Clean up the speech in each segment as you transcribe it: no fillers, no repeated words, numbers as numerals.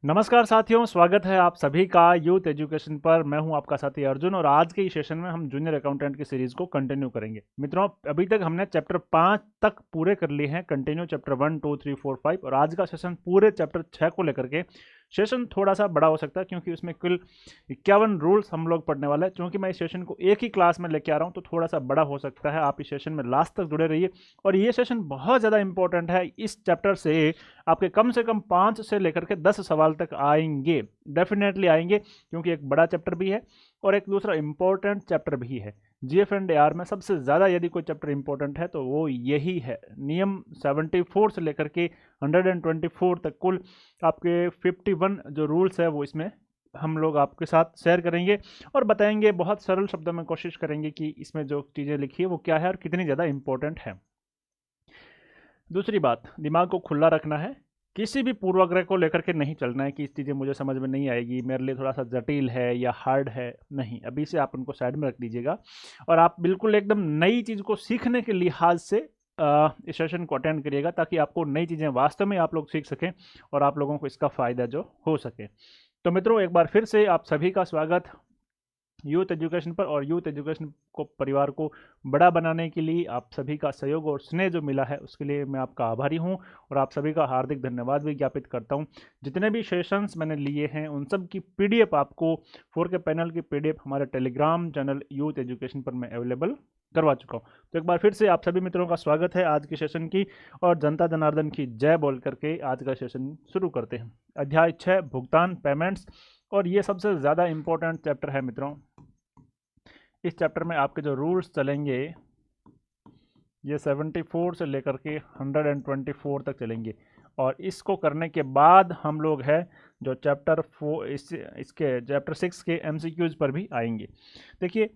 नमस्कार साथियों, स्वागत है आप सभी का यूथ एजुकेशन पर। मैं हूं आपका साथी अर्जुन और आज के इस सेशन में हम जूनियर अकाउंटेंट की सीरीज को कंटिन्यू करेंगे। मित्रों, अभी तक हमने चैप्टर 5 तक पूरे कर लिए हैं, कंटिन्यू चैप्टर 1, 2, 3, 4, 5 और आज का सेशन पूरे चैप्टर 6 को लेकर के। सेशन थोड़ा सा बड़ा हो सकता है क्योंकि उसमें कुल 51 रूल्स हम लोग पढ़ने वाले हैं। क्योंकि मैं इस सेशन को एक ही क्लास में लेके आ रहा हूँ तो थोड़ा सा बड़ा हो सकता है। आप इस सेशन में लास्ट तक जुड़े रहिए और ये सेशन बहुत ज़्यादा इंपॉर्टेंट है। इस चैप्टर से आपके कम से कम 5 से लेकर के 10 सवाल तक आएंगे, डेफिनेटली आएंगे, क्योंकि एक बड़ा चैप्टर भी है और एक दूसरा इंपॉर्टेंट चैप्टर भी है। जीएफ&आर में सबसे ज़्यादा यदि कोई चैप्टर इंपॉर्टेंट है तो वो यही है। नियम 74 से लेकर के 124 तक कुल आपके 51 जो रूल्स है वो इसमें हम लोग आपके साथ शेयर करेंगे और बताएंगे। बहुत सरल शब्दों में कोशिश करेंगे कि इसमें जो चीज़ें लिखी है वो क्या है और कितनी ज़्यादा इंपॉर्टेंट है। दूसरी बात, दिमाग को खुला रखना है। किसी भी पूर्वाग्रह को लेकर के नहीं चलना है कि इस चीज़ें मुझे समझ में नहीं आएगी, मेरे लिए थोड़ा सा जटिल है या हार्ड है। नहीं, अभी से आप उनको साइड में रख दीजिएगा और आप बिल्कुल एकदम नई चीज़ को सीखने के लिहाज से इस सेशन को अटेंड करिएगा ताकि आपको नई चीज़ें वास्तव में आप लोग सीख सकें और आप लोगों को इसका फ़ायदा जो हो सके। तो मित्रों, एक बार फिर से आप सभी का स्वागत यूथ एजुकेशन पर। और यूथ एजुकेशन को परिवार को बड़ा बनाने के लिए आप सभी का सहयोग और स्नेह जो मिला है उसके लिए मैं आपका आभारी हूं और आप सभी का हार्दिक धन्यवाद भी ज्ञापित करता हूं। जितने भी सेशंस मैंने लिए हैं उन सब की पीडीएफ आपको 4 के पैनल की पीडीएफ हमारे टेलीग्राम चैनल यूथ एजुकेशन पर मैं अवेलेबल करवा चुका हूँ। तो एक बार फिर से आप सभी मित्रों का स्वागत है आज के सेशन की और जनता जनार्दन की जय बोल करके आज का सेशन शुरू करते हैं। अध्याय 6 भुगतान पेमेंट्स, और ये सबसे ज़्यादा इम्पोर्टेंट चैप्टर है मित्रों। इस चैप्टर में आपके जो रूल्स चलेंगे ये 74 से लेकर के 124 तक चलेंगे और इसको करने के बाद हम लोग है जो चैप्टर 4 इसके चैप्टर 6 के एमसीक्यूज पर भी आएंगे। देखिए,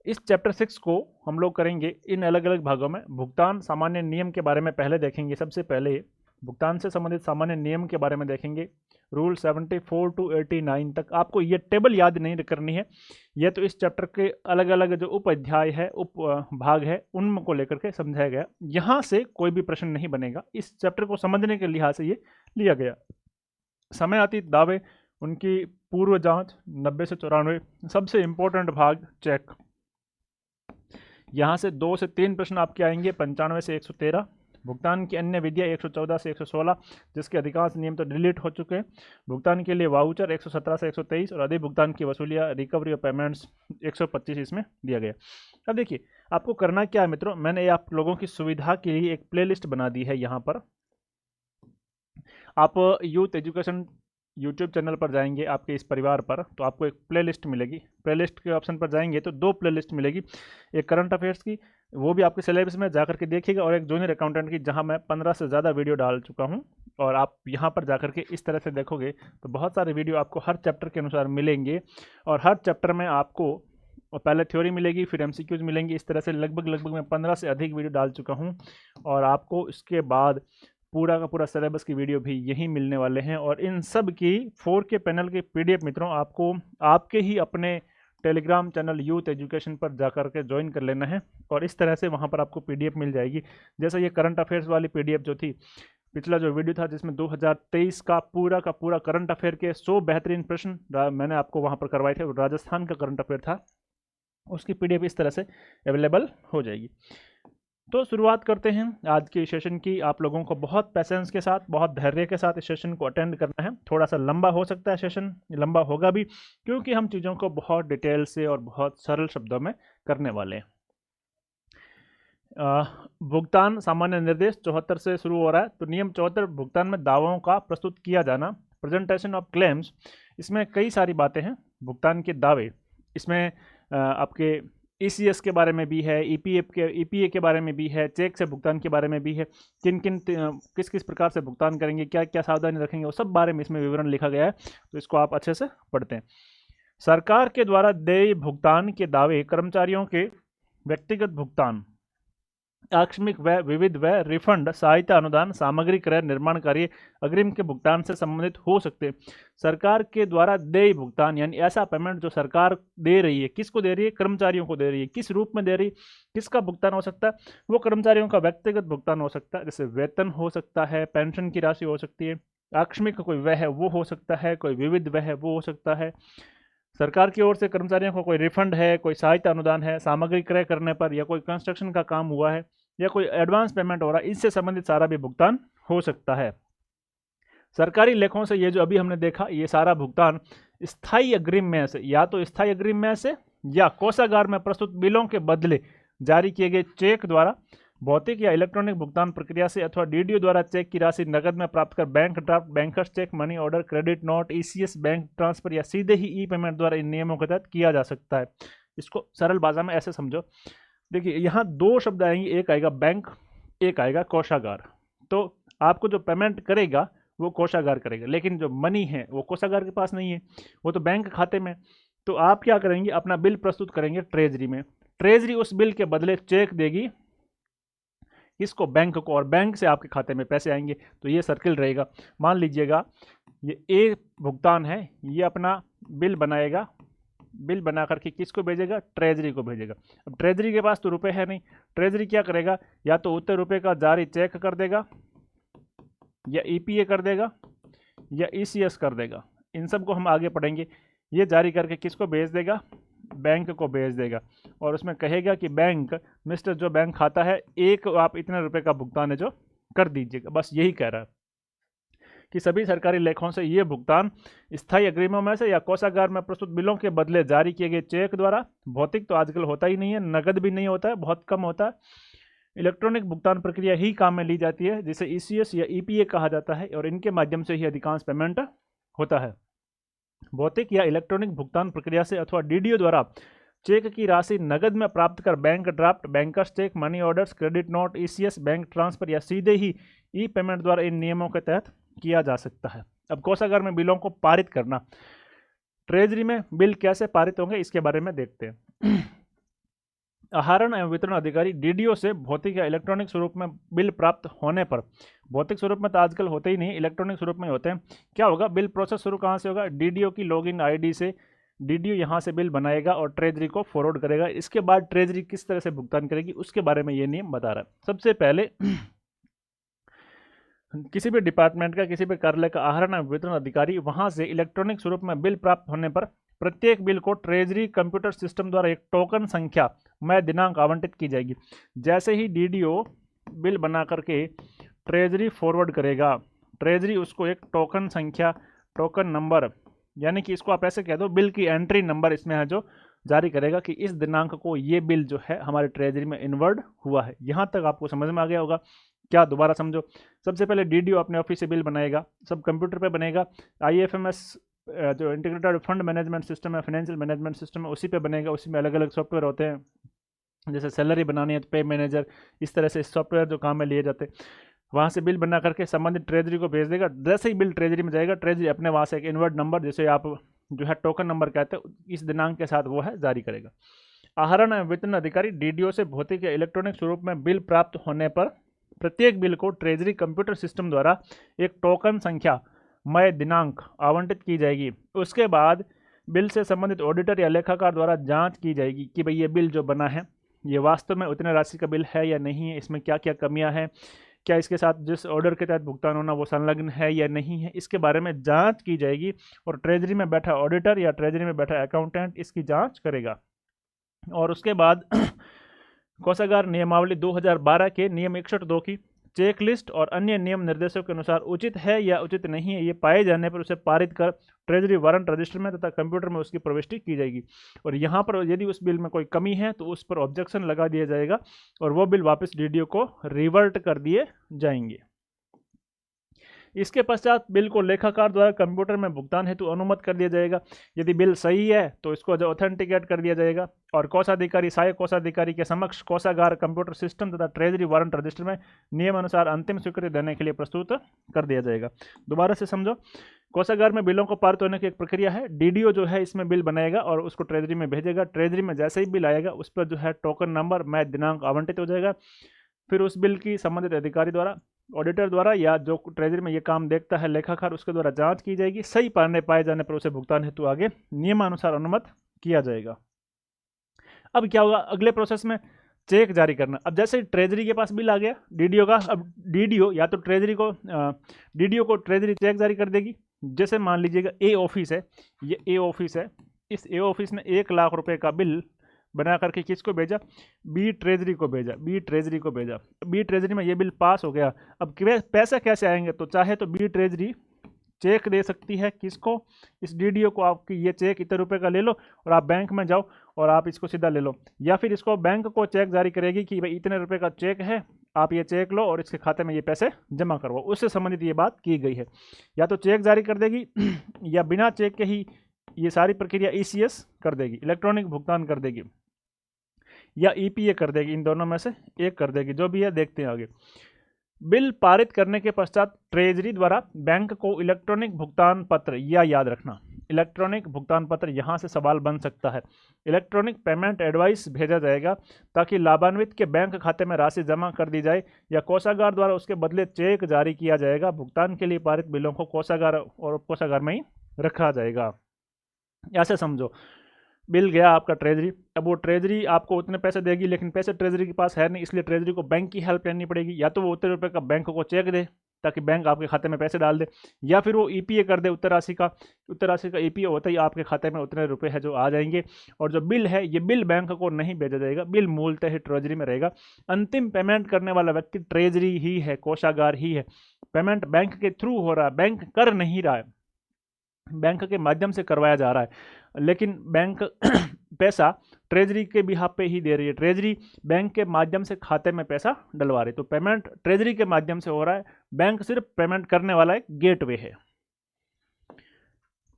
इस चैप्टर 6 को हम लोग करेंगे इन अलग अलग भागों में। भुगतान सामान्य नियम के बारे में पहले देखेंगे। सबसे पहले भुगतान से संबंधित सामान्य नियम के बारे में देखेंगे। रूल 74 टू 89 तक आपको ये टेबल याद नहीं करनी है, ये तो इस चैप्टर के अलग अलग जो उप अध्याय है, उप भाग है, उनको लेकर के समझाया गया। यहाँ से कोई भी प्रश्न नहीं बनेगा, इस चैप्टर को समझने के लिहाज से ये लिया गया। समयातीत दावे, उनकी पूर्व जांच 90 से 94, सबसे इंपॉर्टेंट भाग चेक। यहाँ से 2 से 3 प्रश्न आपके आएंगे 95 से 113। भुगतान की अन्य विधियाँ 114 से 116, जिसके अधिकांश नियम तो डिलीट हो चुके हैं। भुगतान के लिए वाउचर 117 से 123 और अधिक भुगतान की वसूलियाँ रिकवरी ऑफ पेमेंट्स 125 इसमें दिया गया। अब देखिए, आपको करना क्या है मित्रों, मैंने आप लोगों की सुविधा के लिए एक प्लेलिस्ट बना दी है। यहाँ पर आप यूथ एजुकेशन यूट्यूब चैनल पर जाएंगे आपके इस परिवार पर तो आपको एक प्लेलिस्ट मिलेगी। प्लेलिस्ट के ऑप्शन पर जाएंगे तो 2 प्लेलिस्ट मिलेगी, एक करंट अफेयर्स की, वो भी आपके सिलेबस में जाकर के देखिएगा, और एक जूनियर अकाउंटेंट की जहां मैं 15 से ज़्यादा वीडियो डाल चुका हूं। और आप यहां पर जाकर के इस तरह से देखोगे तो बहुत सारे वीडियो आपको हर चैप्टर के अनुसार मिलेंगे और हर चैप्टर में आपको पहले थ्योरी मिलेगी, फिर एमसीक्यूज मिलेंगी। इस तरह से लगभग मैं 15 से अधिक वीडियो डाल चुका हूँ और आपको इसके बाद पूरा का पूरा सिलेबस की वीडियो भी यहीं मिलने वाले हैं। और इन सब की 4 के पैनल की पीडीएफ मित्रों आपको आपके ही अपने टेलीग्राम चैनल यूथ एजुकेशन पर जाकर के ज्वाइन कर लेना है और इस तरह से वहां पर आपको पीडीएफ मिल जाएगी। जैसे ये करंट अफेयर्स वाली पीडीएफ जो थी, पिछला जो वीडियो था जिसमें 2023 का पूरा करंट अफेयर के 100 बेहतरीन प्रश्न मैंने आपको वहां पर करवाए थे, राजस्थान का करंट अफेयर था, उसकी पीडीएफ इस तरह से अवेलेबल हो जाएगी। तो शुरुआत करते हैं आज के सेशन की। आप लोगों को बहुत पैसेंस के साथ, बहुत धैर्य के साथ इस सेशन को अटेंड करना है। थोड़ा सा लंबा हो सकता है सेशन, लंबा होगा भी क्योंकि हम चीज़ों को बहुत डिटेल से और बहुत सरल शब्दों में करने वाले हैं। भुगतान सामान्य निर्देश 74 से शुरू हो रहा है। तो नियम 74, भुगतान में दावों का प्रस्तुत किया जाना, प्रेजेंटेशन ऑफ क्लेम्स। इसमें कई सारी बातें हैं। भुगतान के दावे, इसमें आपके ईसीएस के बारे में भी है, ईपीए के बारे में भी है, चेक से भुगतान के बारे में भी है, किस किस प्रकार से भुगतान करेंगे, क्या क्या सावधानी रखेंगे, वो सब बारे में इसमें विवरण लिखा गया है। तो इसको आप अच्छे से पढ़ते हैं। सरकार के द्वारा देय भुगतान के दावे, कर्मचारियों के व्यक्तिगत भुगतान, आकस्मिक व्यय, विविध व्यय, रिफंड, सहायता अनुदान, सामग्री क्रय, निर्माण कार्य, अग्रिम के भुगतान से संबंधित हो सकते हैं। सरकार के द्वारा देय भुगतान यानी ऐसा पेमेंट जो सरकार दे रही है, किसको दे रही है? कर्मचारियों को दे रही है। किस रूप में दे रही है, किसका भुगतान हो सकता है? वो कर्मचारियों का व्यक्तिगत भुगतान हो सकता है, जैसे वेतन हो सकता है, पेंशन की राशि हो सकती है, आकस्मिक कोई व्यय है वो हो सकता है, कोई विविध व्यय है वो हो सकता है, सरकार की ओर से कर्मचारियों को कोई रिफंड है, कोई सहायता अनुदान है, सामग्री क्रय करने पर, या कोई कंस्ट्रक्शन का काम हुआ है, या कोई एडवांस पेमेंट हो रहा है, इससे संबंधित सारा भी भुगतान हो सकता है। सरकारी लेखों से ये जो अभी हमने देखा, ये सारा भुगतान स्थायी अग्रिम में से, या तो स्थायी अग्रिम में से या कोषागार में प्रस्तुत बिलों के बदले जारी किए गए चेक द्वारा, भौतिक या इलेक्ट्रॉनिक भुगतान प्रक्रिया से, अथवा डीडीओ द्वारा चेक की राशि नकद में प्राप्त कर bank draft, bankers cheque, money order, credit note, ECS, bank transfer, या सीधे ही ई पेमेंट द्वारा इन नियमों के तहत किया जा सकता है। इसको सरल भाषा में ऐसे समझो, देखिए यहाँ दो शब्द आएंगे, एक आएगा बैंक, एक आएगा कोषागार। तो आपको जो पेमेंट करेगा वो कोषागार करेगा, लेकिन जो मनी है वो कोषागार के पास नहीं है, वो तो बैंक खाते में। तो आप क्या करेंगे, अपना बिल प्रस्तुत करेंगे ट्रेजरी में, ट्रेजरी उस बिल के बदले चेक देगी इसको, बैंक को, और बैंक से आपके खाते में पैसे आएंगे। तो ये सर्किल रहेगा। मान लीजिएगा ये ए भुगतान है, ये अपना बिल बनाएगा, बिल बना करके किसको भेजेगा, ट्रेजरी को भेजेगा। अब ट्रेजरी के पास तो रुपए है नहीं, ट्रेजरी क्या करेगा, या तो उतने रुपए का जारी चेक कर देगा, या ईपीए कर देगा, या ईसीएस कर देगा। इन सब को हम आगे पढ़ेंगे। ये जारी करके किसको भेज देगा, बैंक को भेज देगा, और उसमें कहेगा कि बैंक मिस्टर जो बैंक खाता है, एक आप इतने रुपए का भुगतान है जो कर दीजिएगा। बस यही कह रहा है कि सभी सरकारी लेखों से ये भुगतान स्थायी अग्रिमों में से या कोषागार में प्रस्तुत बिलों के बदले जारी किए गए चेक द्वारा, भौतिक तो आजकल होता ही नहीं है, नगद भी नहीं होता है, बहुत कम होता है, इलेक्ट्रॉनिक भुगतान प्रक्रिया ही काम में ली जाती है, जिसे ईसीएस या ईपीए कहा जाता है, और इनके माध्यम से ही अधिकांश पेमेंट होता है। भौतिक या इलेक्ट्रॉनिक भुगतान प्रक्रिया से अथवा डीडीओ द्वारा चेक की राशि नगद में प्राप्त कर bank draft, bankers cheque, money orders, credit note, ECS, bank transfer, या सीधे ही ई पेमेंट द्वारा इन नियमों के तहत किया जा सकता है। अब कोषागार में बिलों को पारित करना, ट्रेजरी में बिल कैसे पारित होंगे इसके बारे में देखते हैं। आहरण एवं वितरण अधिकारी डीडीओ से भौतिक या इलेक्ट्रॉनिक स्वरूप में बिल प्राप्त होने पर, भौतिक स्वरूप में तो आजकल होते ही नहीं, इलेक्ट्रॉनिक स्वरूप में होते हैं, क्या होगा, बिल प्रोसेस शुरू कहाँ से होगा, डीडीओ की लॉगिन आईडी से। डीडीओ यहाँ से बिल बनाएगा और ट्रेजरी को फॉरवर्ड करेगा। इसके बाद ट्रेजरी किस तरह से भुगतान करेगी उसके बारे में ये नियम बता रहा है। सबसे पहले किसी भी डिपार्टमेंट का, किसी भी कार्यालय का आहरण एवं वितरण अधिकारी वहां से इलेक्ट्रॉनिक स्वरूप में बिल प्राप्त होने पर प्रत्येक बिल को ट्रेजरी कंप्यूटर सिस्टम द्वारा एक टोकन संख्या में दिनांक आवंटित की जाएगी। जैसे ही डीडीओ बिल बना करके ट्रेजरी फॉरवर्ड करेगा, ट्रेजरी उसको एक टोकन संख्या, टोकन नंबर, यानी कि इसको आप ऐसे कह दो बिल की एंट्री नंबर इसमें है, जो जारी करेगा कि इस दिनांक को ये बिल जो है हमारे ट्रेजरी में इन्वर्ड हुआ है। यहाँ तक आपको समझ में आ गया होगा क्या, दोबारा समझो। सबसे पहले डीडीओ अपने ऑफिस से बिल बनाएगा, सब कंप्यूटर पे बनेगा, आईएफएमएस जो इंटीग्रेटेड फंड मैनेजमेंट सिस्टम है, फाइनेंशियल मैनेजमेंट सिस्टम है, उसी पे बनेगा। उसी में अलग अलग सॉफ्टवेयर होते हैं, जैसे सैलरी बनानी है तो पे मैनेजर, इस तरह से सॉफ्टवेयर जो काम में लिए जाते हैं। वहाँ से बिल बना करके संबंधित ट्रेजरी को भेज देगा। जैसे ही बिल ट्रेजरी में जाएगा, ट्रेजरी अपने वहाँ से एक इन्वर्ट नंबर, जिसे आप जो है टोकन नंबर कहते हैं, इस दिनांक के साथ वो है जारी करेगा। आहरण एवं वितरण अधिकारी डीडीओ से भौतिक या इलेक्ट्रॉनिक स्वरूप में बिल प्राप्त होने पर प्रत्येक बिल को ट्रेजरी कंप्यूटर सिस्टम द्वारा एक टोकन संख्या मय दिनांक आवंटित की जाएगी। उसके बाद बिल से संबंधित ऑडिटर या लेखाकार द्वारा जांच की जाएगी कि भाई ये बिल जो बना है ये वास्तव में उतने राशि का बिल है या नहीं है, इसमें क्या क्या कमियां हैं, क्या इसके साथ जिस ऑर्डर के तहत भुगतान होना वो संलग्न है या नहीं है, इसके बारे में जांच की जाएगी। और ट्रेजरी में बैठा ऑडिटर या ट्रेजरी में बैठा अकाउंटेंट इसकी जांच करेगा। और उसके बाद कोषागार नियमावली 2012 के नियम 61(2) की चेक लिस्ट और अन्य नियम निर्देशों के अनुसार उचित है या उचित नहीं है, ये पाए जाने पर उसे पारित कर ट्रेजरी वारंट रजिस्टर में तथा कंप्यूटर में उसकी प्रविष्टि की जाएगी। और यहाँ पर यदि उस बिल में कोई कमी है तो उस पर ऑब्जेक्शन लगा दिया जाएगा और वो बिल वापस डीडीओ को रिवर्ट कर दिए जाएंगे। इसके पश्चात बिल को लेखाकार द्वारा कंप्यूटर में भुगतान हेतु अनुमत कर दिया जाएगा। यदि बिल सही है तो इसको जो ऑथेंटिकेट कर दिया जाएगा और कोषाधिकारी, सहायक कोषाधिकारी के समक्ष कोषागार कंप्यूटर सिस्टम तथा ट्रेजरी वारंट रजिस्टर में नियम अनुसार अंतिम स्वीकृति देने के लिए प्रस्तुत कर दिया जाएगा। दोबारा से समझो, कोषागार में बिलों को पारित होने की एक प्रक्रिया है। डीडीओ जो है इसमें बिल बनाएगा और उसको ट्रेजरी में भेजेगा। ट्रेजरी में जैसे ही बिल आएगा उस पर जो है टोकन नंबर मय दिनांक आवंटित हो जाएगा। फिर उस बिल की संबंधित अधिकारी द्वारा, ऑडिटर द्वारा या जो ट्रेजरी में ये काम देखता है लेखाकार, उसके द्वारा जांच की जाएगी। सही पाए जाने पर उसे भुगतान हेतु आगे नियमानुसार अनुमत किया जाएगा। अब क्या होगा अगले प्रोसेस में, चेक जारी करना। अब जैसे ट्रेजरी के पास बिल आ गया डीडीओ का, अब डीडीओ या तो डीडीओ को ट्रेजरी चेक जारी कर देगी। जैसे मान लीजिएगा ए ऑफिस है, ये ए ऑफिस है, इस ए ऑफिस ने 1 लाख रुपए का बिल बना करके किसको भेजा, बी ट्रेजरी को भेजा, बी ट्रेजरी को भेजा। बी ट्रेजरी में ये बिल पास हो गया। अब पैसा कैसे आएंगे, तो चाहे तो बी ट्रेजरी चेक दे सकती है किसको, इस डीडीओ को, आपकी ये चेक इतने रुपए का ले लो और आप बैंक में जाओ और आप इसको सीधा ले लो, या फिर इसको बैंक को चेक जारी करेगी कि भाई इतने रुपए का चेक है, आप ये चेक लो और इसके खाते में ये पैसे जमा करवाओ। उससे संबंधित ये बात की गई है। या तो चेक जारी कर देगी या बिना चेक के ही ये सारी प्रक्रिया ईसीएस कर देगी, इलेक्ट्रॉनिक भुगतान कर देगी, या ईपीए कर देगी। इन दोनों में से एक कर देगी, जो भी है देखते हैं आगे। बिल पारित करने के पश्चात ट्रेजरी द्वारा बैंक को इलेक्ट्रॉनिक भुगतान पत्र, या याद रखना इलेक्ट्रॉनिक भुगतान पत्र, यहाँ से सवाल बन सकता है, इलेक्ट्रॉनिक पेमेंट एडवाइस भेजा जाएगा ताकि लाभान्वित के बैंक खाते में राशि जमा कर दी जाए, या कोषागार द्वारा उसके बदले चेक जारी किया जाएगा। भुगतान के लिए पारित बिलों को कोषागार में ही रखा जाएगा। ऐसे समझो, बिल गया आपका ट्रेजरी, अब वो ट्रेजरी आपको उतने पैसे देगी, लेकिन पैसे ट्रेजरी के पास है नहीं, इसलिए ट्रेजरी को बैंक की हेल्प लेनी पड़ेगी। या तो वो उतने रुपए का बैंक को चेक दे ताकि बैंक आपके खाते में पैसे डाल दे, या फिर वो ईपीए कर दे उत्तर राशि का ईपीए होता ही आपके खाते में उतने रुपए है जो आ जाएंगे। और जो बिल है ये बिल बैंक को नहीं भेजा जाएगा, बिल मूलतः ट्रेजरी में रहेगा। अंतिम पेमेंट करने वाला व्यक्ति ट्रेजरी ही है, कोषागार ही है। पेमेंट बैंक के थ्रू हो रहा है, बैंक कर नहीं रहा है, बैंक के माध्यम से करवाया जा रहा है, लेकिन बैंक पैसा ट्रेजरी के बिहाफ पे ही दे रही है। ट्रेजरी बैंक के माध्यम से खाते में पैसा डलवा रही है, तो पेमेंट ट्रेजरी के माध्यम से हो रहा है, बैंक सिर्फ पेमेंट करने वाला एक गेटवे है।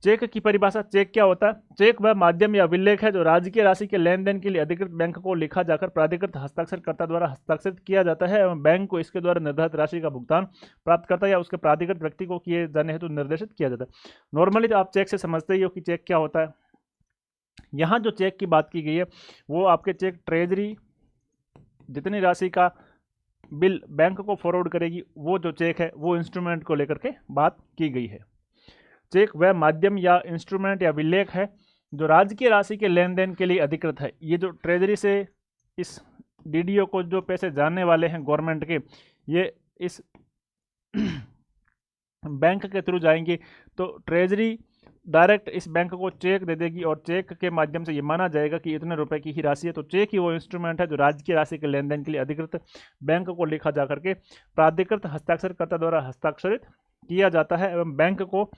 चेक की परिभाषा, चेक क्या होता है, चेक वह माध्यम या विलेख है जो राजकीय राशि के लेन देन के लिए अधिकृत बैंक को लिखा जाकर प्राधिकृत हस्ताक्षरकर्ता द्वारा हस्ताक्षरित किया जाता है एवं बैंक को इसके द्वारा निर्धारित राशि का भुगतान प्राप्तकर्ता या उसके प्राधिकृत व्यक्ति को किए जाने हेतु निर्देशित किया जाता है। नॉर्मली तो आप चेक से समझते ही हो कि चेक क्या होता है। यहाँ जो चेक की बात की गई है वो आपके चेक ट्रेजरी जितनी राशि का बिल बैंक को फॉरवर्ड करेगी, वो जो चेक है वो इंस्ट्रूमेंट को लेकर के बात की गई है। चेक वह माध्यम या इंस्ट्रूमेंट या विलेख है जो राजकीय राशि के लेन देन के लिए अधिकृत है। ये जो ट्रेजरी से इस डीडीओ को जो पैसे जाने वाले हैं गवर्नमेंट के, ये इस बैंक के थ्रू जाएंगे, तो ट्रेजरी डायरेक्ट इस बैंक को चेक दे देगी और चेक के माध्यम से ये माना जाएगा कि इतने रुपए की ही राशि है। तो चेक ही वो इंस्ट्रूमेंट है जो राजकीय राशि के लेन देन के लिए अधिकृत बैंक को लिखा जा करके प्राधिकृत हस्ताक्षरकर्ता द्वारा हस्ताक्षरित किया जाता है एवं बैंक को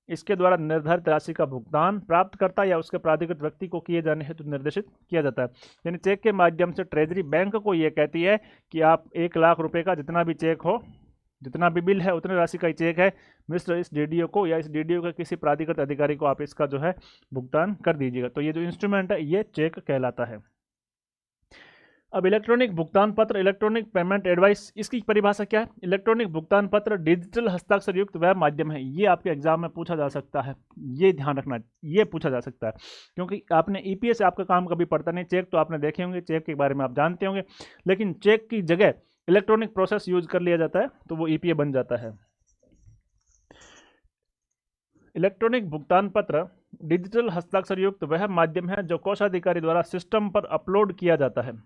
इसके द्वारा निर्धारित राशि का भुगतान प्राप्तकर्ता या उसके प्राधिकृत व्यक्ति को किए जाने हेतु निर्देशित किया जाता है। यानी चेक के माध्यम से ट्रेजरी बैंक को ये कहती है कि आप 1 लाख रुपए का जितना भी चेक हो, जितना भी बिल है उतने राशि का ही चेक है, मिस्टर इस डीडीओ को या इस डीडीओ के किसी प्राधिकृत अधिकारी को आप इसका जो है भुगतान कर दीजिएगा। तो ये जो इंस्ट्रूमेंट है ये चेक कहलाता है। अब इलेक्ट्रॉनिक भुगतान पत्र, इलेक्ट्रॉनिक पेमेंट एडवाइस, इसकी परिभाषा क्या है। इलेक्ट्रॉनिक भुगतान पत्र डिजिटल हस्ताक्षर युक्त वह माध्यम है, ये आपके एग्जाम में पूछा जा सकता है, ये ध्यान रखना, ये पूछा जा सकता है क्योंकि आपने ईपीएस से आपका काम कभी पड़ता नहीं। चेक तो आपने देखे होंगे, चेक के बारे में आप जानते होंगे, लेकिन चेक की जगह इलेक्ट्रॉनिक प्रोसेस यूज कर लिया जाता है तो वो ईपीए बन जाता है। इलेक्ट्रॉनिक भुगतान पत्र डिजिटल हस्ताक्षर युक्त वह माध्यम है जो कोषाधिकारी द्वारा सिस्टम पर अपलोड किया जाता है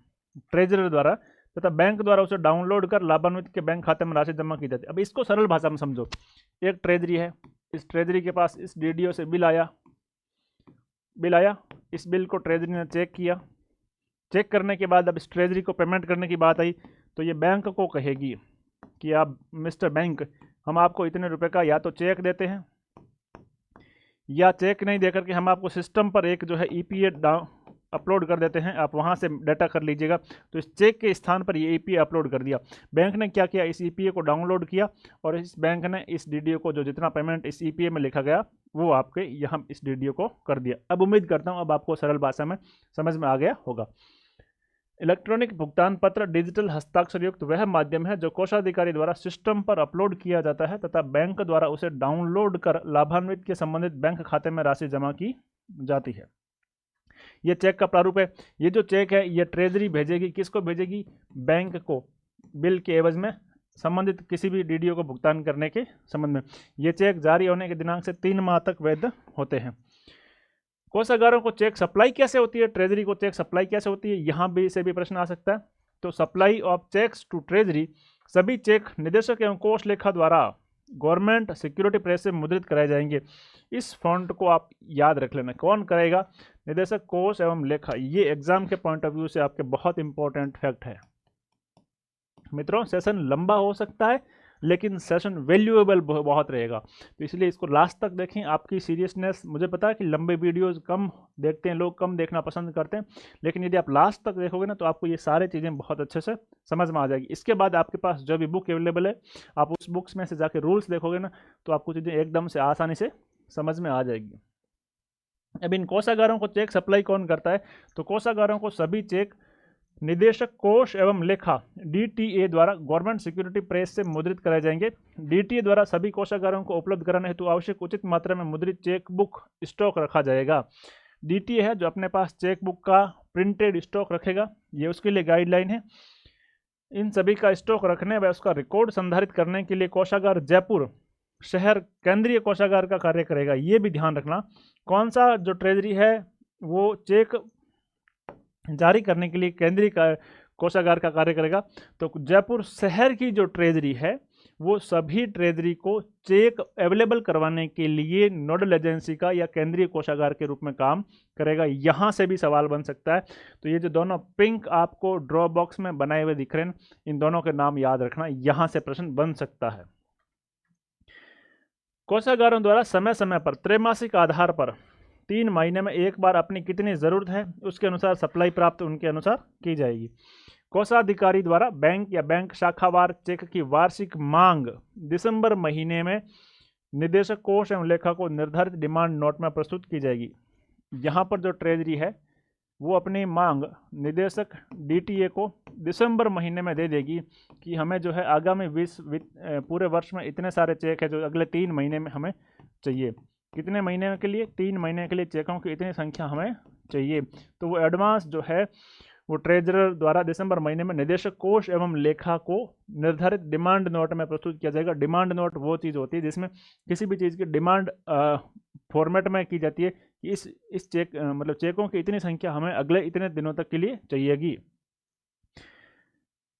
ट्रेजरर द्वारा तथा बैंक द्वारा उसे डाउनलोड कर लाभान्वित के बैंक खाते में राशि जमा की जाती है। अब इसको सरल भाषा में समझो, एक ट्रेजरी है, इस ट्रेजरी के पास इस डीडीओ से बिल आया, इस बिल को ट्रेजरी ने चेक किया, चेक करने के बाद अब इस ट्रेजरी को पेमेंट करने की बात आई तो ये बैंक को कहेगी कि आप मिस्टर बैंक, हम आपको इतने रुपए का या तो चेक देते हैं या चेक नहीं देकर के हम आपको सिस्टम पर एक जो है ईपीए अपलोड कर देते हैं, आप वहां से डाटा कर लीजिएगा। तो इस चेक के स्थान पर ये ईपीए अपलोड कर दिया। बैंक ने क्या किया, इस ईपीए को डाउनलोड किया और इस बैंक ने इस डीडीओ को जो जितना पेमेंट इस ईपीए में लिखा गया वो आपके यहाँ इस डीडीओ को कर दिया। अब उम्मीद करता हूँ अब आपको सरल भाषा में समझ में आ गया होगा। इलेक्ट्रॉनिक भुगतान पत्र डिजिटल हस्ताक्षर युक्त वह माध्यम है जो कोषाधिकारी द्वारा सिस्टम पर अपलोड किया जाता है तथा बैंक द्वारा उसे डाउनलोड कर लाभान्वित के संबंधित बैंक खाते में राशि जमा की जाती है। ये चेक का प्रारूप है। ये जो चेक है ये ट्रेजरी भेजेगी, किसको भेजेगी, बैंक को, बिल के एवज में संबंधित किसी भी डीडीओ को भुगतान करने के संबंध में। ये चेक जारी होने के दिनांक से 3 माह तक वैध होते हैं। कोषागारों को चेक सप्लाई कैसे होती है, ट्रेजरी को चेक सप्लाई कैसे होती है, यहाँ भी से भी प्रश्न आ सकता है। तो supply of cheques to treasury, सभी चेक निदेशक एवं कोष लेखा द्वारा गवर्नमेंट सिक्योरिटी प्रेस से मुद्रित कराए जाएंगे। इस फॉन्ट को आप याद रख लेना, कौन करेगा? निदेशक कोष एवं लेखा। ये एग्जाम के पॉइंट ऑफ व्यू से आपके बहुत इंपॉर्टेंट फैक्ट है मित्रों। सेशन लंबा हो सकता है लेकिन सेशन वैल्यूएबल बहुत रहेगा, तो इसलिए इसको लास्ट तक देखें। आपकी सीरियसनेस, मुझे पता है कि लंबे वीडियोस कम देखते हैं लोग, कम देखना पसंद करते हैं, लेकिन यदि आप लास्ट तक देखोगे ना तो आपको ये सारी चीज़ें बहुत अच्छे से समझ में आ जाएगी। इसके बाद आपके पास जो भी बुक अवेलेबल है, आप उस बुक्स में से जाके रूल्स देखोगे ना तो आपको चीज़ें एकदम से आसानी से समझ में आ जाएगी। अब इन कोषागारों को चेक सप्लाई कौन करता है? तो कोषागारों को सभी चेक निदेशक कोष एवं लेखा डीटीए द्वारा गवर्नमेंट सिक्योरिटी प्रेस से मुद्रित कराए जाएंगे। डीटीए द्वारा सभी कोषागारों को उपलब्ध कराने हेतु आवश्यक उचित मात्रा में मुद्रित चेक बुक स्टॉक रखा जाएगा। डीटीए है जो अपने पास चेक बुक का प्रिंटेड स्टॉक रखेगा, ये उसके लिए गाइडलाइन है। इन सभी का स्टॉक रखने व उसका रिकॉर्ड संधारित करने के लिए कोषागार जयपुर शहर केंद्रीय कोषागार का कार्य करेगा। ये भी ध्यान रखना, कौन सा जो ट्रेजरी है वो चेक जारी करने के लिए केंद्रीय कोषागार का कार्य करेगा। तो जयपुर शहर की जो ट्रेजरी है वो सभी ट्रेजरी को चेक अवेलेबल करवाने के लिए नोडल एजेंसी का या केंद्रीय कोषागार के रूप में काम करेगा। यहाँ से भी सवाल बन सकता है। तो ये जो दोनों पिंक आपको ड्रॉ बॉक्स में बनाए हुए दिख रहे हैं, इन दोनों के नाम याद रखना, यहाँ से प्रश्न बन सकता है। कोषागारों द्वारा समय समय पर त्रैमासिक आधार पर 3 महीने में एक बार अपनी कितनी ज़रूरत है उसके अनुसार सप्लाई प्राप्त उनके अनुसार की जाएगी। कोषाधिकारी द्वारा बैंक या बैंक शाखावार चेक की वार्षिक मांग दिसंबर महीने में निदेशक कोष एवं लेखा को निर्धारित डिमांड नोट में प्रस्तुत की जाएगी। यहाँ पर जो ट्रेजरी है वो अपनी मांग निदेशक डीटीए को दिसंबर महीने में दे देगी कि हमें जो है आगामी पूरे वर्ष में इतने सारे चेक है जो अगले 3 महीने में हमें चाहिए। कितने महीने के लिए? 3 महीने के लिए चेकों की इतनी संख्या हमें चाहिए। तो वो एडवांस जो है वो ट्रेजरर द्वारा दिसंबर महीने में निदेशक कोष एवं लेखा को निर्धारित डिमांड नोट में प्रस्तुत किया जाएगा। डिमांड नोट वो चीज़ होती है जिसमें किसी भी चीज़ की डिमांड फॉर्मेट में की जाती है कि इस चेक मतलब चेकों की इतनी संख्या हमें अगले इतने दिनों तक के लिए चाहिएगी।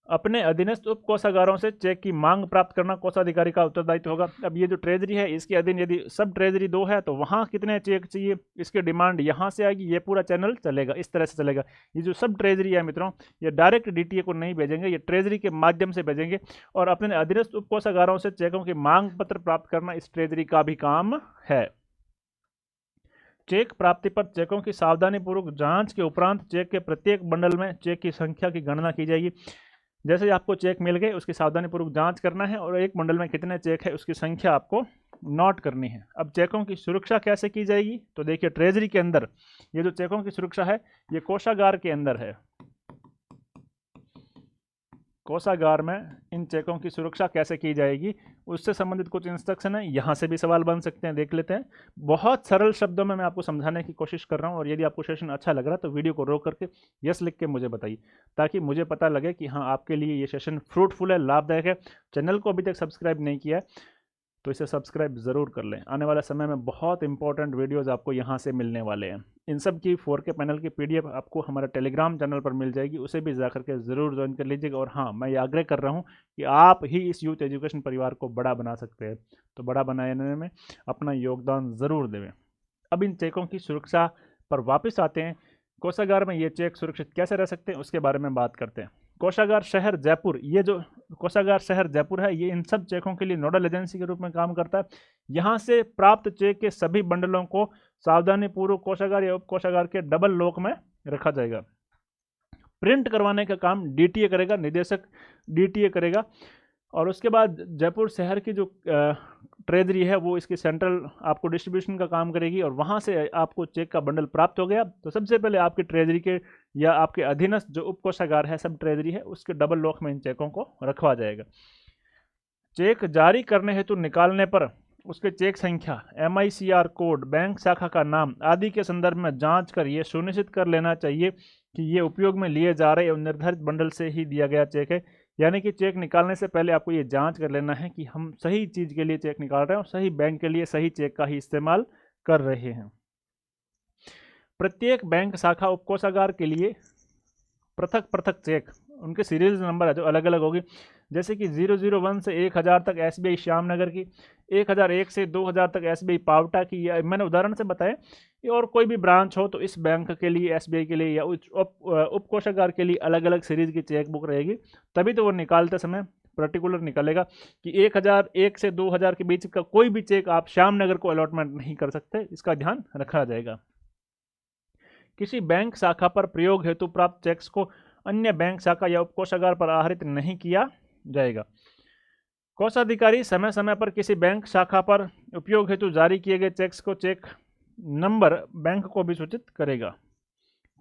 अपने अधीनस्थ उप कोषागारों से चेक की मांग प्राप्त करना कोषाधिकारी का उत्तरदायित्व होगा। अब ये जो ट्रेजरी है इसके अधीन यदि सब ट्रेजरी 2 है तो वहाँ कितने चेक चाहिए, इसकी डिमांड यहाँ से आएगी, ये पूरा चैनल चलेगा, इस तरह से चलेगा। ये जो सब ट्रेजरी है मित्रों, ये डायरेक्ट डीटीए को नहीं भेजेंगे, ये ट्रेजरी के माध्यम से भेजेंगे। और अपने अधीनस्थ उप कोषागारों से चेकों की मांग पत्र प्राप्त करना इस ट्रेजरी का भी काम है। चेक प्राप्ति पर चेकों की सावधानीपूर्वक जांच के उपरांत चेक के प्रत्येक बंडल में चेक की संख्या की गणना की जाएगी। जैसे ही आपको चेक मिल गए उसकी सावधानीपूर्वक जांच करना है और एक बंडल में कितने चेक है उसकी संख्या आपको नोट करनी है। अब चेकों की सुरक्षा कैसे की जाएगी? तो देखिए ट्रेजरी के अंदर ये जो चेकों की सुरक्षा है ये कोषागार के अंदर है। कोषागार में इन चेकों की सुरक्षा कैसे की जाएगी उससे संबंधित कुछ इंस्ट्रक्शन है, यहाँ से भी सवाल बन सकते हैं, देख लेते हैं। बहुत सरल शब्दों में मैं आपको समझाने की कोशिश कर रहा हूँ और यदि आपको सेशन अच्छा लग रहा है तो वीडियो को रोक करके यस लिख के मुझे बताइए ताकि मुझे पता लगे कि हाँ आपके लिए ये सेशन फ्रूटफुल है, लाभदायक है। चैनल को अभी तक सब्सक्राइब नहीं किया है तो इसे सब्सक्राइब ज़रूर कर लें। आने वाले समय में बहुत इंपॉर्टेंट वीडियोज़ आपको यहाँ से मिलने वाले हैं। इन सब की 4K पैनल की PDF आपको हमारे टेलीग्राम चैनल पर मिल जाएगी, उसे भी जा करके ज़रूर ज्वाइन कर लीजिएगा। और हाँ, मैं ये आग्रह कर रहा हूँ कि आप ही इस यूथ एजुकेशन परिवार को बड़ा बना सकते हैं, तो बड़ा बनाने में अपना योगदान ज़रूर देवें। अब इन चेकों की सुरक्षा पर वापस आते हैं। कोषागार में ये चेक सुरक्षित कैसे रह सकते हैं उसके बारे में बात करते हैं। कोषागार शहर जयपुर, ये जो कोषागार शहर जयपुर है ये इन सब चेकों के लिए नोडल एजेंसी के रूप में काम करता है। यहाँ से प्राप्त चेक के सभी बंडलों को सावधानीपूर्वक कोषागार या उप कोषागार के डबल लॉक में रखा जाएगा। प्रिंट करवाने का काम डीटीए करेगा, निदेशक डीटीए करेगा। और उसके बाद जयपुर शहर की जो ट्रेजरी है वो इसकी सेंट्रल आपको डिस्ट्रीब्यूशन का काम करेगी। और वहाँ से आपको चेक का बंडल प्राप्त हो गया तो सबसे पहले आपकी ट्रेजरी के या आपके अधीनस्थ जो उप कोषागार है सब ट्रेजरी है उसके डबल लॉक में इन चेकों को रखवा जाएगा। चेक जारी करने हेतु निकालने पर उसके चेक संख्या, MICR कोड, बैंक शाखा का नाम आदि के संदर्भ में जांच कर ये सुनिश्चित कर लेना चाहिए कि ये उपयोग में लिए जा रहे और निर्धारित बंडल से ही दिया गया चेक है। यानी कि चेक निकालने से पहले आपको ये जांच कर लेना है कि हम सही चीज़ के लिए चेक निकाल रहे हैं और सही बैंक के लिए सही चेक का ही इस्तेमाल कर रहे हैं। प्रत्येक बैंक शाखा उपकोषागार के लिए पृथक पृथक चेक उनके सीरियल नंबर है जो अलग अलग होगी, जैसे कि 001 से 1000 तक SBI श्यामनगर की, 1001 से 2000 तक SBI पावटा की, या मैंने उदाहरण से बताया। और कोई भी ब्रांच हो तो इस बैंक के लिए, SBI के लिए या उप कोषागार के लिए अलग अलग सीरीज की चेक बुक रहेगी, तभी तो वो निकालते समय पर्टिकुलर निकलेगा कि 1001 से 2000 के बीच का कोई भी चेक आप श्यामनगर को अलॉटमेंट नहीं कर सकते, इसका ध्यान रखा जाएगा। किसी बैंक शाखा पर प्रयोग हेतु प्राप्त चेक्स को अन्य बैंक शाखा या उपकोषागार पर आहरित नहीं किया जाएगा। कोषाधिकारी समय समय पर किसी बैंक शाखा पर उपयोग हेतु जारी किए गए चेक्स को चेक नंबर बैंक को भी सूचित करेगा।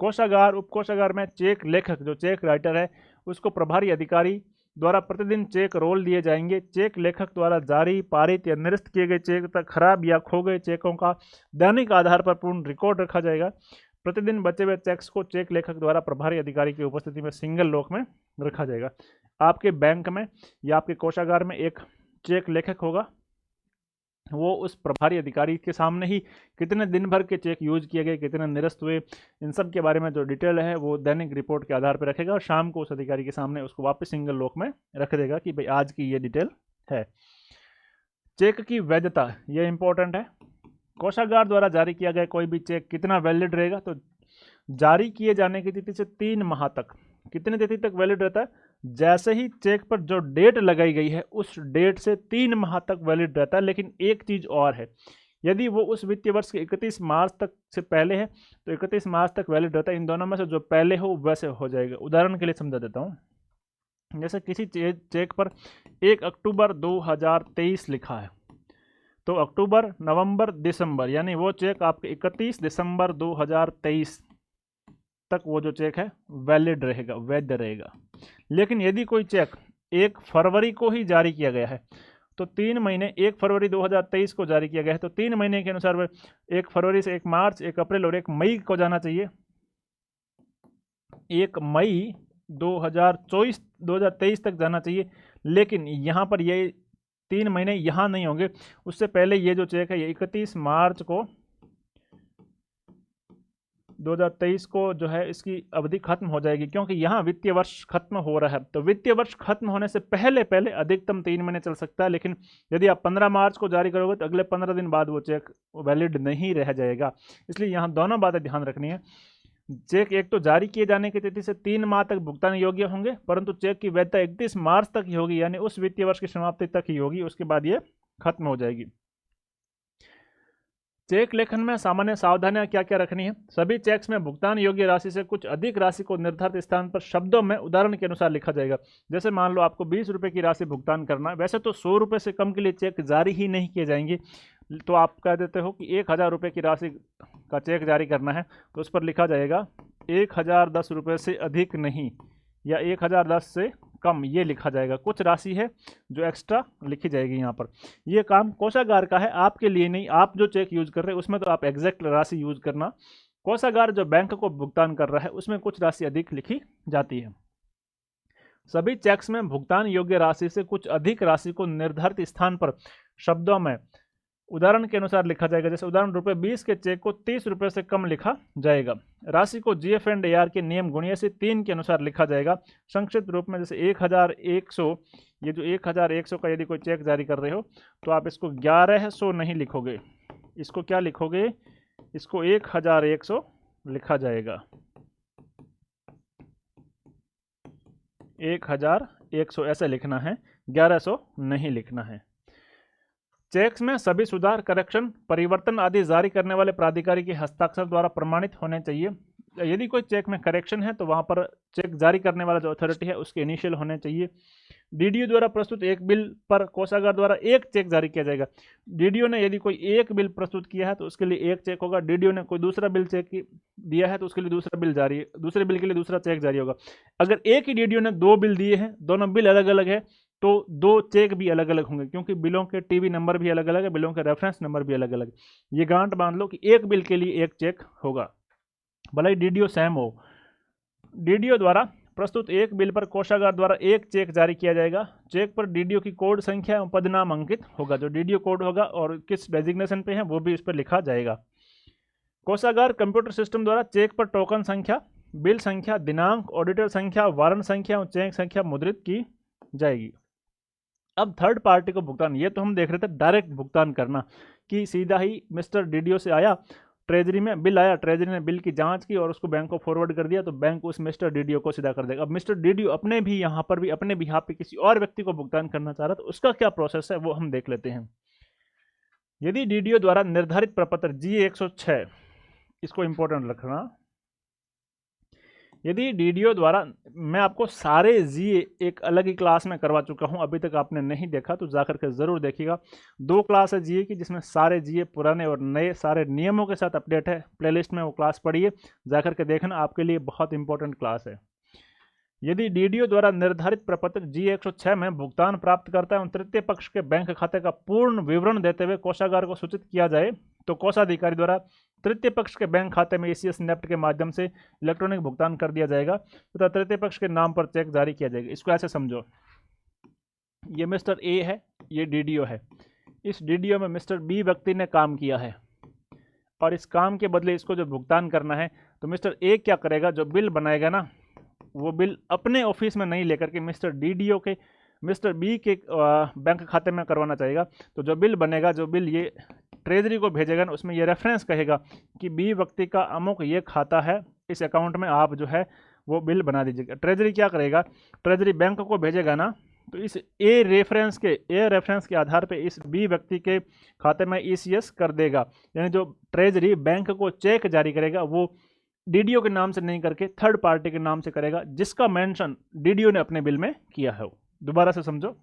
कोषागार उपकोषागार में चेक लेखक जो चेक राइटर है उसको प्रभारी अधिकारी द्वारा प्रतिदिन चेक रोल दिए जाएंगे। चेक लेखक द्वारा जारी, पारित या निरस्त किए गए चेक तक खराब या खो गए चेकों का दैनिक आधार पर पूर्ण रिकॉर्ड रखा जाएगा। प्रतिदिन बचे हुए चेक्स को चेक लेखक द्वारा प्रभारी अधिकारी की उपस्थिति में सिंगल लॉक में रखा जाएगा। आपके बैंक में या आपके कोषागार में एक चेक लेखक होगा, वो उस प्रभारी अधिकारी के सामने ही कितने दिन भर के चेक यूज किए गए, कितने निरस्त हुए, इन सब के बारे में जो डिटेल है वो दैनिक रिपोर्ट के आधार पर रखेगा और शाम को उस अधिकारी के सामने उसको वापस सिंगल लॉक में रख देगा कि भाई आज की ये डिटेल है। चेक की वैधता ये इंपॉर्टेंट है। कोषागार द्वारा जारी किया गया कोई भी चेक कितना वैलिड रहेगा, तो जारी किए जाने की तिथि से 3 माह तक, कितनी तिथि तक वैलिड रहता है, जैसे ही चेक पर जो डेट लगाई गई है उस डेट से 3 माह तक वैलिड रहता है। लेकिन एक चीज़ और है, यदि वो उस वित्तीय वर्ष के 31 मार्च तक से पहले है तो 31 मार्च तक वैलिड रहता है। इन दोनों में से जो पहले हो वैसे हो जाएगा। उदाहरण के लिए समझा देता हूँ, जैसे किसी चेक पर 1 अक्टूबर 2023 लिखा है, तो अक्टूबर, नवंबर, दिसंबर, यानी वो चेक आपके 31 दिसंबर 2023 तक वो जो चेक है वैलिड रहेगा, वैध रहेगा। लेकिन यदि कोई चेक 1 फरवरी को ही जारी किया गया है तो 3 महीने, 1 फरवरी 2023 को जारी किया गया है तो 3 महीने के अनुसार 1 फरवरी से 1 मार्च, 1 अप्रैल और 1 मई को जाना चाहिए। 1 मई 2023 तक जाना चाहिए। लेकिन यहाँ पर ये 3 महीने यहाँ नहीं होंगे, उससे पहले ये जो चेक है ये 31 मार्च को 2023 को जो है इसकी अवधि खत्म हो जाएगी, क्योंकि यहाँ वित्तीय वर्ष खत्म हो रहा है। तो वित्तीय वर्ष खत्म होने से पहले पहले अधिकतम 3 महीने चल सकता है। लेकिन यदि आप 15 मार्च को जारी करोगे तो अगले 15 दिन बाद वो चेक वैलिड नहीं रह जाएगा। इसलिए यहाँ दोनों बातें ध्यान रखनी है। चेक एक तो जारी किए जाने की तिथि से 3 माह तक भुगतान योग्य होंगे, परंतु चेक की वैधता 31 मार्च तक ही होगी, यानी उस वित्तीय वर्ष की समाप्ति तक ही होगी, उसके बाद ये खत्म हो जाएगी। चेक लेखन में सामान्य सावधानियां क्या क्या रखनी है। सभी चेक्स में भुगतान योग्य राशि से कुछ अधिक राशि को निर्धारित स्थान पर शब्दों में उदाहरण के अनुसार लिखा जाएगा। जैसे मान लो आपको 20 रुपये की राशि भुगतान करना है, वैसे तो 100 रुपये से कम के लिए चेक जारी ही नहीं किए जाएंगे, तो आप कह देते हो कि 1000 रुपये की राशि का चेक जारी करना है तो उस पर लिखा जाएगा 1010 रुपये से अधिक नहीं, या 1010 से कम, ये लिखा जाएगा। कुछ राशि है जो एक्स्ट्रा लिखी जाएगी यहाँ पर। ये काम कोषागार का है, आपके लिए नहीं। आप जो चेक यूज कर रहे हैं उसमें तो आप एग्जैक्ट राशि यूज करना। कोषागार जो बैंक को भुगतान कर रहा है उसमें कुछ राशि अधिक लिखी जाती है। सभी चेक्स में भुगतान योग्य राशि से कुछ अधिक राशि को निर्धारित स्थान पर शब्दों में उदाहरण के अनुसार लिखा जाएगा। जैसे उदाहरण ₹20 के चेक को 30 रुपये से कम लिखा जाएगा। राशि को GF&AR के नियम गुणिया से 3 के अनुसार लिखा जाएगा। संक्षिप्त रूप में जैसे 1100, ये जो 1100 का यदि कोई चेक जारी कर रहे हो तो आप इसको 1100 नहीं लिखोगे, इसको क्या लिखोगे, इसको 1100 लिखा जाएगा। 1100 ऐसे लिखना है, 1100 नहीं लिखना है। चेक्स में सभी सुधार, करेक्शन, परिवर्तन आदि जारी करने वाले प्राधिकारी के हस्ताक्षर द्वारा प्रमाणित होने चाहिए। यदि कोई चेक में करेक्शन है तो वहां पर चेक जारी करने वाला जो अथॉरिटी है उसके इनिशियल होने चाहिए। डीडीओ द्वारा प्रस्तुत एक बिल पर कोषागार द्वारा एक चेक जारी किया जाएगा। डीडीओ ने यदि कोई एक बिल प्रस्तुत किया है तो उसके लिए एक चेक होगा। डीडीओ ने कोई दूसरा बिल चेक दिया है तो उसके लिए दूसरा बिल जारी, दूसरे बिल के लिए दूसरा चेक जारी होगा। अगर एक ही डीडीओ ने 2 बिल दिए हैं, दोनों बिल अलग अलग है, तो 2 चेक भी अलग अलग होंगे, क्योंकि बिलों के टीवी नंबर भी अलग अलग है, बिलों के रेफरेंस नंबर भी अलग अलग। ये गांठ बांध लो कि एक बिल के लिए एक चेक होगा, भले ही डीडीओ सेम हो। डीडीओ द्वारा प्रस्तुत एक बिल पर कोषागार द्वारा एक चेक जारी किया जाएगा। चेक पर डीडीओ की कोड संख्या एवं पदनाम अंकित होगा। जो डीडीओ कोड होगा और किस डेजिग्नेशन पे है वो भी इस पर लिखा जाएगा। कोषागार कंप्यूटर सिस्टम द्वारा चेक पर टोकन संख्या बिल संख्या, दिनांक, ऑडिटर संख्या, वारंट संख्या और चेक संख्या मुद्रित की जाएगी। अब थर्ड पार्टी को भुगतान, ये तो हम देख रहे थे डायरेक्ट भुगतान करना कि सीधा ही मिस्टर डीडीओ से आया, ट्रेजरी में बिल आया, ट्रेजरी ने बिल की जांच की और उसको बैंक को फॉरवर्ड कर दिया, तो बैंक उस मिस्टर डीडीओ को सीधा कर देगा। अब मिस्टर डीडीओ अपने भी यहाँ पर भी अपने बिहाफ पे किसी और व्यक्ति को भुगतान करना चाह रहा, तो उसका क्या प्रोसेस है वो हम देख लेते हैं। यदि डीडीओ द्वारा निर्धारित प्रपत्र G106, इसको इंपॉर्टेंट रखना, यदि डीडीओ द्वारा, मैं आपको सारे जी एक अलग ही क्लास में करवा चुका हूं, अभी तक आपने नहीं देखा तो जाकर के ज़रूर देखिएगा। 2 क्लास है जीए की जिसमें सारे जीए पुराने और नए सारे नियमों के साथ अपडेट है, प्लेलिस्ट में वो क्लास पढ़िए, जाकर के देखना, आपके लिए बहुत इंपॉर्टेंट क्लास है। यदि डीडीओ द्वारा निर्धारित प्रपत्र G106 में भुगतान प्राप्त करता है तृतीय पक्ष के बैंक खाते का पूर्ण विवरण देते हुए कोषागार को सूचित किया जाए, तो कोषाधिकारी द्वारा तृतीय पक्ष के बैंक खाते में ईसीएस नेफ्ट के माध्यम से इलेक्ट्रॉनिक भुगतान कर दिया जाएगा तथा तृतीय पक्ष के नाम पर चेक जारी किया जाएगा। इसको ऐसे समझो, ये मिस्टर ए है, ये डीडीओ है, इस डीडीओ में मिस्टर बी व्यक्ति ने काम किया है और इस काम के बदले इसको जो भुगतान करना है, तो मिस्टर ए क्या करेगा, जो बिल बनाएगा ना, वो बिल अपने ऑफिस में नहीं लेकर के मिस्टर डीडीओ के, मिस्टर बी के बैंक खाते में करवाना चाहेगा। तो जो बिल बनेगा, जो बिल ये ट्रेजरी को भेजेगा ना, उसमें ये रेफरेंस कहेगा कि बी व्यक्ति का अमुक ये खाता है, इस अकाउंट में आप जो है वो बिल बना दीजिएगा। ट्रेजरी क्या करेगा, ट्रेजरी बैंक को भेजेगा ना, तो इस ए रेफरेंस के आधार पे इस बी व्यक्ति के खाते में ईसीएस कर देगा। यानी जो ट्रेजरी बैंक को चेक जारी करेगा वो डीडीओ के नाम से नहीं करके थर्ड पार्टी के नाम से करेगा, जिसका मेंशन डीडीओ ने अपने बिल में किया है। दोबारा से समझो,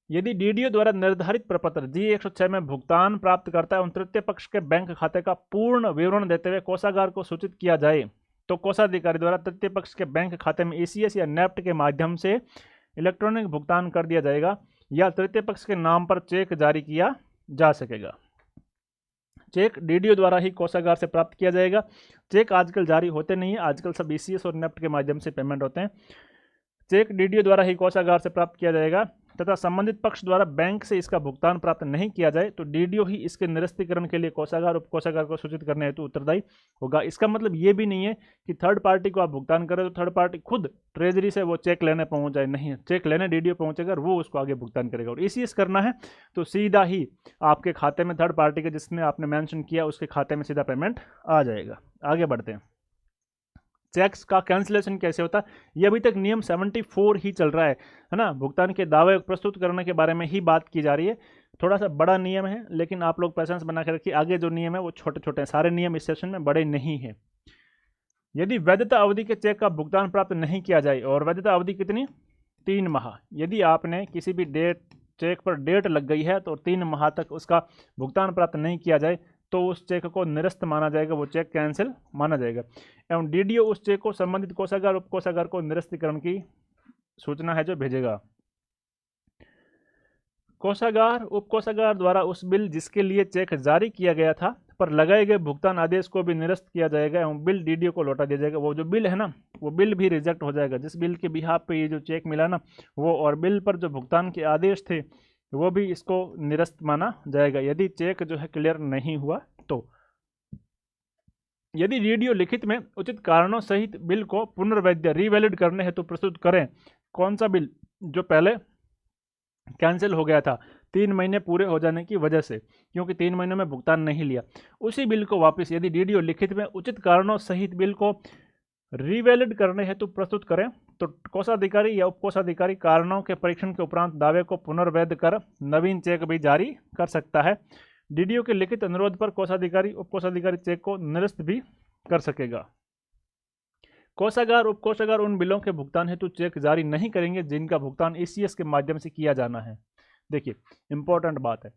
यदि डीडीओ द्वारा निर्धारित प्रपत्र G106 में भुगतान प्राप्त करता है तृतीय पक्ष के बैंक खाते का पूर्ण विवरण देते हुए कोषागार को सूचित किया जाए, तो कोषाधिकारी द्वारा तृतीय पक्ष के बैंक खाते में ईसीएस या नेफ्ट के माध्यम से इलेक्ट्रॉनिक भुगतान कर दिया जाएगा या तृतीय पक्ष के नाम पर चेक जारी किया जा सकेगा। चेक डीडीओ द्वारा ही कोषागार से प्राप्त किया जाएगा। चेक आजकल जारी होते नहीं है, आजकल सब ईसीएस और नेफ्ट के माध्यम से पेमेंट होते हैं। चेक डीडीओ द्वारा ही कोषागार से प्राप्त किया जाएगा तथा संबंधित पक्ष द्वारा बैंक से इसका भुगतान प्राप्त नहीं किया जाए तो डीडीओ ही इसके निरस्तीकरण के लिए कोषागार उप कोषागार को सूचित करने हेतु उत्तरदायी होगा। इसका मतलब ये भी नहीं है कि थर्ड पार्टी को आप भुगतान करें तो थर्ड पार्टी खुद ट्रेजरी से वो चेक लेने पहुंच जाए, नहीं है, चेक लेने डीडीओ पहुंचेगा और वो उसको आगे भुगतान करेगा। और ईसीएस करना है तो सीधा ही आपके खाते में थर्ड पार्टी के जिसने आपने मैंशन किया उसके खाते में सीधा पेमेंट आ जाएगा। आगे बढ़ते हैं, चेक्स का कैंसिलेशन कैसे होता है, ये अभी तक नियम 74 ही चल रहा है ना। भुगतान के दावे प्रस्तुत करने के बारे में ही बात की जा रही है, थोड़ा सा बड़ा नियम है, लेकिन आप लोग पेशेंस बना के रखिए, आगे जो नियम है वो छोटे छोटे हैं, सारे नियम इस सेशन में बड़े नहीं है। यदि वैधता अवधि के चेक का भुगतान प्राप्त नहीं किया जाए, और वैधता अवधि कितनी, 3 माह। यदि आपने किसी भी चेक पर डेट लग गई है तो 3 माह तक उसका भुगतान प्राप्त नहीं किया जाए तो उस चेक को निरस्त माना जाएगा, वो चेक कैंसिल माना जाएगा। एवं डीडीओ उस चेक को संबंधित कोषागार उप कोषागार को निरस्तीकरण की सूचना है जो भेजेगा। कोषागार उप कोषागार द्वारा उस बिल जिसके लिए चेक जारी किया गया था पर लगाए गए भुगतान आदेश को भी निरस्त किया जाएगा एवं बिल डीडीओ को लौटा दिया जाएगा। वो जो बिल है ना, वो बिल भी रिजेक्ट हो जाएगा, जिस बिल के बिहाफ पे ये जो चेक मिला ना वो, और बिल पर जो भुगतान के आदेश थे वो भी इसको निरस्त माना जाएगा यदि चेक जो है क्लियर नहीं हुआ तो। यदि डीडीओ लिखित में उचित कारणों सहित बिल को पुनर्वैध रीवैलिड करने हेतु प्रस्तुत करें, कौन सा बिल, जो पहले कैंसिल हो गया था 3 महीने पूरे हो जाने की वजह से, क्योंकि 3 महीनों में भुगतान नहीं लिया, उसी बिल को वापस यदि डीडीओ लिखित में उचित कारणों सहित बिल को रीवैलिड करने हेतु प्रस्तुत करें तो कोषाधिकारी या उपकोषाधिकारी कारणों के परीक्षण के उपरांत दावे को पुनर्वैध कर नवीन चेक भी जारी कर सकता है। डीडीओ के लिखित अनुरोध पर कोषाधिकारी उपकोषाधिकारी चेक को निरस्त भी कर सकेगा। कोषागार उपकोषागार उन बिलों के भुगतान हेतु चेक जारी नहीं करेंगे जिनका भुगतान ईसीएस के माध्यम से किया जाना है। देखिए इंपॉर्टेंट बात है,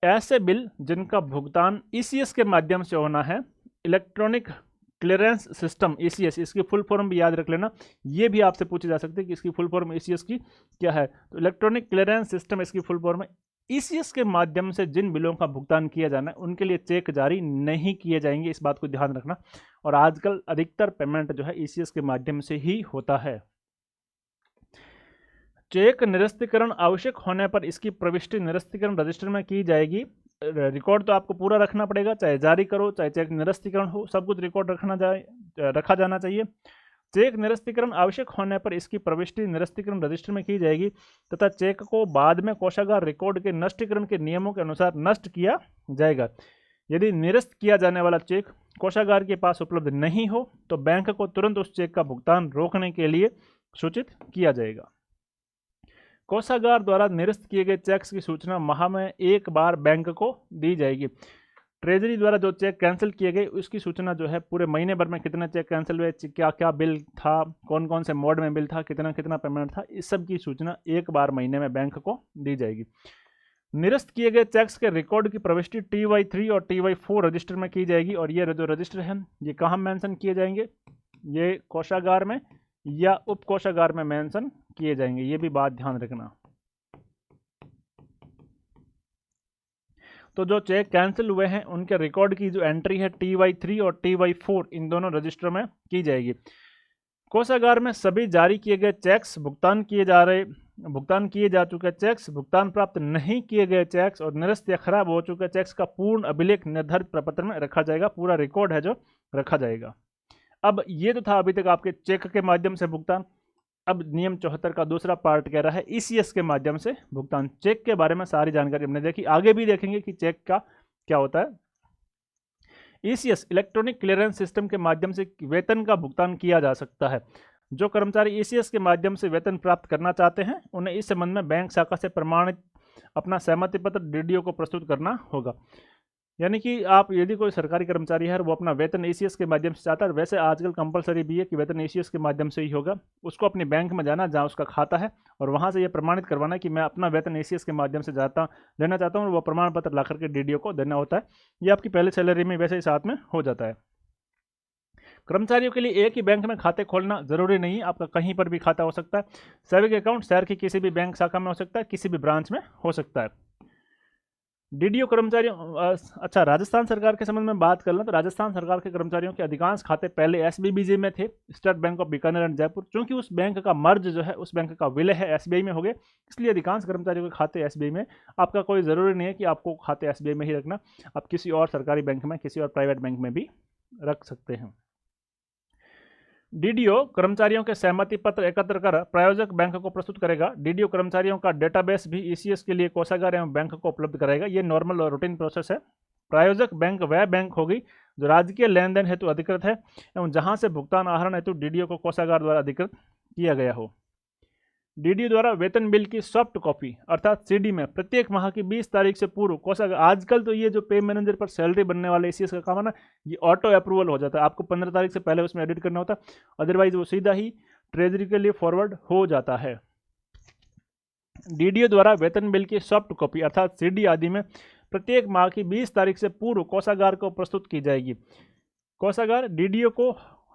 ऐसे बिल जिनका भुगतान ईसीएस के माध्यम से होना है, इलेक्ट्रॉनिक क्लियरेंस सिस्टम ईसीएस, इसकी फुल फॉर्म भी याद रख लेना, ये भी आपसे पूछी जा सकती है कि इसकी फुल फॉर्म ईसीएस की क्या है। तो इलेक्ट्रॉनिक क्लियरेंस सिस्टम इसकी फुल फॉर्म है। ईसीएस के माध्यम से जिन बिलों का भुगतान किया जाना है उनके लिए चेक जारी नहीं किए जाएंगे, इस बात को ध्यान रखना। और आजकल अधिकतर पेमेंट जो है ईसीएस के माध्यम से ही होता है। चेक निरस्तीकरण आवश्यक होने पर इसकी प्रविष्टि निरस्तीकरण रजिस्टर में की जाएगी रिकॉर्ड तो आपको पूरा रखना पड़ेगा, चाहे जारी करो चाहे चेक निरस्तीकरण हो, सब कुछ रिकॉर्ड रखा जाना चाहिए। चेक निरस्तीकरण आवश्यक होने पर इसकी प्रविष्टि निरस्तीकरण रजिस्टर में की जाएगी तथा चेक को बाद में कोषागार रिकॉर्ड के नष्टीकरण के नियमों के अनुसार नष्ट किया जाएगा। यदि निरस्त किया जाने वाला चेक कोषागार के पास उपलब्ध नहीं हो तो बैंक को तुरंत उस चेक का भुगतान रोकने के लिए सूचित किया जाएगा। कोषागार द्वारा निरस्त किए गए चेक्स की सूचना माह में एक बार बैंक को दी जाएगी। ट्रेजरी द्वारा जो चेक कैंसिल किए गए उसकी सूचना जो है पूरे महीने भर में कितने चेक कैंसिल हुए, क्या क्या बिल था, कौन कौन से मोड में बिल था, कितना कितना पेमेंट था, इस सब की सूचना एक बार महीने में बैंक को दी जाएगी। निरस्त किए गए चेक्स के रिकॉर्ड की प्रविष्टि TY3 और TY4 रजिस्टर में की जाएगी और ये जो रजिस्टर है ये कहाँ मेंशन किए जाएंगे, ये कोषागार में या उप कोषागार में मेंशन किए जाएंगे, ये भी बात ध्यान रखना। तो जो चेक कैंसिल हुए हैं उनके रिकॉर्ड की जो एंट्री है TY3 और TY4 इन दोनों रजिस्टर में की जाएगी। कोषागार में सभी जारी किए गए चेक्स, भुगतान किए जा चुके चेक्स, भुगतान प्राप्त नहीं किए गए चेक्स और निरस्त या खराब हो चुके चेक्स का पूर्ण अभिलेख निर्धारित प्रपत्र में रखा जाएगा, पूरा रिकॉर्ड है जो रखा जाएगा। अब ये तो था अभी तक आपके चेक के माध्यम से भुगतान। अब नियम 74 का दूसरा पार्ट कह रहा है ECS के माध्यम से भुगतान। चेक के बारे में सारी जानकारी हमने देखी, आगे भी देखेंगे कि चेक का क्या होता है। ECS इलेक्ट्रॉनिक क्लियरेंस सिस्टम के माध्यम से वेतन का भुगतान किया जा सकता है। जो कर्मचारी ECS के माध्यम से वेतन प्राप्त करना चाहते हैं उन्हें इस संबंध में बैंक शाखा से प्रमाणित अपना सहमति पत्र DDO को प्रस्तुत करना होगा। यानी कि आप यदि कोई सरकारी कर्मचारी है वो अपना वेतन ECS के माध्यम से चाहता है, वैसे आजकल कंपलसरी भी है कि वेतन ECS के माध्यम से ही होगा, उसको अपने बैंक में जाना जहाँ उसका खाता है और वहाँ से ये प्रमाणित करवाना कि मैं अपना वेतन ECS के माध्यम से लेना चाहता हूँ और वो प्रमाण पत्र ला करके DDO को देना होता है। ये आपकी पहले सैलरी में वैसे ही साथ में हो जाता है। कर्मचारियों के लिए एक ही बैंक में खाते खोलना जरूरी नहीं, आपका कहीं पर भी खाता हो सकता है। सेविंग अकाउंट शहर की किसी भी बैंक शाखा में हो सकता है, किसी भी ब्रांच में हो सकता है। DDO कर्मचारियों, अच्छा राजस्थान सरकार के संबंध में बात कर लें तो राजस्थान सरकार के कर्मचारियों के अधिकांश खाते पहले SBBJ में थे, state bank of Bikaner and Jaipur. चूंकि उस बैंक का मर्ज जो है उस बैंक का विलय है SBI में हो गए, इसलिए अधिकांश कर्मचारियों के खाते SBI में। आपका कोई ज़रूरी नहीं है कि आपको खाते SBI में ही रखना, आप किसी और सरकारी बैंक में, किसी और प्राइवेट बैंक में भी रख सकते हैं। DDO कर्मचारियों के सहमति पत्र एकत्र कर प्रायोजक बैंक को प्रस्तुत करेगा। DDO कर्मचारियों का डेटाबेस भी ECS के लिए कोषागार एवं बैंक को उपलब्ध कराएगा। ये नॉर्मल और रूटीन प्रोसेस है। प्रायोजक बैंक वह बैंक होगी जो राजकीय लेन देन हेतु अधिकृत है एवं जहां से भुगतान आहरण हेतु DDO को कोषागार द्वारा अधिकृत किया गया हो। DDO द्वारा वेतन बिल की सॉफ्ट कॉपी अर्थात CD में प्रत्येक माह की 20 तारीख से पूर्व कोषागार, आजकल तो ये जो पे मैनेजर पर सैलरी बनने वाले ECS का काम है ना, ये ऑटो अप्रूवल हो जाता है, आपको 15 तारीख से पहले उसमें एडिट करना होता है, अदरवाइज वो सीधा ही ट्रेजरी के लिए फॉरवर्ड हो जाता है। DDO द्वारा वेतन बिल की सॉफ्ट कॉपी अर्थात CD आदि में प्रत्येक माह की 20 तारीख से पूर्व कोषागार को प्रस्तुत की जाएगी। कोषागार DDO को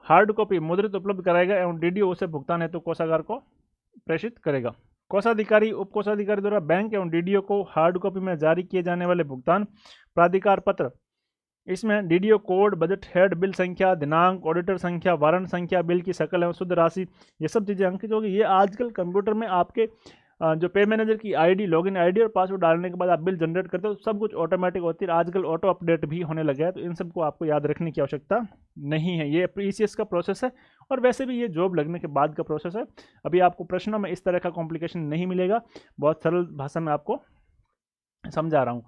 हार्ड कॉपी मुद्रित उपलब्ध कराएगा एवं DDO उसे भुगतान हेतु कोषागार को प्रेषित करेगा। कोषाधिकारी उप कोषाधिकारी द्वारा बैंक एवं DDO को हार्ड कॉपी में जारी किए जाने वाले भुगतान प्राधिकार पत्र, इसमें DDO code, budget head, bill संख्या, दिनांक, ऑडिटर संख्या, वारंट संख्या, बिल की सकल एवं शुद्ध राशि, ये सब चीज़ें अंकित होगी। ये आजकल कंप्यूटर में आपके जो पे मैनेजर की ID, लॉगिन ID और पासवर्ड डालने के बाद आप बिल जनरेट करते हो, सब कुछ ऑटोमेटिक होती है। आजकल ऑटो अपडेट भी होने लगा है, तो इन सबको आपको याद रखने की आवश्यकता नहीं है। ये ECS का प्रोसेस है और वैसे भी ये जॉब लगने के बाद का प्रोसेस है। अभी आपको प्रश्नों में इस तरह का कॉम्प्लिकेशन नहीं मिलेगा, बहुत सरल भाषा में आपको समझा रहा हूँ।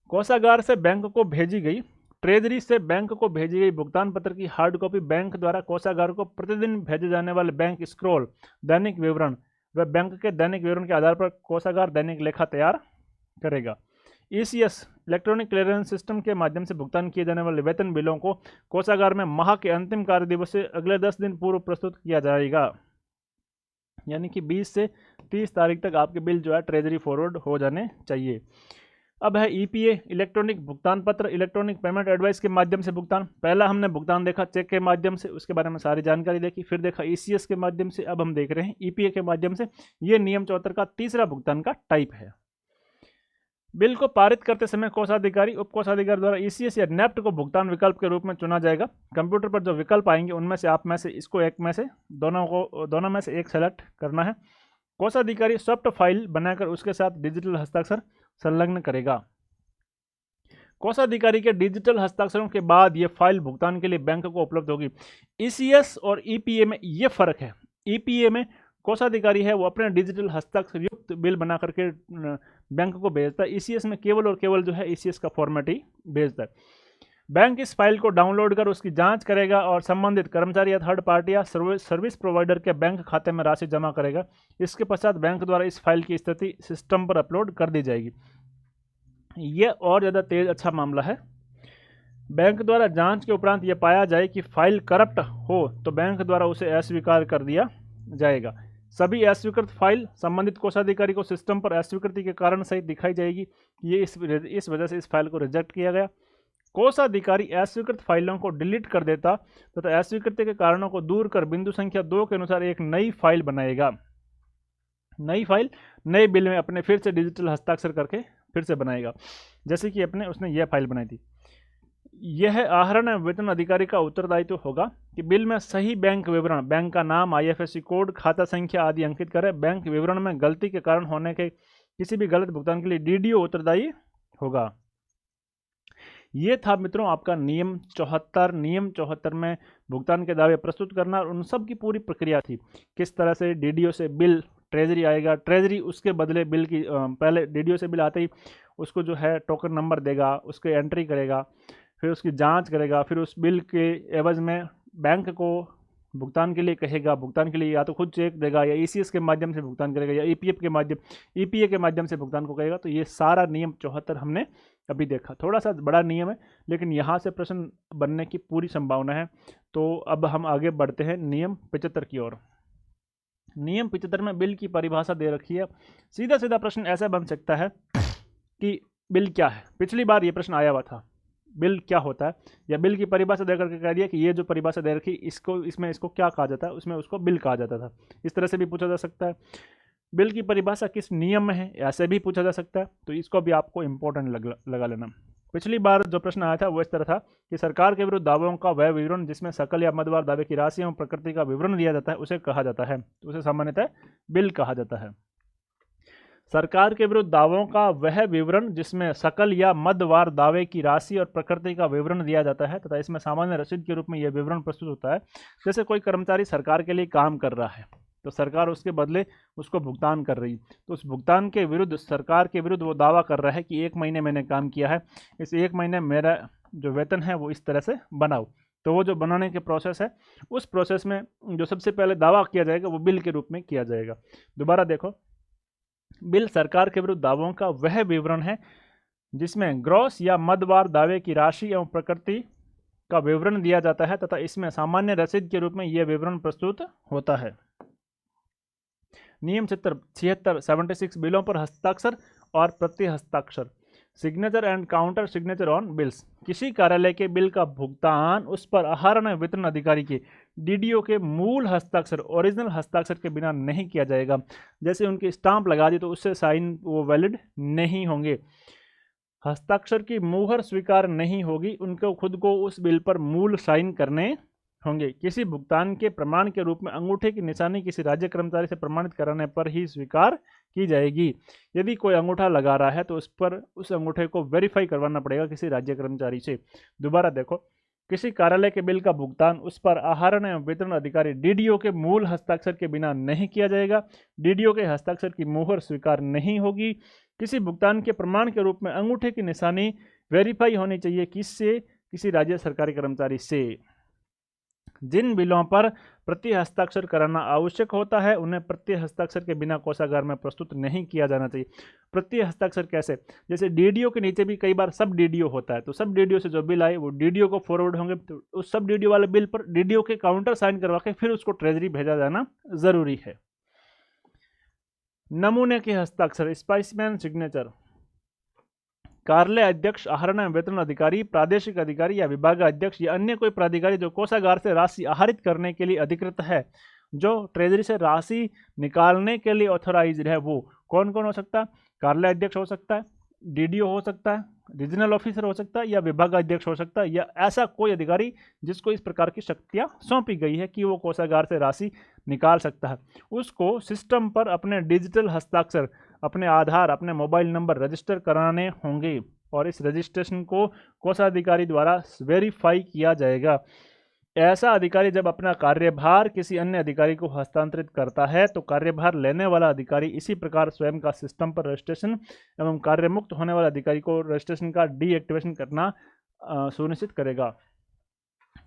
कोषागार से बैंक को भेजी गई, ट्रेजरी से बैंक को भेजी गई भुगतान पत्र की हार्ड कॉपी बैंक द्वारा कोषागार को प्रतिदिन भेजे जाने वाले बैंक स्क्रॉल, दैनिक विवरण व बैंक के दैनिक विवरण के आधार पर कोषागार दैनिक लेखा तैयार करेगा। ECS इलेक्ट्रॉनिक क्लियरेंस सिस्टम के माध्यम से भुगतान किए जाने वाले वेतन बिलों को कोषागार में माह के अंतिम कार्य दिवस से अगले 10 दिन पूर्व प्रस्तुत किया जाएगा। यानी कि 20 से 30 तारीख तक आपके बिल जो है ट्रेजरी फॉरवर्ड हो जाने चाहिए। अब है EPA इलेक्ट्रॉनिक भुगतान पत्र, इलेक्ट्रॉनिक पेमेंट एडवाइस के माध्यम से भुगतान। पहला हमने भुगतान देखा चेक के माध्यम से, उसके बारे में सारी जानकारी देखी, फिर देखा ECS के माध्यम से, अब हम देख रहे हैं EPA के माध्यम से। ये नियम 74 का तीसरा भुगतान का टाइप है। बिल को पारित करते समय कोषाधिकारी उप कोषाधिकारी द्वारा ECS या नेफ्ट को भुगतान विकल्प के रूप में चुना जाएगा। कंप्यूटर पर जो विकल्प आएंगे उनमें से आप में से इसको एक में से दोनों में से एक सेलेक्ट करना है। कोषाधिकारी सॉफ्ट फाइल बनाकर उसके साथ डिजिटल हस्ताक्षर संलग्न करेगा। कोषाधिकारी के डिजिटल हस्ताक्षरों के बाद ये फाइल भुगतान के लिए बैंक को उपलब्ध होगी। ईसीएस और ईपीए में ये फर्क है। ईपीए में कोषाधिकारी है वो अपने डिजिटल हस्ताक्षर युक्त बिल बना करके बैंक को भेजता है। ईसीएस में केवल और केवल जो है ईसीएस का फॉर्मेट ही भेजता है। बैंक इस फाइल को डाउनलोड कर उसकी जांच करेगा और संबंधित कर्मचारी या थर्ड पार्टी या सर्विस प्रोवाइडर के बैंक खाते में राशि जमा करेगा। इसके पश्चात बैंक द्वारा इस फाइल की स्थिति सिस्टम पर अपलोड कर दी जाएगी। यह और ज़्यादा तेज अच्छा मामला है। बैंक द्वारा जांच के उपरांत यह पाया जाए कि फाइल करप्ट हो तो बैंक द्वारा उसे अस्वीकार कर दिया जाएगा। सभी अस्वीकृत फाइल संबंधित कोषाधिकारी को सिस्टम पर अस्वीकृति के कारण सहित दिखाई जाएगी कि ये इस वजह से इस फाइल को रिजेक्ट किया गया। कोषाधिकारी अस्वीकृत फाइलों को डिलीट कर देता तथा अस्वीकृति के कारणों को दूर कर बिंदु संख्या 2 के अनुसार एक नई फाइल बनाएगा। नई फाइल नए बिल में अपने फिर से डिजिटल हस्ताक्षर करके फिर से बनाएगा, जैसे कि उसने यह फाइल बनाई थी। यह आहरण वेतन अधिकारी का उत्तरदायित्व होगा कि बिल में सही बैंक विवरण, बैंक का नाम, आईएफएससी कोड, खाता संख्या आदि अंकित करे। बैंक विवरण में गलती के कारण होने के किसी भी गलत भुगतान के लिए डीडीओ उत्तरदायी होगा। ये था मित्रों आपका नियम 74। नियम 74 में भुगतान के दावे प्रस्तुत करना और उन सब की पूरी प्रक्रिया थी। किस तरह से डीडीओ से बिल ट्रेजरी आएगा, ट्रेजरी उसके बदले बिल की पहले डीडीओ से बिल आते ही उसको जो है टोकन नंबर देगा, उसके एंट्री करेगा, फिर उसकी जांच करेगा, फिर उस बिल के एवज में बैंक को भुगतान के लिए कहेगा। भुगतान के लिए या तो खुद चेक देगा या ईसीएस के माध्यम से भुगतान करेगा या ईपीए के माध्यम से भुगतान को कहेगा। तो ये सारा नियम 74 हमने अभी देखा। थोड़ा सा बड़ा नियम है लेकिन यहाँ से प्रश्न बनने की पूरी संभावना है। तो अब हम आगे बढ़ते हैं नियम 75 की ओर। नियम 75 में बिल की परिभाषा दे रखी है। सीधा सीधा प्रश्न ऐसा बन सकता है कि बिल क्या है। पिछली बार ये प्रश्न आया हुआ था, बिल क्या होता है, या बिल की परिभाषा दे करके कह दिया कि ये जो परिभाषा दे रखी इसको क्या कहा जाता है, उसमें उसको बिल कहा जाता था। इस तरह से भी पूछा जा सकता है। बिल की परिभाषा किस नियम में है, ऐसे भी पूछा जा सकता है। तो इसको भी आपको इम्पोर्टेंट लगा लेना। पिछली बार जो प्रश्न आया था वो इस तरह था कि सरकार के विरुद्ध दावों का वह विवरण जिसमें सकल या मदवार दावे की राशि एवं प्रकृति का विवरण दिया जाता है उसे कहा जाता है। उसे सामान्यतः बिल कहा जाता है। सरकार के विरुद्ध दावों का वह विवरण जिसमें सकल या मदवार दावे की राशि और प्रकृति का विवरण दिया जाता है तथा इसमें सामान्य रसीद के रूप में यह विवरण प्रस्तुत होता है। जैसे कोई कर्मचारी सरकार के लिए काम कर रहा है तो सरकार उसके बदले उसको भुगतान कर रही, तो उस भुगतान के विरुद्ध सरकार के विरुद्ध वो दावा कर रहा है कि 1 महीने मैंने काम किया है, इस 1 महीने मेरा जो वेतन है वो इस तरह से बनाओ। तो वो जो बनाने के प्रोसेस है उस प्रोसेस में जो सबसे पहले दावा किया जाएगा वो बिल के रूप में किया जाएगा। दोबारा देखो, बिल सरकार के विरुद्ध दावों का वह विवरण है जिसमें ग्रॉस या मदवार दावे की राशि एवं प्रकृति का विवरण दिया जाता है तथा इसमें सामान्य रसीद के रूप में यह विवरण प्रस्तुत होता है। नियम 76 76 बिलों पर हस्ताक्षर और प्रति हस्ताक्षर, signature and counter signature on bills. किसी कार्यालय के बिल का भुगतान उस पर आहरण वितरण अधिकारी के डीडीओ के मूल हस्ताक्षर, ओरिजिनल हस्ताक्षर के बिना नहीं किया जाएगा। जैसे उनकी स्टाम्प लगा दी तो उससे साइन वो वैलिड नहीं होंगे। हस्ताक्षर की मुहर स्वीकार नहीं होगी, उनको खुद को उस बिल पर मूल साइन करने होंगे। किसी भुगतान के प्रमाण के रूप में अंगूठे की निशानी किसी राज्य कर्मचारी से प्रमाणित कराने पर ही स्वीकार की जाएगी। यदि कोई अंगूठा लगा रहा है तो उस अंगूठे को वेरीफाई करवाना पड़ेगा किसी राज्य कर्मचारी से। दोबारा देखो, किसी कार्यालय के बिल का भुगतान उस पर आहरण एवं वितरण अधिकारी डीडीओ के मूल हस्ताक्षर के बिना नहीं किया जाएगा। डीडीओ के हस्ताक्षर की मुहर स्वीकार नहीं होगी। किसी भुगतान के प्रमाण के रूप में अंगूठे की निशानी वेरीफाई होनी चाहिए किससे, किसी राज्य सरकारी कर्मचारी से। जिन बिलों पर प्रति हस्ताक्षर कराना आवश्यक होता है उन्हें प्रति हस्ताक्षर के बिना कोषागार में प्रस्तुत नहीं किया जाना चाहिए। प्रति हस्ताक्षर कैसे, जैसे डीडीओ के नीचे भी कई बार सब डीडीओ होता है, तो सब डीडीओ से जो बिल आए वो डीडीओ को फॉरवर्ड होंगे, तो उस सब डीडीओ वाले बिल पर डीडीओ के काउंटर साइन करवा के फिर उसको ट्रेजरी भेजा जाना जरूरी है। नमूने के हस्ताक्षर, स्पाइसमैन सिग्नेचर। कार्यालय अध्यक्ष, आहरण वेतन अधिकारी, प्रादेशिक अधिकारी या विभाग अध्यक्ष या अन्य कोई प्राधिकारी जो कोषागार से राशि आहरित करने के लिए अधिकृत है, जो ट्रेजरी से राशि निकालने के लिए ऑथोराइज्ड है, वो कौन कौन हो सकता है? कार्यालय अध्यक्ष हो सकता है, डीडीओ हो सकता है, रीजनल ऑफिसर हो सकता है, या विभाग अध्यक्ष हो सकता है, या ऐसा कोई अधिकारी जिसको इस प्रकार की शक्तियां सौंपी गई है कि वो कोषागार से राशि निकाल सकता है। उसको सिस्टम पर अपने डिजिटल हस्ताक्षर, अपने आधार, अपने मोबाइल नंबर रजिस्टर कराने होंगे और इस रजिस्ट्रेशन को कोषाधिकारी द्वारा वेरीफाई किया जाएगा। ऐसा अधिकारी जब अपना कार्यभार किसी अन्य अधिकारी को हस्तांतरित करता है तो कार्यभार लेने वाला अधिकारी इसी प्रकार स्वयं का सिस्टम पर रजिस्ट्रेशन एवं कार्यमुक्त होने वाले अधिकारी को रजिस्ट्रेशन का डीएक्टिवेशन करना सुनिश्चित करेगा।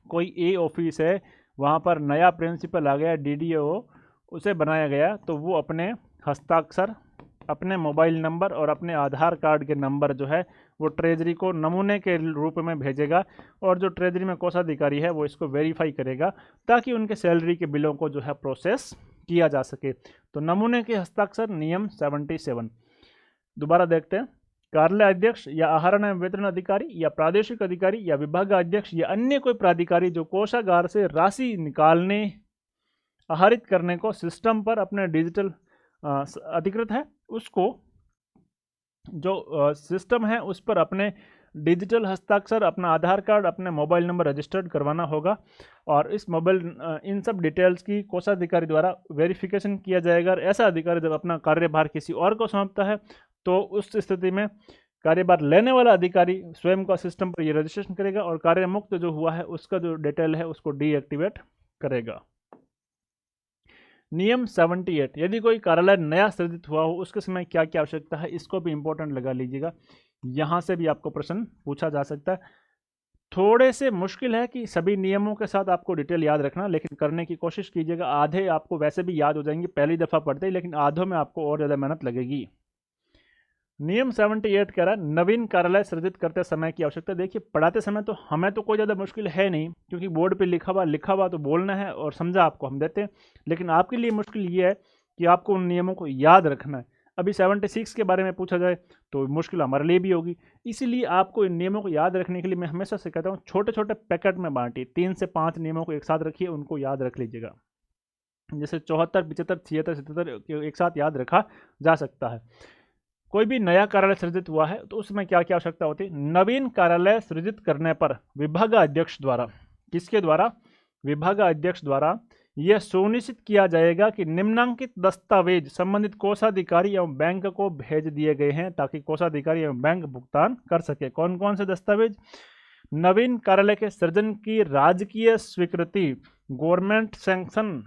कोई ए ऑफिस है, वहाँ पर नया प्रिंसिपल आ गया, डीडीओ उसे बनाया गया, तो वो अपने हस्ताक्षर, अपने मोबाइल नंबर और अपने आधार कार्ड के नंबर जो है वो ट्रेजरी को नमूने के रूप में भेजेगा और जो ट्रेजरी में कोषाधिकारी है वो इसको वेरीफाई करेगा ताकि उनके सैलरी के बिलों को जो है प्रोसेस किया जा सके। तो नमूने के हस्ताक्षर नियम 77। दोबारा देखते हैं। कार्यालय अध्यक्ष या आहरण एवं वितरण अधिकारी या प्रादेशिक अधिकारी या विभाग अध्यक्ष या अन्य कोई प्राधिकारी जो कोषागार से राशि निकालने, आहरित करने को सिस्टम पर अपने डिजिटल अधिकृत है, उसको जो सिस्टम है उस पर अपने डिजिटल हस्ताक्षर, अपना आधार कार्ड, अपने मोबाइल नंबर रजिस्टर्ड करवाना होगा और इस मोबाइल इन सब डिटेल्स की कोषाधिकारी द्वारा वेरिफिकेशन किया जाएगा। और ऐसा अधिकारी जब अपना कार्यभार किसी और को सौंपता है तो उस स्थिति में कार्यभार लेने वाला अधिकारी स्वयं का सिस्टम पर ये रजिस्ट्रेशन करेगा और कार्य मुक्त जो हुआ है उसका जो डिटेल है उसको डीएक्टिवेट करेगा। नियम 78। यदि कोई कार्यालय नया सृजित हुआ हो उसके समय क्या क्या आवश्यकता है, इसको भी इंपॉर्टेंट लगा लीजिएगा। यहाँ से भी आपको प्रश्न पूछा जा सकता है। थोड़े से मुश्किल है कि सभी नियमों के साथ आपको डिटेल याद रखना, लेकिन करने की कोशिश कीजिएगा। आधे आपको वैसे भी याद हो जाएंगे पहली दफ़ा पढ़ते ही, लेकिन आधों में आपको और ज़्यादा मेहनत लगेगी। नियम 78 कह रहा है नवीन कार्यालय सृजित करते समय की आवश्यकता। देखिए, पढ़ाते समय तो हमें तो कोई ज़्यादा मुश्किल है नहीं, क्योंकि बोर्ड पे लिखा हुआ तो बोलना है और समझा आपको हम देते हैं। लेकिन आपके लिए मुश्किल ये है कि आपको उन नियमों को याद रखना है। अभी 76 के बारे में पूछा जाए तो मुश्किल हमारे लिए भी होगी। इसीलिए आपको इन नियमों को याद रखने के लिए मैं हमेशा से कहता हूँ छोटे छोटे पैकेट में बांटिए, 3 से 5 नियमों को एक साथ रखिए, उनको याद रख लीजिएगा। जैसे 74, 75, 76, 77 एक साथ याद रखा जा सकता है। कोई भी नया कार्यालय सृजित हुआ है तो उसमें क्या क्या आवश्यकता होती है। नवीन कार्यालय सृजित करने पर विभागाध्यक्ष द्वारा, किसके द्वारा, विभागाध्यक्ष द्वारा यह सुनिश्चित किया जाएगा कि निम्नांकित दस्तावेज संबंधित कोषाधिकारी एवं बैंक को भेज दिए गए हैं ताकि कोषाधिकारी एवं बैंक भुगतान कर सके। कौन कौन से दस्तावेज? नवीन कार्यालय के सृजन की राजकीय स्वीकृति, गवर्नमेंट सैंक्शन,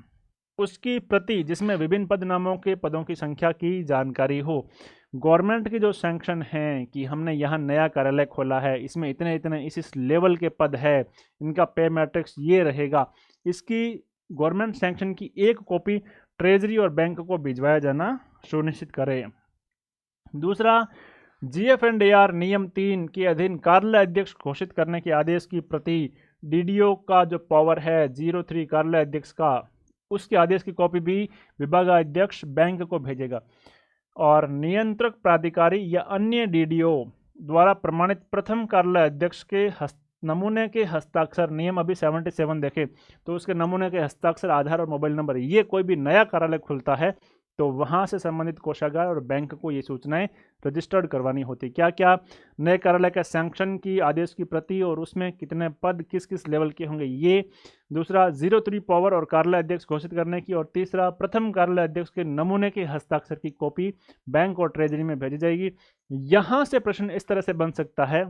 उसकी प्रति जिसमें विभिन्न पद नामों के पदों की संख्या की जानकारी हो। गवर्नमेंट की जो सैंक्शन है कि हमने यहाँ नया कार्यालय खोला है, इसमें इतने इतने इस लेवल के पद है, इनका पे मैट्रिक्स ये रहेगा, इसकी गवर्नमेंट सैंक्शन की एक कॉपी ट्रेजरी और बैंक को भिजवाया जाना सुनिश्चित करें। दूसरा, GF&AR नियम 3 के अधीन कार्यालय अध्यक्ष घोषित करने के आदेश की प्रति, डीडीओ का जो पावर है 03 कार्यालय अध्यक्ष का, उसके आदेश की कॉपी भी विभागाध्यक्ष बैंक को भेजेगा। और नियंत्रक प्राधिकारी या अन्य डीडीओ द्वारा प्रमाणित प्रथम कार्यालय अध्यक्ष के नमूने के हस्ताक्षर, नियम अभी 77 देखें तो उसके नमूने के हस्ताक्षर, आधार और मोबाइल नंबर, ये कोई भी नया कार्यालय खुलता है तो वहाँ से संबंधित कोषागार और बैंक को ये सूचनाएं रजिस्टर्ड करवानी होती। क्या क्या? नए कार्यालय का सैंक्शन की आदेश की प्रति और उसमें कितने पद किस किस लेवल के होंगे ये। दूसरा, 03 पावर और कार्यालय अध्यक्ष घोषित करने की। और तीसरा, प्रथम कार्यालय अध्यक्ष के नमूने के हस्ताक्षर की कॉपी बैंक और ट्रेजरी में भेजी जाएगी। यहाँ से प्रश्न इस तरह से बन सकता है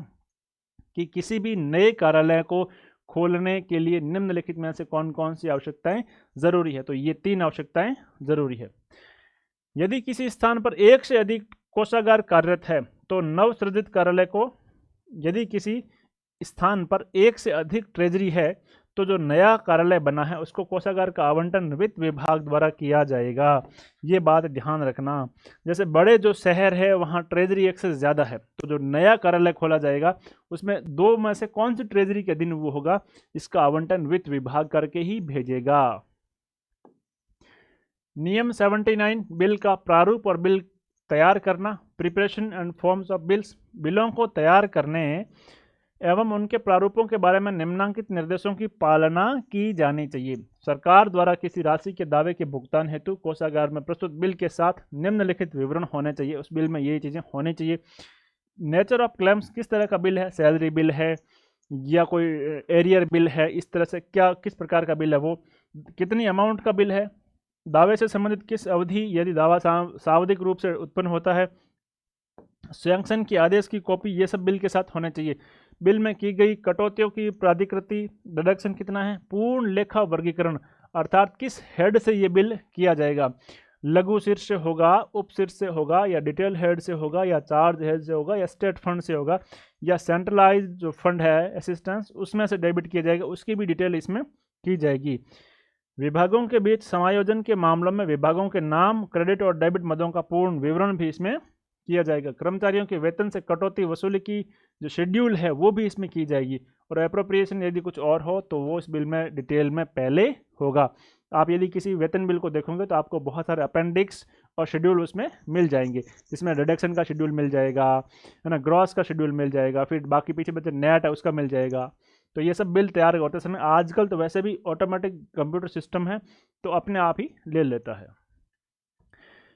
कि किसी भी नए कार्यालय को खोलने के लिए निम्नलिखित में से कौन कौन सी आवश्यकताएं जरूरी है। तो ये 3 आवश्यकताएं जरूरी है। यदि किसी स्थान पर एक से अधिक कोषागार कार्यरत है तो नवसृजित कार्यालय को, यदि किसी स्थान पर एक से अधिक ट्रेजरी है तो जो नया कार्यालय बना है उसको कोषागार का आवंटन वित्त विभाग द्वारा किया जाएगा। ये बात ध्यान रखना। जैसे बड़े जो शहर है वहाँ ट्रेजरी एक से ज़्यादा है तो जो नया कार्यालय खोला जाएगा उसमें 2 में से कौन सी ट्रेजरी के दिन वो होगा, इसका आवंटन वित्त विभाग करके ही भेजेगा। नियम 79 बिल का प्रारूप और बिल तैयार करना, preparation and forms of bills. बिलों को तैयार करने एवं उनके प्रारूपों के बारे में निम्नांकित निर्देशों की पालना की जानी चाहिए। सरकार द्वारा किसी राशि के दावे के भुगतान हेतु कोषागार में प्रस्तुत बिल के साथ निम्नलिखित विवरण होने चाहिए। उस बिल में यही चीज़ें होनी चाहिए। नेचर ऑफ क्लेम्स, किस तरह का बिल है, सैलरी बिल है या कोई एरियर बिल है, इस तरह से क्या किस प्रकार का बिल है वो, कितनी अमाउंट का बिल है, दावे से संबंधित किस अवधि, यदि दावा सावधिक रूप से उत्पन्न होता है, सैंक्शन की आदेश की कॉपी, ये सब बिल के साथ होने चाहिए। बिल में की गई कटौतियों की प्राधिकृति, डिडक्शन कितना है, पूर्ण लेखा वर्गीकरण अर्थात किस हेड से ये बिल किया जाएगा, लघु शीर्ष से होगा, उप शीर्ष से होगा, या डिटेल हेड से होगा, या चार्ज हेड से होगा, या स्टेट फंड से होगा, या सेंट्रलाइज जो फंड है असिस्टेंस उसमें से डेबिट किया जाएगा, उसकी भी डिटेल इसमें की जाएगी। विभागों के बीच समायोजन के मामलों में विभागों के नाम, क्रेडिट और डेबिट मदों का पूर्ण विवरण भी इसमें किया जाएगा। कर्मचारियों के वेतन से कटौती वसूली की जो शेड्यूल है वो भी इसमें की जाएगी। और अप्रोप्रिएशन यदि कुछ और हो तो वो इस बिल में डिटेल में पहले होगा। आप यदि किसी वेतन बिल को देखोगे तो आपको बहुत सारे अपेंडिक्स और शेड्यूल उसमें मिल जाएंगे, जिसमें डिडक्शन का शेड्यूल मिल जाएगा, है ना, ग्रॉस का शेड्यूल मिल जाएगा, फिर बाकी पीछे बचे नेट है उसका मिल जाएगा। तो ये सब बिल तैयार होते समय आजकल तो वैसे भी ऑटोमेटिक कंप्यूटर सिस्टम है तो अपने आप ही ले लेता है।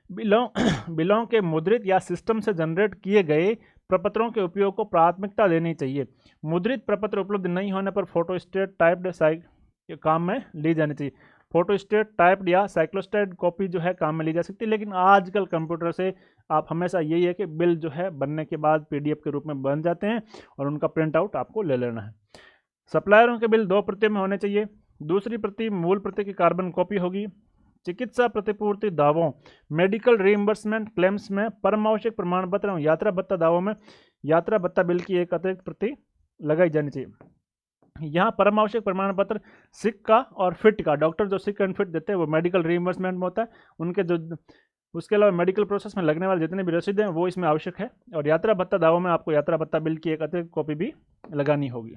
बिलों के मुद्रित या सिस्टम से जनरेट किए गए प्रपत्रों के उपयोग को प्राथमिकता देनी चाहिए। मुद्रित प्रपत्र उपलब्ध नहीं होने पर फोटोस्टेट टाइप्ड काम में ली जानी चाहिए। फोटोस्टेट टाइप्ड या साइक्लोस्टेट कॉपी जो है काम में ली जा सकती है, लेकिन आजकल कंप्यूटर से आप हमेशा यही है कि बिल जो है बनने के बाद पीडीएफ के रूप में बन जाते हैं और उनका प्रिंट आउट आपको ले लेना है। सप्लायरों के बिल 2 प्रतियों में होने चाहिए। दूसरी प्रति मूल प्रति की कार्बन कॉपी होगी। चिकित्सा प्रतिपूर्ति दावों, मेडिकल रीइंबर्समेंट क्लेम्स में परम आवश्यक प्रमाण पत्र एवं यात्रा भत्ता दावों में यात्रा भत्ता बिल की एक अतिरिक्त प्रति लगाई जानी चाहिए। यहाँ परम आवश्यक प्रमाण पत्र सिक का और फिट का, डॉक्टर जो सिक एंड फिट देते हैं वो मेडिकल रीइंबर्समेंट में होता है, उनके जो उसके अलावा मेडिकल प्रोसेस में लगने वाले जितने भी रसीदें हैं वो इसमें आवश्यक है। और यात्रा भत्ता दावों में आपको यात्रा भत्ता बिल की एक अतिरिक्त कॉपी भी लगानी होगी।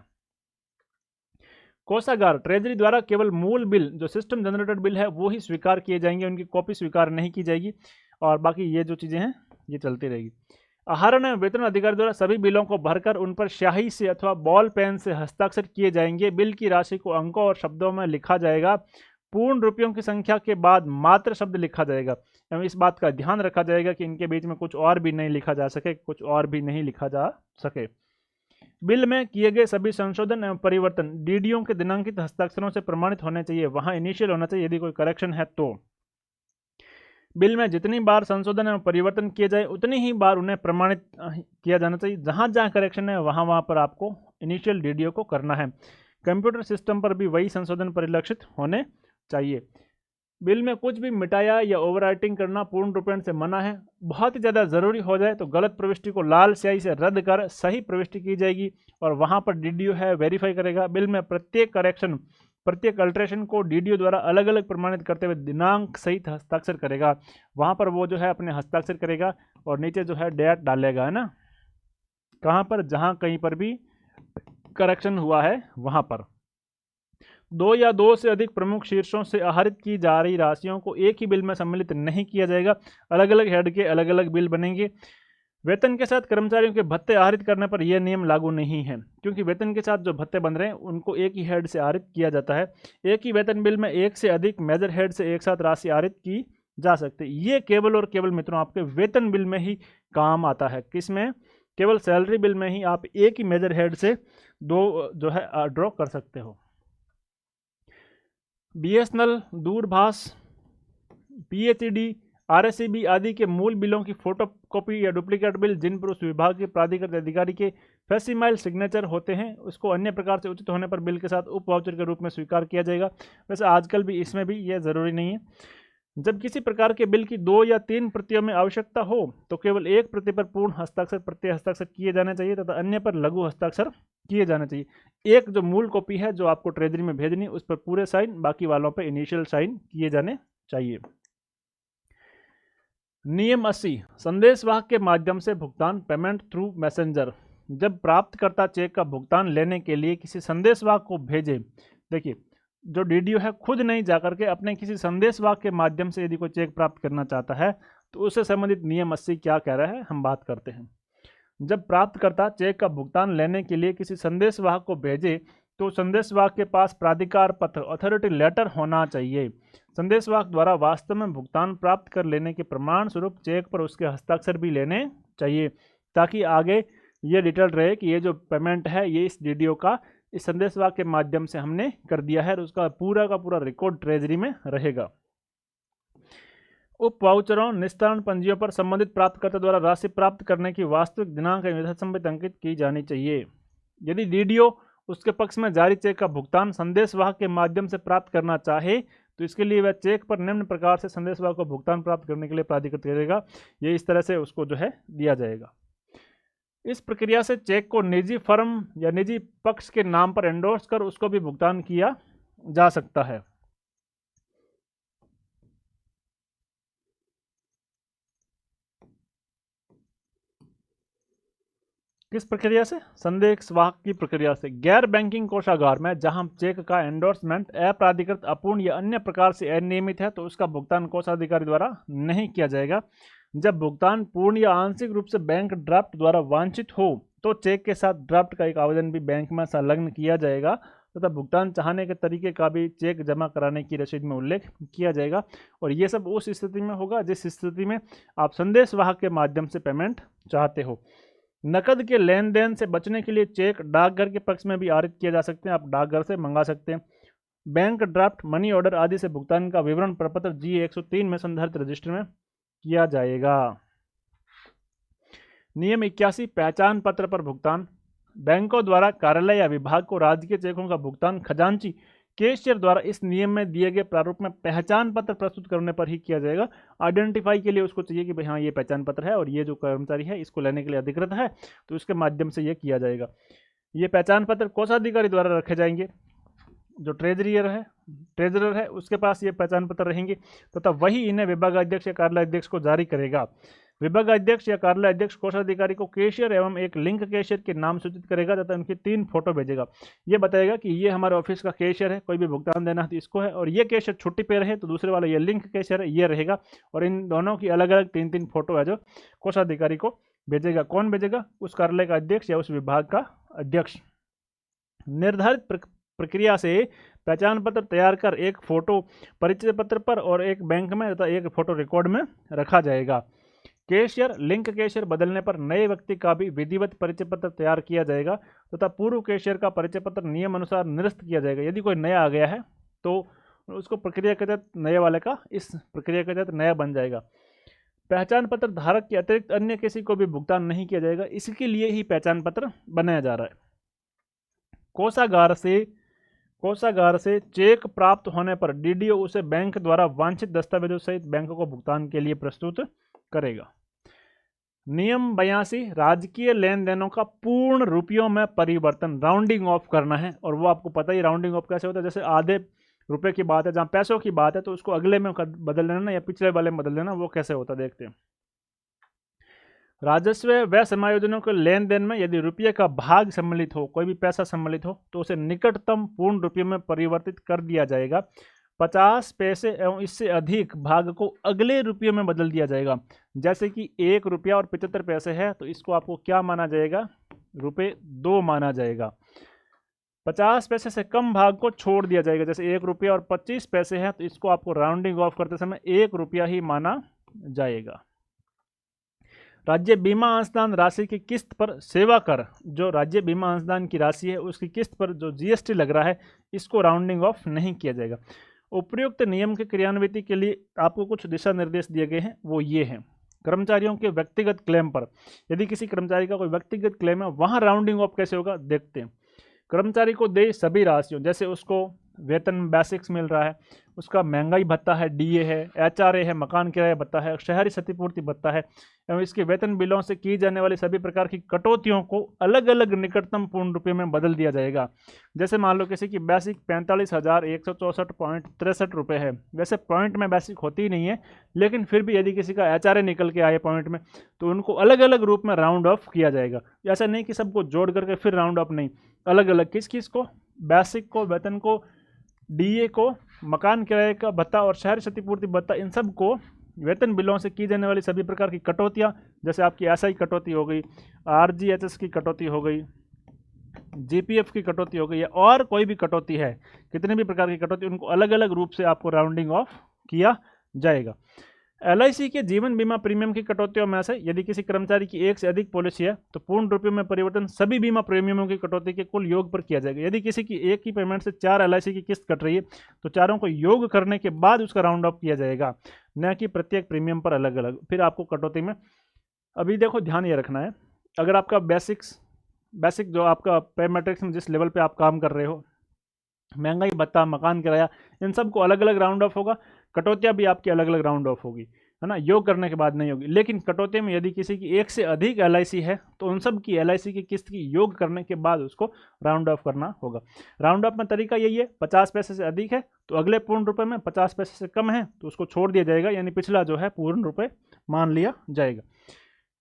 कोषागार ट्रेजरी द्वारा केवल मूल बिल जो सिस्टम जनरेटेड बिल है वो ही स्वीकार किए जाएंगे, उनकी कॉपी स्वीकार नहीं की जाएगी, और बाकी ये जो चीज़ें हैं ये चलती रहेगी। आहरण एवं वेतन अधिकारी द्वारा सभी बिलों को भरकर उन पर स्याही से अथवा बॉल पेन से हस्ताक्षर किए जाएंगे। बिल की राशि को अंकों और शब्दों में लिखा जाएगा। पूर्ण रुपयों की संख्या के बाद मात्र शब्द लिखा जाएगा एवं इस बात का ध्यान रखा जाएगा कि इनके बीच में कुछ और भी नहीं लिखा जा सके, कुछ और भी नहीं लिखा जा सके। बिल में किए गए सभी संशोधन एवं परिवर्तन डीडीओ के दिनांकित हस्ताक्षरों से प्रमाणित होने चाहिए, वहां इनिशियल होना चाहिए यदि कोई करेक्शन है तो। बिल में जितनी बार संशोधन एवं परिवर्तन किए जाए उतनी ही बार उन्हें प्रमाणित किया जाना चाहिए। जहां जहां करेक्शन है वहां पर आपको इनिशियल डीडीओ को करना है। कंप्यूटर सिस्टम पर भी वही संशोधन परिलक्षित होने चाहिए। बिल में कुछ भी मिटाया या ओवरराइटिंग करना पूर्ण रूपेण से मना है। बहुत ही ज़्यादा ज़रूरी हो जाए तो गलत प्रविष्टि को लाल स्याही से रद्द कर सही प्रविष्टि की जाएगी और वहां पर डीडीओ है वेरीफाई करेगा। बिल में प्रत्येक करेक्शन, प्रत्येक अल्ट्रेशन को डीडीओ द्वारा अलग अलग प्रमाणित करते हुए दिनांक सहित हस्ताक्षर करेगा। वहां पर वो जो है अपने हस्ताक्षर करेगा और नीचे जो है डेट डालेगा, है ना, कहाँ पर, जहाँ कहीं पर भी करेक्शन हुआ है वहां पर। 2 या 2 से अधिक प्रमुख शीर्षों से आहरित की जा रही राशियों को एक ही बिल में सम्मिलित नहीं किया जाएगा। अलग अलग हेड के अलग अलग बिल बनेंगे। वेतन के साथ कर्मचारियों के भत्ते आहरित करने पर यह नियम लागू नहीं है, क्योंकि वेतन के साथ जो भत्ते बन रहे हैं उनको एक ही हेड से आहरित किया जाता है। एक ही वेतन बिल में एक से अधिक मेजर हेड से एक साथ राशि आहरित की जा सकती है। ये केवल और केवल मित्रों आपके वेतन बिल में ही काम आता है। किसमें? केवल सैलरी बिल में ही आप एक ही मेजर हेड से 2 जो है ड्रॉ कर सकते हो। बीएसएनएल, दूरभाष, पीएचईडी, आरएसईबी आदि के मूल बिलों की फोटोकॉपी या डुप्लीकेट बिल जिन पर उस विभाग के प्राधिकृत अधिकारी के फैसिमाइल सिग्नेचर होते हैं उसको अन्य प्रकार से उचित होने पर बिल के साथ उप वाउचर के रूप में स्वीकार किया जाएगा। वैसे आजकल भी इसमें भी यह जरूरी नहीं है। जब किसी प्रकार के बिल की 2 या 3 प्रतियों में आवश्यकता हो तो केवल एक प्रति पर पूर्ण हस्ताक्षर प्रत्यय हस्ताक्षर किए जाने चाहिए तथा अन्य पर लघु हस्ताक्षर किए जाने चाहिए। एक जो मूल कॉपी है जो आपको ट्रेजरी में भेजनी उस पर पूरे साइन, बाकी वालों पर इनिशियल साइन किए जाने चाहिए। नियम 80, संदेशवाहक के माध्यम से भुगतान, पेमेंट थ्रू मैसेंजर। जब प्राप्तकर्ता चेक का भुगतान लेने के लिए किसी संदेशवाहक को भेजे, देखिए जो डीडीओ है खुद नहीं जाकर के अपने किसी संदेशवाहक के माध्यम से यदि कोई चेक प्राप्त करना चाहता है तो उससे संबंधित नियम 80 क्या कह रहा है हम बात करते हैं। जब प्राप्तकर्ता चेक का भुगतान लेने के लिए किसी संदेशवाहक को भेजे तो संदेशवाहक के पास प्राधिकार पत्र, अथॉरिटी लेटर होना चाहिए। संदेशवाहक द्वारा वास्तव में भुगतान प्राप्त कर लेने के प्रमाण स्वरूप चेक पर उसके हस्ताक्षर भी लेने चाहिए, ताकि आगे ये डिटेल रहे कि ये जो पेमेंट है ये इस डीडीओ का इस संदेशवाहक के माध्यम से हमने कर दिया है और उसका पूरा का पूरा रिकॉर्ड ट्रेजरी में रहेगा। उप वाउचरों निस्तारण पंजियों पर संबंधित प्राप्तकर्ता द्वारा राशि प्राप्त करने की वास्तविक दिनांक यथासंभव अंकित की जानी चाहिए। यदि डीडीओ उसके पक्ष में जारी चेक का भुगतान संदेशवाहक के माध्यम से प्राप्त करना चाहे तो इसके लिए वह चेक पर निम्न प्रकार से संदेशवाहक को भुगतान प्राप्त करने के लिए प्राधिकृत करेगा। ये इस तरह से उसको जो है दिया जाएगा। इस प्रक्रिया से चेक को निजी फर्म या निजी पक्ष के नाम पर एंडोर्स कर उसको भी भुगतान किया जा सकता है। किस प्रक्रिया से? संदेशवाहक की प्रक्रिया से। गैर बैंकिंग कोषागार में जहां चेक का एंडोर्समेंट अप्राधिकृत, अपूर्ण या अन्य प्रकार से अनियमित है तो उसका भुगतान कोषाधिकारी द्वारा नहीं किया जाएगा। जब भुगतान पूर्ण या आंशिक रूप से बैंक ड्राफ्ट द्वारा वांछित हो तो चेक के साथ ड्राफ्ट का एक आवेदन भी बैंक में संलग्न किया जाएगा तथा भुगतान चाहने के तरीके का भी चेक जमा कराने की रसीद में उल्लेख किया जाएगा। और ये सब उस स्थिति में होगा जिस स्थिति में आप संदेशवाहक के माध्यम से पेमेंट चाहते हो। नकद के लेन देन से बचने के लिए चेक डाकघर के पक्ष में भी आरित किए जा सकते हैं। आप डाकघर से मंगा सकते हैं। बैंक ड्राफ्ट, मनी ऑर्डर आदि से भुगतान का विवरण प्रपत्र G103 में संदर्भित रजिस्टर में किया जाएगा। नियम 81 पहचान पत्र पर भुगतान। बैंकों द्वारा कार्यालय या विभाग को राजकीय चेकों का भुगतान खजांची कैशियर द्वारा इस नियम में दिए गए प्रारूप में पहचान पत्र प्रस्तुत करने पर ही किया जाएगा। आइडेंटिफाई के लिए उसको चाहिए कि भाई हाँ ये पहचान पत्र है और ये जो कर्मचारी है इसको लेने के लिए अधिकृत है, तो इसके माध्यम से ये किया जाएगा। ये पहचान पत्र कोषाधिकारी द्वारा रखे जाएंगे। जो ट्रेजरर है उसके पास ये पहचान पत्र रहेंगे तथा वही इन्हें विभागाध्यक्ष या कार्यालयाध्यक्ष को जारी करेगा। विभागाध्यक्ष या कार्यालयाध्यक्ष कोषाधिकारी को कैशियर एवं एक लिंक कैशियर के नाम सूचित करेगा तथा उनकी 3 फोटो भेजेगा। ये बताएगा कि ये हमारे ऑफिस का कैशियर है, कोई भी भुगतान देना है तो इसको है, और ये कैशियर छुट्टी पे रहे तो दूसरे वाला ये लिंक कैशियर है, ये रहेगा। और इन दोनों की अलग अलग 3-3 फोटो है जो कोषाधिकारी को भेजेगा। कौन भेजेगा? उस कार्यालय का अध्यक्ष या उस विभाग का अध्यक्ष। निर्धारित प्रक्रिया से पहचान पत्र तैयार कर एक फोटो परिचय पत्र पर और एक बैंक में तथा एक फोटो रिकॉर्ड में रखा जाएगा। कैशियर, लिंक कैशियर बदलने पर नए व्यक्ति का भी विधिवत परिचय पत्र तैयार किया जाएगा तथा पूर्व कैशियर का परिचय पत्र नियम अनुसार निरस्त किया जाएगा। यदि कोई नया आ गया है तो उसको प्रक्रिया के तहत नए वाले का इस प्रक्रिया के तहत नया बन जाएगा। पहचान पत्र धारक के अतिरिक्त अन्य किसी को भी भुगतान नहीं किया जाएगा। इसके लिए ही पहचान पत्र बनाया जा रहा है। कोषागार से चेक प्राप्त होने पर डीडीओ उसे बैंक द्वारा वांछित दस्तावेजों सहित बैंक को भुगतान के लिए प्रस्तुत करेगा। नियम 82 राजकीय लेन देनों का पूर्ण रुपयों में परिवर्तन, राउंडिंग ऑफ करना है। और वो आपको पता ही राउंडिंग ऑफ कैसे होता है। जैसे आधे रुपए की बात है, जहाँ पैसों की बात है तो उसको अगले में बदल देना या पिछले वाले में बदल देना, वो कैसे होता है देखते हैं। राजस्व व समायोजनों के लेन देन में यदि रुपये का भाग सम्मिलित हो, कोई भी पैसा सम्मिलित हो, तो उसे निकटतम पूर्ण रुपये में परिवर्तित कर दिया जाएगा। 50 पैसे एवं इससे अधिक भाग को अगले रुपये में बदल दिया जाएगा। जैसे कि 1 रुपया और 75 पैसे है तो इसको आपको क्या माना जाएगा? रुपये 2 माना जाएगा। 50 पैसे से कम भाग को छोड़ दिया जाएगा। जैसे 1 रुपया और 25 पैसे है तो इसको आपको राउंडिंग ऑफ करते समय 1 रुपया ही माना जाएगा। राज्य बीमा अंशदान राशि की किस्त पर सेवा कर, जो राज्य बीमा अंशदान की राशि है उसकी किस्त पर जो जीएसटी लग रहा है इसको राउंडिंग ऑफ नहीं किया जाएगा। उपयुक्त नियम के क्रियान्विति के लिए आपको कुछ दिशा निर्देश दिए गए हैं, वो ये हैं। कर्मचारियों के व्यक्तिगत क्लेम पर, यदि किसी कर्मचारी का कोई व्यक्तिगत क्लेम है वहाँ राउंडिंग ऑफ कैसे होगा देखते हैं। कर्मचारी को दे सभी राशियों, जैसे उसको वेतन बेसिक्स मिल रहा है, उसका महंगाई भत्ता है, डीए है, एचआरए है, मकान किराया भत्ता है, शहरी क्षतिपूर्ति भत्ता है एवं इसके वेतन बिलों से की जाने वाली सभी प्रकार की कटौतियों को अलग अलग निकटतम पूर्ण रुपये में बदल दिया जाएगा। जैसे मान लो किसी की बेसिक 45,164.63 रुपये है। वैसे पॉइंट में बेसिक होती ही नहीं है, लेकिन फिर भी यदि किसी का एचआरए निकल के आए पॉइंट में तो उनको अलग अलग रूप में राउंड ऑफ किया जाएगा। ऐसा नहीं कि सबको जोड़ करके फिर राउंड ऑफ, नहीं, अलग अलग किस किस को, बेसिक को, वेतन को, डीए को, मकान किराए का भत्ता और शहरी क्षतिपूर्ति भत्ता, इन सब को वेतन बिलों से की जाने वाली सभी प्रकार की कटौतियाँ, जैसे आपकी एसआई कटौती हो गई, आरजीएचएस की कटौती हो गई, जीपीएफ की कटौती हो गई, और कोई भी कटौती है, कितने भी प्रकार की कटौती, उनको अलग अलग रूप से आपको राउंडिंग ऑफ किया जाएगा। LIC के जीवन बीमा प्रीमियम की कटौतियों में से यदि किसी कर्मचारी की एक से अधिक पॉलिसी है तो पूर्ण रुपयों में परिवर्तन सभी बीमा प्रीमियमों की कटौती के कुल योग पर किया जाएगा। यदि किसी की एक ही पेमेंट से 4 LIC की किस्त कट रही है तो चारों को योग करने के बाद उसका राउंड ऑफ किया जाएगा, न कि प्रत्येक प्रीमियम पर अलग अलग। फिर आपको कटौती में अभी देखो ध्यान ये रखना है, अगर आपका बेसिक जो आपका पे मैट्रिक्स में जिस लेवल पे आप काम कर रहे हो, महंगाई भत्ता, मकान किराया, इन सब को अलग अलग राउंड ऑफ होगा, कटौतियाँ भी आपकी अलग अलग राउंड ऑफ होगी, है ना, योग करने के बाद नहीं होगी। लेकिन कटौती में यदि किसी की एक से अधिक LIC है तो उन सब की LIC की किस्त की योग करने के बाद उसको राउंड ऑफ करना होगा। राउंड ऑफ में तरीका यही है, 50 पैसे से अधिक है तो अगले पूर्ण रुपए में, 50 पैसे से कम है तो उसको छोड़ दिया जाएगा, यानी पिछला जो है पूर्ण रुपए मान लिया जाएगा।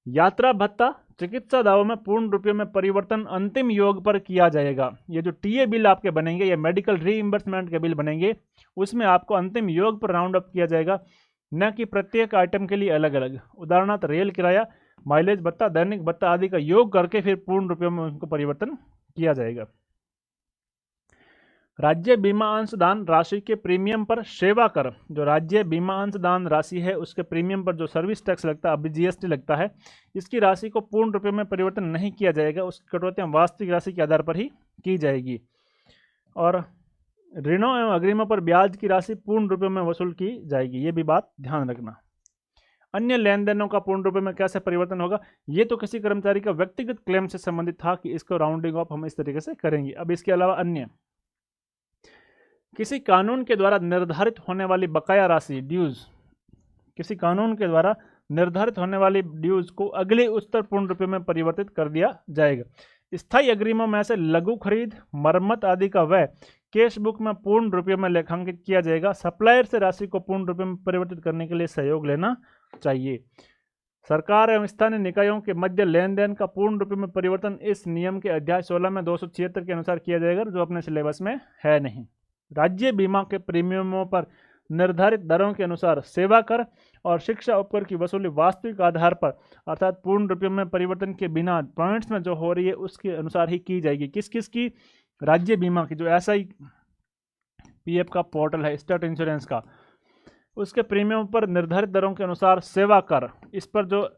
यात्रा भत्ता, चिकित्सा दावों में पूर्ण रुपयों में परिवर्तन अंतिम योग पर किया जाएगा। ये जो टीए बिल आपके बनेंगे, ये मेडिकल रीइंबर्समेंट के बिल बनेंगे, उसमें आपको अंतिम योग पर राउंड अप किया जाएगा, न कि प्रत्येक आइटम के लिए अलग अलग। उदाहरणार्थ रेल किराया, माइलेज भत्ता, दैनिक भत्ता आदि का योग करके फिर पूर्ण रुपयों में उनको परिवर्तन किया जाएगा। राज्य बीमा अंशदान राशि के प्रीमियम पर सेवा कर, जो राज्य बीमा अंशदान राशि है उसके प्रीमियम पर जो सर्विस टैक्स लगता है, अभी GST लगता है, इसकी राशि को पूर्ण रुपये में परिवर्तन नहीं किया जाएगा, उसकी कटौतियाँ वास्तविक राशि के आधार पर ही की जाएगी। और ऋणों एवं अग्रिमों पर ब्याज की राशि पूर्ण रुपयों में वसूल की जाएगी, ये भी बात ध्यान रखना। अन्य लेन देनों का पूर्ण रुपये में कैसे परिवर्तन होगा, ये तो किसी कर्मचारी का व्यक्तिगत क्लेम से संबंधित था कि इसको राउंडिंग ऑफ हम इस तरीके से करेंगे। अब इसके अलावा अन्य किसी कानून के द्वारा निर्धारित होने वाली बकाया राशि ड्यूज, किसी कानून के द्वारा निर्धारित होने वाली ड्यूज को अगले उच्चतर पूर्ण रुपये में परिवर्तित कर दिया जाएगा। स्थायी अग्रिमों में से लघु खरीद, मरम्मत आदि का व्यय कैश बुक में पूर्ण रुपयों में लेखांकित किया जाएगा। सप्लायर से राशि को पूर्ण रुपये में परिवर्तित करने के लिए सहयोग लेना चाहिए। सरकार एवं स्थानीय निकायों के मध्य लेन देन का पूर्ण रुपये में परिवर्तन इस नियम के अध्याय 16 में 276 के अनुसार किया जाएगा, जो अपने सिलेबस में है नहीं। राज्य बीमा के प्रीमियमों पर निर्धारित दरों के अनुसार सेवा कर और शिक्षा उपकर की वसूली वास्तविक आधार पर अर्थात पूर्ण रुपयों में परिवर्तन के बिना पॉइंट्स में जो हो रही है उसके अनुसार ही की जाएगी। किस किस की? राज्य बीमा की, जो SIPF का पोर्टल है, स्टेट इंश्योरेंस का, उसके प्रीमियम पर निर्धारित दरों के अनुसार सेवा कर, इस पर जो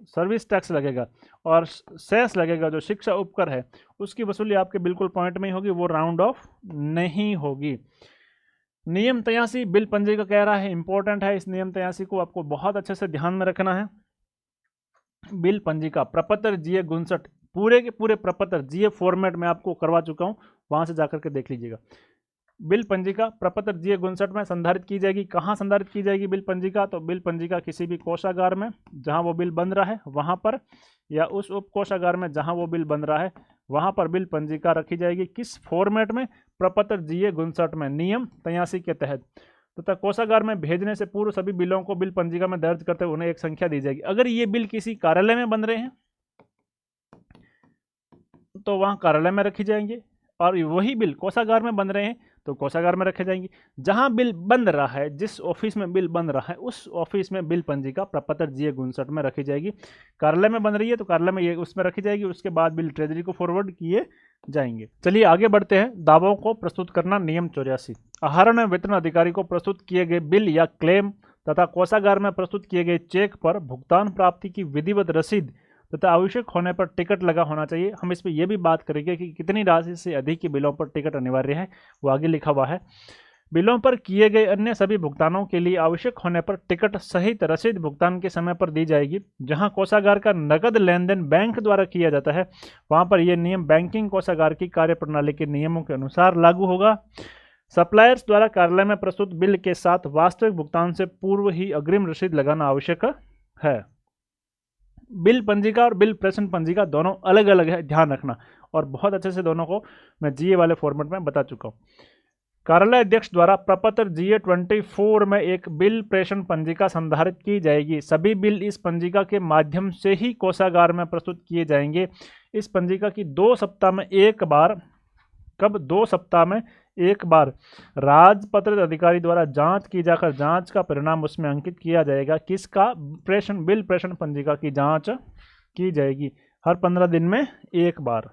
सर्विस टैक्स लगेगा और सेस लगेगा जो शिक्षा उपकर है, उसकी वसूली आपके बिल्कुल पॉइंट में ही होगी, वो राउंड ऑफ नहीं होगी। नियम 83 बिल पंजीका कह रहा है, इंपॉर्टेंट है, इस नियम 83 को आपको बहुत अच्छे से ध्यान में रखना है। बिल पंजीका प्रपत्र GA 59 पूरे के पूरे प्रपत्र GA फॉर्मेट में आपको करवा चुका हूँ, वहां से जाकर के देख लीजिएगा। बिल पंजीका प्रपत्र GA 59 में संधारित की जाएगी। कहाँ संधारित की जाएगी बिल पंजीका? तो बिल पंजीका किसी भी कोषागार में जहां वो बिल बन रहा है वहां पर, या उस उप कोषागार में जहां वो बिल बन रहा है वहां पर बिल पंजीका रखी जाएगी। किस फॉर्मेट में? प्रपत्र GA 59 में, नियम 83 के तहत। तथा कोषागार में भेजने से पूर्व सभी बिलों को बिल पंजीका में दर्ज करते हुए उन्हें एक संख्या दी जाएगी। अगर ये बिल किसी कार्यालय में बन रहे हैं तो वहां कार्यालय में रखी जाएंगे, और वही बिल कोषागार में बन रहे हैं तो कोषागार में रखे जाएंगे। जहां बिल बन रहा है, जिस ऑफिस में बिल बन रहा है, उस ऑफिस में बिल पंजीका प्रपत्र GA 59 में रखी जाएगी। कार्यालय में बन रही है तो कार्यालय में ये उसमें रखी जाएगी, उसके बाद बिल ट्रेजरी को फॉरवर्ड किए जाएंगे। चलिए आगे बढ़ते हैं। दावों को प्रस्तुत करना, नियम 84। आहरण एवं वितरण अधिकारी को प्रस्तुत किए गए बिल या क्लेम तथा कोषागार में प्रस्तुत किए गए चेक पर भुगतान प्राप्ति की विधिवत रसीद तथा आवश्यक होने पर टिकट लगा होना चाहिए। हम इस पर यह भी बात करेंगे कि कितनी राशि से अधिक के बिलों पर टिकट अनिवार्य है, वो आगे लिखा हुआ है। बिलों पर किए गए अन्य सभी भुगतानों के लिए आवश्यक होने पर टिकट सहित रसीद भुगतान के समय पर दी जाएगी। जहां कोषागार का नकद लेन देन बैंक द्वारा किया जाता है वहां पर यह नियम बैंकिंग कोषागार की कार्यप्रणाली के नियमों के अनुसार लागू होगा। सप्लायर्स द्वारा कार्यालय में प्रस्तुत बिल के साथ वास्तविक भुगतान से पूर्व ही अग्रिम रसीद लगाना आवश्यक है। बिल पंजीका और बिल प्रेषण पंजीका दोनों अलग अलग है, ध्यान रखना, और बहुत अच्छे से दोनों को मैं GA वाले फॉर्मेट में बता चुका हूँ। कार्यालय अध्यक्ष द्वारा प्रपत्र GA 24 में एक बिल प्रेषण पंजीका संधारित की जाएगी। सभी बिल इस पंजीका के माध्यम से ही कोषागार में प्रस्तुत किए जाएंगे। इस पंजीका की 2 सप्ताह में एक बार, कब? 2 सप्ताह में एक बार राजपत्रित अधिकारी द्वारा जांच की जाकर जांच का परिणाम उसमें अंकित किया जाएगा। किसका? प्रेषण, बिल प्रेषण पंजीका की जांच की जाएगी हर 15 दिन में एक बार।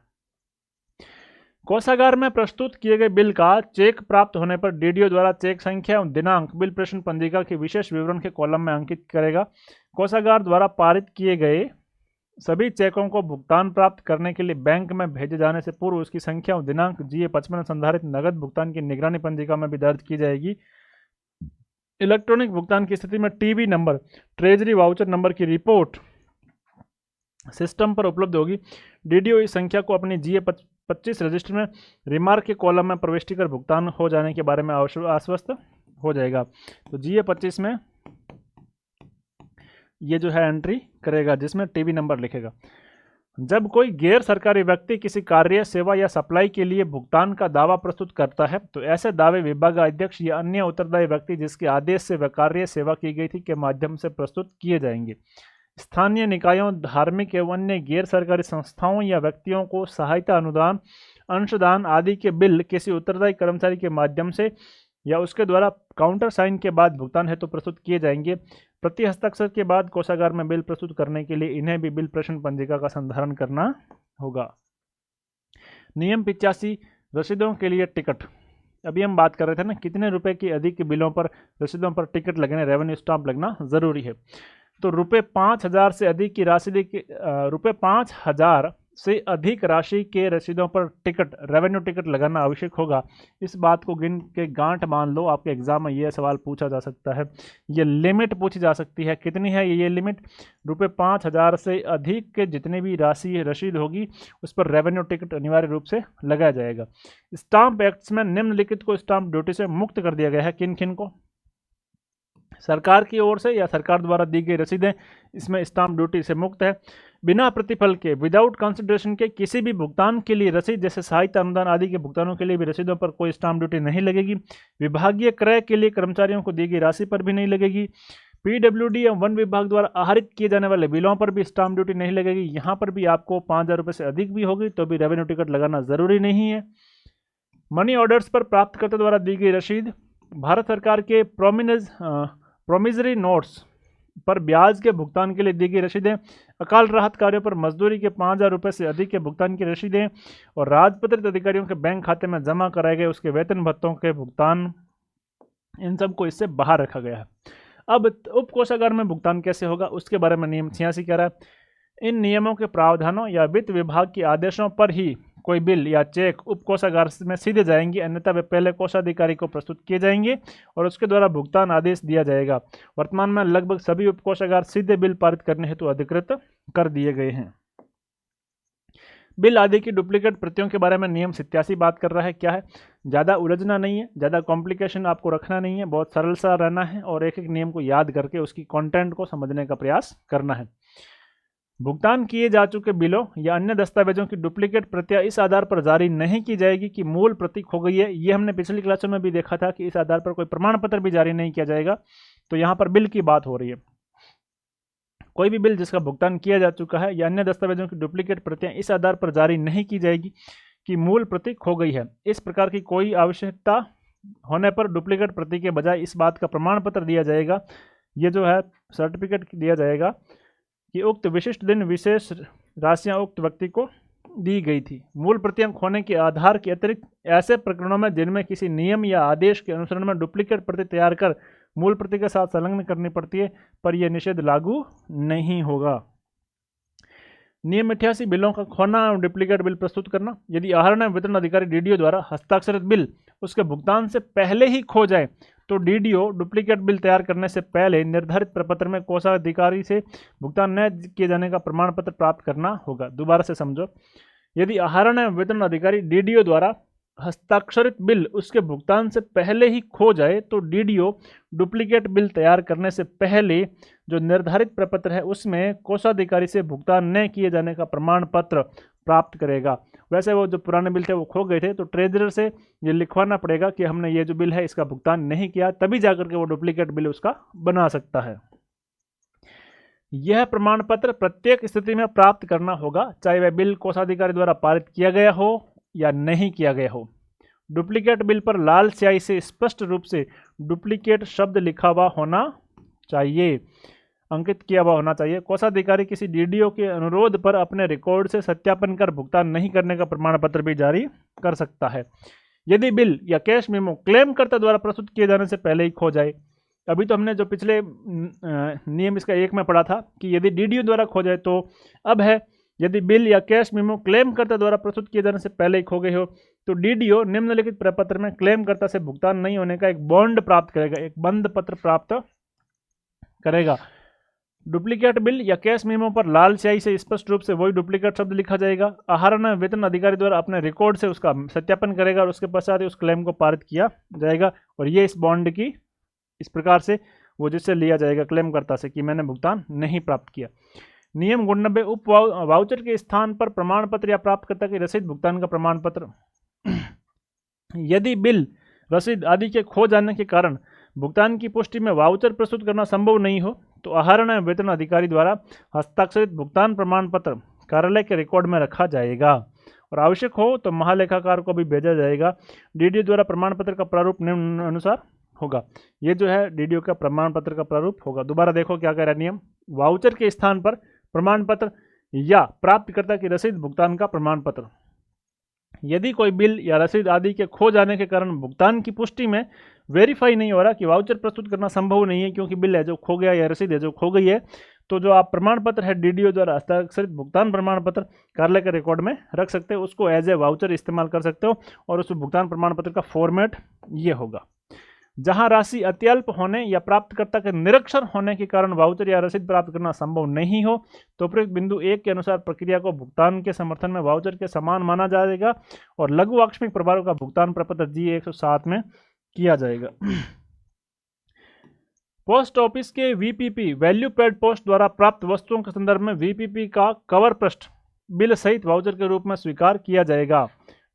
कोषागार में प्रस्तुत किए गए बिल का चेक प्राप्त होने पर डीडीओ द्वारा चेक संख्या एवं दिनांक बिल प्रेषण पंजिका के विशेष विवरण के कॉलम में अंकित करेगा। कोषागार द्वारा पारित किए गए सभी चेकों को भुगतान प्राप्त करने के लिए बैंक में भेजे जाने से पूर्व उसकी संख्या और दिनांक GA 55 संधारित नगद भुगतान की निगरानी पंजिका में भी दर्ज की जाएगी। इलेक्ट्रॉनिक भुगतान की स्थिति में TV number, treasury voucher number की रिपोर्ट सिस्टम पर उपलब्ध होगी। डीडीओ इस संख्या को अपनी GA 25 रजिस्टर में रिमार्क के कॉलम में प्रविष्टि कर भुगतान हो जाने के बारे में आश्वस्त हो जाएगा। तो GA 25 में ये जो है एंट्री करेगा जिसमें टीवी नंबर लिखेगा। जब कोई गैर सरकारी व्यक्ति किसी कार्य, सेवा या सप्लाई के लिए भुगतान का दावा प्रस्तुत करता है तो ऐसे दावे विभागाध्यक्ष या अन्य उत्तरदायी व्यक्ति जिसके आदेश से वह कार्य सेवा की गई थी के माध्यम से प्रस्तुत किए जाएंगे। स्थानीय निकायों, धार्मिक एवं अन्य गैर सरकारी संस्थाओं या व्यक्तियों को सहायता, अनुदान, अंशदान आदि के बिल किसी उत्तरदायी कर्मचारी के माध्यम से या उसके द्वारा काउंटर साइन के बाद भुगतान हेतु प्रस्तुत किए जाएंगे। प्रति हस्ताक्षर के बाद कोषागार में बिल प्रस्तुत करने के लिए इन्हें भी बिल प्रेषण पंजिका का संधारण करना होगा। नियम 85 रसीदों के लिए टिकट। अभी हम बात कर रहे थे ना कितने रुपए के अधिक बिलों पर रसीदों पर टिकट लगने, रेवेन्यू स्टाम्प लगना जरूरी है। तो रुपये 5,000 से अधिक की राशि रुपये 5,000 से अधिक राशि के रसीदों पर टिकट, रेवेन्यू टिकट लगाना आवश्यक होगा। इस बात को गिन के गांठ मान लो, आपके एग्जाम में यह सवाल पूछा जा सकता है। ये लिमिट पूछी जा सकती है, कितनी है ये लिमिट? रुपये 5,000 से अधिक के जितनी भी राशि रसीद होगी उस पर रेवेन्यू टिकट अनिवार्य रूप से लगाया जाएगा। स्टाम्प एक्ट्स में निम्नलिखित को स्टाम्प ड्यूटी से मुक्त कर दिया गया है। किन किन को? सरकार की ओर से या सरकार द्वारा दी गई रसीदें इसमें स्टाम्प ड्यूटी से मुक्त है। बिना प्रतिफल के, विदाउट कंसिडरेशन के किसी भी भुगतान के लिए रसीद, जैसे सहायता, अनुदान आदि के भुगतानों के लिए भी रसीदों पर कोई स्टाम्प ड्यूटी नहीं लगेगी। विभागीय क्रय के लिए कर्मचारियों को दी गई राशि पर भी नहीं लगेगी। पीडब्ल्यूडी या वन विभाग द्वारा आहरित किए जाने वाले बिलों पर भी स्टाम्प ड्यूटी नहीं लगेगी। यहाँ पर भी आपको 5,000 रुपये से अधिक भी होगी तो भी रेवेन्यू टिकट लगाना जरूरी नहीं है। मनी ऑर्डर्स पर प्राप्तकर्ता द्वारा दी गई रसीद, भारत सरकार के प्रोमिसरी नोट्स पर ब्याज के भुगतान के लिए दी गई रसीदें, अकाल राहत कार्यों पर मजदूरी के 5,000 रुपये से अधिक के भुगतान की रसीदें और राजपत्रित अधिकारियों के बैंक खाते में जमा कराए गए उसके वेतन भत्तों के भुगतान, इन सब को इससे बाहर रखा गया है। अब उप कोषागार में भुगतान कैसे होगा उसके बारे में नियम 86 कह रहा है। इन नियमों के प्रावधानों या वित्त विभाग के आदेशों पर ही कोई बिल या चेक उप कोषागार में सीधे जाएंगे, अन्यथा वे पहले कोषाधिकारी को प्रस्तुत किए जाएंगे और उसके द्वारा भुगतान आदेश दिया जाएगा। वर्तमान में लगभग सभी उप कोषागार सीधे बिल पारित करने हेतु अधिकृत कर दिए गए हैं। बिल आदि की डुप्लीकेट प्रतियों के बारे में नियम 87 बात कर रहा है। क्या है? ज़्यादा उलझना नहीं है, ज़्यादा कॉम्प्लिकेशन आपको रखना नहीं है, बहुत सरल सा रहना है और एक एक नियम को याद करके उसकी कंटेंट को समझने का प्रयास करना है। भुगतान किए जा चुके बिलों या अन्य दस्तावेजों की डुप्लीकेट प्रतियां इस आधार पर जारी नहीं की जाएगी कि मूल प्रति खो गई है। ये हमने पिछली क्लासों में भी देखा था कि इस आधार पर कोई प्रमाण पत्र भी जारी नहीं किया जाएगा। तो यहाँ पर बिल की बात हो रही है। कोई भी बिल जिसका भुगतान किया जा चुका है या अन्य दस्तावेजों की डुप्लीकेट प्रतियां इस आधार पर जारी नहीं की जाएगी कि मूल प्रति खो गई है। इस प्रकार की कोई आवश्यकता होने पर डुप्लीकेट प्रति के बजाय इस बात का प्रमाण पत्र दिया जाएगा, ये जो है सर्टिफिकेट दिया जाएगा कि उक्त विशिष्ट दिन विशेष राशियां उक्त व्यक्ति को दी गई थी। मूल प्रतियां खोने के आधार के अतिरिक्त ऐसे प्रकरणों में जिनमें किसी नियम या आदेश के अनुसरण में डुप्लीकेट प्रति तैयार कर मूल प्रति के साथ संलग्न करनी पड़ती है, पर यह निषेध लागू नहीं होगा। नियम 88 बिलों का खोना और डुप्लीकेट बिल प्रस्तुत करना। यदि आहरण एवं वितरण अधिकारी डीडीओ द्वारा हस्ताक्षरित बिल उसके भुगतान से पहले ही खो जाए तो डीडीओ डुप्लीकेट बिल तैयार करने से पहले निर्धारित प्रपत्र में कोषाधिकारी से भुगतान न किए जाने का प्रमाण पत्र प्राप्त करना होगा। दोबारा से समझो, यदि आहरण एवं वितरण अधिकारी डीडीओ द्वारा हस्ताक्षरित बिल उसके भुगतान से पहले ही खो जाए तो डीडीओ डुप्लीकेट बिल तैयार करने से पहले जो निर्धारित प्रपत्र है उसमें कोषाधिकारी से भुगतान न किए जाने का प्रमाण पत्र प्राप्त करेगा। वैसे वो जो पुराने बिल थे वो खो गए थे तो ट्रेजरर से ये लिखवाना पड़ेगा कि हमने ये जो बिल है इसका भुगतान नहीं किया, तभी जाकर के वो डुप्लीकेट बिल उसका बना सकता है। यह प्रमाण पत्र प्रत्येक स्थिति में प्राप्त करना होगा, चाहे वह बिल कोषाधिकारी द्वारा पारित किया गया हो या नहीं किया गया हो। डुप्लीकेट बिल पर लाल स्याही से स्पष्ट रूप से डुप्लीकेट शब्द लिखा हुआ होना चाहिए। अंकित किया हुआ होना चाहिए। कोषाधिकारी किसी डीडीओ के अनुरोध पर अपने रिकॉर्ड से सत्यापन कर भुगतान नहीं करने का प्रमाण पत्र भी जारी कर सकता है। यदि बिल या कैश मेमो क्लेमकर्ता द्वारा प्रस्तुत किए जाने से पहले ही खो जाए, अभी तो हमने जो पिछले नियम इसका 1 में पढ़ा था कि यदि डीडीओ द्वारा खो जाए, तो अब है यदि बिल या कैश मेमो क्लेमकर्ता द्वारा प्रस्तुत किए जाने से पहले ही खो गए हो, तो डीडीओ निम्नलिखित प्रपत्र में क्लेमकर्ता से भुगतान नहीं होने का एक बॉन्ड प्राप्त करेगा, एक बंद पत्र प्राप्त करेगा। डुप्लीकेट बिल या कैश मेमो पर लाल स्याही से स्पष्ट रूप से वही डुप्लीकेट शब्द लिखा जाएगा। आहरण वेतन अधिकारी द्वारा अपने रिकॉर्ड से उसका सत्यापन करेगा और उसके पश्चात ही उस क्लेम को पारित किया जाएगा। और ये इस बॉन्ड की इस प्रकार से वो जिससे लिया जाएगा क्लेमकर्ता से कि मैंने भुगतान नहीं प्राप्त किया। नियम 90 उप वाउचर के स्थान पर प्रमाण पत्र या प्राप्तकर्ता की रसीद भुगतान का प्रमाण पत्र। यदि बिल, रसीद आदि के खो जाने के कारण भुगतान की पुष्टि में वाउचर प्रस्तुत करना संभव नहीं हो, तो आहरण एवं वेतन अधिकारी द्वारा हस्ताक्षरित भुगतान प्रमाण पत्र कार्यालय के रिकॉर्ड में रखा जाएगा और आवश्यक हो तो महालेखाकार को भी भेजा जाएगा। डीडीओ द्वारा प्रमाण पत्र का प्रारूप निम्न अनुसार होगा। ये जो है डीडीओ का प्रमाण पत्र का प्रारूप होगा। दोबारा देखो क्या कह रहा है नियम। वाउचर के स्थान पर प्रमाण पत्र या प्राप्तकर्ता की रसीद भुगतान का प्रमाण पत्र। यदि कोई बिल या रसीद आदि के खो जाने के कारण भुगतान की पुष्टि में वेरीफाई नहीं हो रहा कि वाउचर प्रस्तुत करना संभव नहीं है, क्योंकि बिल है जो खो गया या रसीद है जो खो गई है, तो जो आप प्रमाण पत्र है डीडीओ द्वारा हस्ताक्षरित भुगतान प्रमाण पत्र कार्यालय के रिकॉर्ड में रख सकते हो, उसको एज ए वाउचर इस्तेमाल कर सकते हो और उस भुगतान प्रमाण पत्र का फॉर्मेट ये होगा। जहां राशि अत्यल्प होने या प्राप्तकर्ता के निरक्षर होने के कारण वाउचर या रसीद प्राप्त करना संभव नहीं हो, तो उपरोक्त बिंदु 1 के अनुसार प्रक्रिया को भुगतान के समर्थन में वाउचर के समान माना जाएगा और लघु आकस्मिक प्रभारों का भुगतान प्रपत्र G107 में किया जाएगा। पोस्ट ऑफिस के वीपीपी वैल्यू पेड पोस्ट द्वारा प्राप्त वस्तुओं के संदर्भ में वीपीपी का कवर पृष्ठ बिल सहित वाउचर के रूप में स्वीकार किया जाएगा।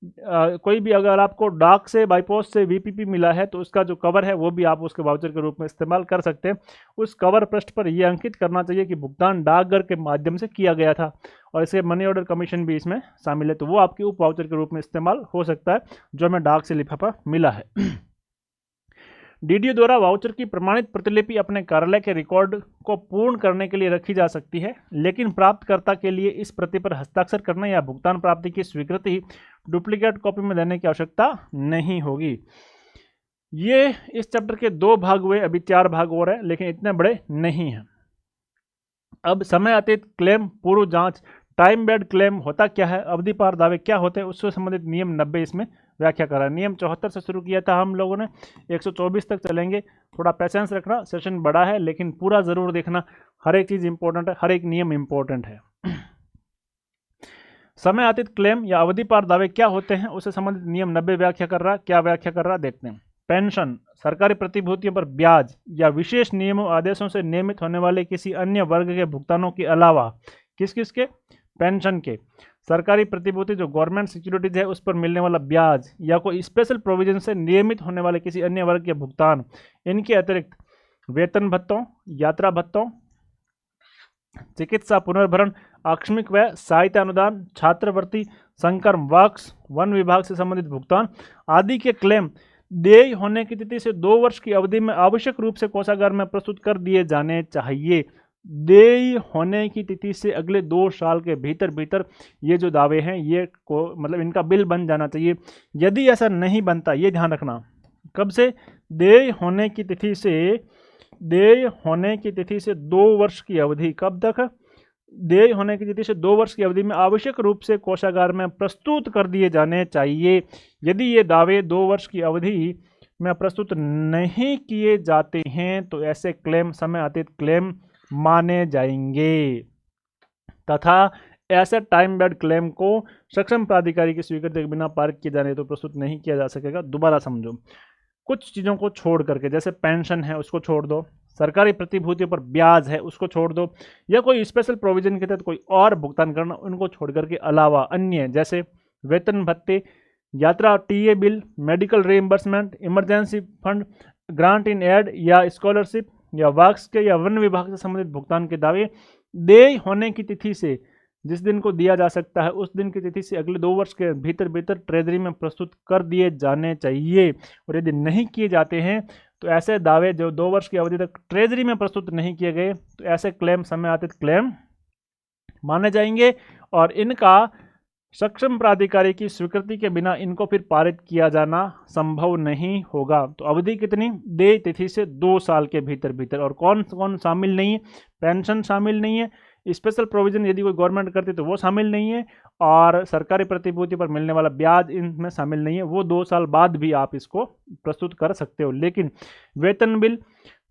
कोई भी अगर आपको डाक से बाई पोस्ट से वीपीपी मिला है तो उसका जो कवर है वो भी आप उसके वाउचर के रूप में इस्तेमाल कर सकते हैं। उस कवर पृष्ठ पर यह अंकित करना चाहिए कि भुगतान डाकघर के माध्यम से किया गया था और इसे मनी ऑर्डर कमीशन भी इसमें शामिल है, तो वो आपके उप वाउचर के रूप में इस्तेमाल हो सकता है जो हमें डाक से लिफाफा मिला है। डीडीओ द्वारा वाउचर की प्रमाणित प्रतिलिपि अपने कार्यालय के रिकॉर्ड को पूर्ण करने के लिए रखी जा सकती है, लेकिन प्राप्तकर्ता के लिए इस प्रति पर हस्ताक्षर करने या भुगतान प्राप्ति की स्वीकृति डुप्लीकेट कॉपी में देने की आवश्यकता नहीं होगी। ये इस चैप्टर के 2 भाग हुए, अभी 4 भाग और हैं लेकिन इतने बड़े नहीं हैं। अब समय अतीत क्लेम पूर्व जांच, टाइम बेड क्लेम होता क्या है, अवधि पार दावे क्या होते हैं, उससे संबंधित नियम 90 इसमें व्याख्या करा। नियम 74 से शुरू किया था हम लोगों ने, 124 तक चलेंगे। थोड़ा पैसेंस रखना, सेशन बड़ा है लेकिन पूरा जरूर देखना, हर एक चीज इंपॉर्टेंट है, हर एक नियम इंपॉर्टेंट है। समय अतीत क्लेम या अवधि पार दावे क्या होते हैं उससे संबंधित नियम 90 व्याख्या कर रहा। क्या व्याख्या कर रहा देखते हैं। पेंशन, सरकारी प्रतिभूतियों पर ब्याज या विशेष नियमों आदेशों से नियमित होने वाले किसी अन्य वर्ग के भुगतानों के अलावा, किस किस के, पेंशन के, सरकारी प्रतिभूति जो गवर्नमेंट सिक्योरिटीज है उस पर मिलने वाला ब्याज या कोई स्पेशल प्रोविजन से नियमित होने वाले किसी अन्य वर्ग के भुगतान, इनके अतिरिक्त वेतन भत्तों, यात्रा भत्तों, चिकित्सा पुनर्भरण, आकस्मिक व्यय, सहायता अनुदान, छात्रवृत्ति, संकर्म वर्क्स, वन विभाग से संबंधित भुगतान आदि के क्लेम देय होने की तिथि से 2 वर्ष की अवधि में आवश्यक रूप से कोषागार में प्रस्तुत कर दिए जाने चाहिए। देय होने की तिथि से अगले 2 साल के भीतर ये जो दावे हैं ये को मतलब इनका बिल बन जाना चाहिए। यदि ऐसा नहीं बनता, ये ध्यान रखना, कब से, देय होने की तिथि से 2 वर्ष की अवधि, कब तक, देय होने की तिथि से 2 वर्ष की अवधि में आवश्यक रूप से कोषागार में प्रस्तुत कर दिए जाने चाहिए। यदि ये दावे 2 वर्ष की अवधि में प्रस्तुत नहीं किए जाते हैं तो ऐसे क्लेम समय अतीत क्लेम माने जाएंगे तथा ऐसे टाइम बेड क्लेम को सक्षम प्राधिकारी की स्वीकृति के बिना पारित किए जाने तो प्रस्तुत नहीं किया जा सकेगा। दोबारा समझो, कुछ चीज़ों को छोड़ करके, जैसे पेंशन है उसको छोड़ दो, सरकारी प्रतिभूतियों पर ब्याज है उसको छोड़ दो, या कोई स्पेशल प्रोविजन के तहत कोई और भुगतान करना, उनको छोड़ करके अलावा अन्य जैसे वेतन भत्ते, यात्रा TA bill, medical reimbursement, emergency fund, grant in aid या स्कॉलरशिप या वर्क्स के या वन विभाग से संबंधित भुगतान के दावे देय होने की तिथि से, जिस दिन को दिया जा सकता है उस दिन की तिथि से अगले 2 वर्ष के भीतर ट्रेजरी में प्रस्तुत कर दिए जाने चाहिए। और यदि नहीं किए जाते हैं तो ऐसे दावे जो 2 वर्ष की अवधि तक ट्रेजरी में प्रस्तुत नहीं किए गए, तो ऐसे क्लेम समयातीत क्लेम माने जाएंगे और इनका सक्षम प्राधिकारी की स्वीकृति के बिना इनको फिर पारित किया जाना संभव नहीं होगा। तो अवधि कितनी? देय तिथि से 2 साल के भीतर भीतर। और कौन कौन शामिल नहीं है? पेंशन शामिल नहीं है, स्पेशल प्रोविजन यदि कोई गवर्नमेंट करती तो वो शामिल नहीं है, और सरकारी प्रतिभूति पर मिलने वाला ब्याज इनमें शामिल नहीं है। वो 2 साल बाद भी आप इसको प्रस्तुत कर सकते हो। लेकिन वेतन bill,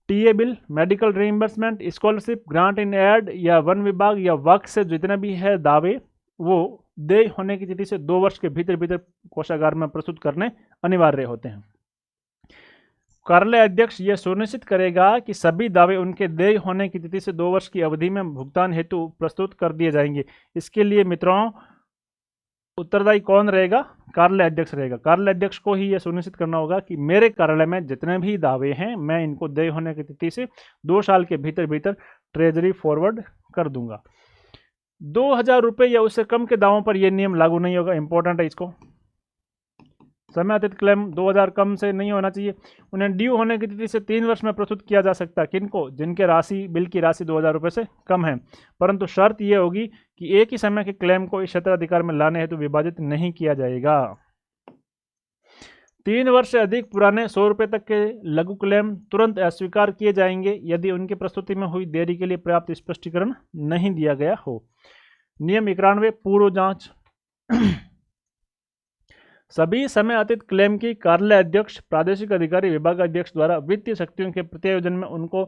TA bill, medical reimbursement, scholarship, grant in aid या वन विभाग या वक्फ से जितने भी है दावे, वो देय होने की तिथि से 2 वर्ष के भीतर भीतर कोषागार में प्रस्तुत करने अनिवार्य होते हैं। कार्यालय अध्यक्ष यह सुनिश्चित करेगा कि सभी दावे उनके देय होने की तिथि से 2 वर्ष की अवधि में भुगतान हेतु प्रस्तुत कर दिए जाएंगे। इसके लिए मित्रों उत्तरदायी कौन रहेगा? कार्यालय अध्यक्ष रहेगा। कार्यालय अध्यक्ष को ही यह सुनिश्चित करना होगा कि मेरे कार्यालय में जितने भी दावे हैं मैं इनको देय होने की तिथि से 2 साल के भीतर भीतर ट्रेजरी फॉरवर्ड कर दूंगा। 2000 रुपये या उससे कम के दावों पर यह नियम लागू नहीं होगा। इंपॉर्टेंट है इसको। समयातीत क्लेम 2000 कम से नहीं होना चाहिए। उन्हें ड्यू होने की तिथि से 3 वर्ष में प्रस्तुत किया जा सकता है। किनको? जिनके राशि बिल की राशि 2000 रुपये से कम है, परंतु शर्त यह होगी कि एक ही समय के क्लेम को इस क्षेत्राधिकार में लाने हेतु विभाजित नहीं किया जाएगा। 3 वर्ष से अधिक पुराने 100 रुपये तक के लघु क्लेम तुरंत अस्वीकार किए जाएंगे यदि उनकी प्रस्तुति में हुई देरी के लिए पर्याप्त स्पष्टीकरण नहीं दिया गया हो। नियम 91 पूर्व जांच। सभी समयातीत क्लेम की कार्यालय अध्यक्ष, प्रादेशिक अधिकारी, विभाग अध्यक्ष द्वारा वित्तीय शक्तियों के प्रत्यायोजन में उनको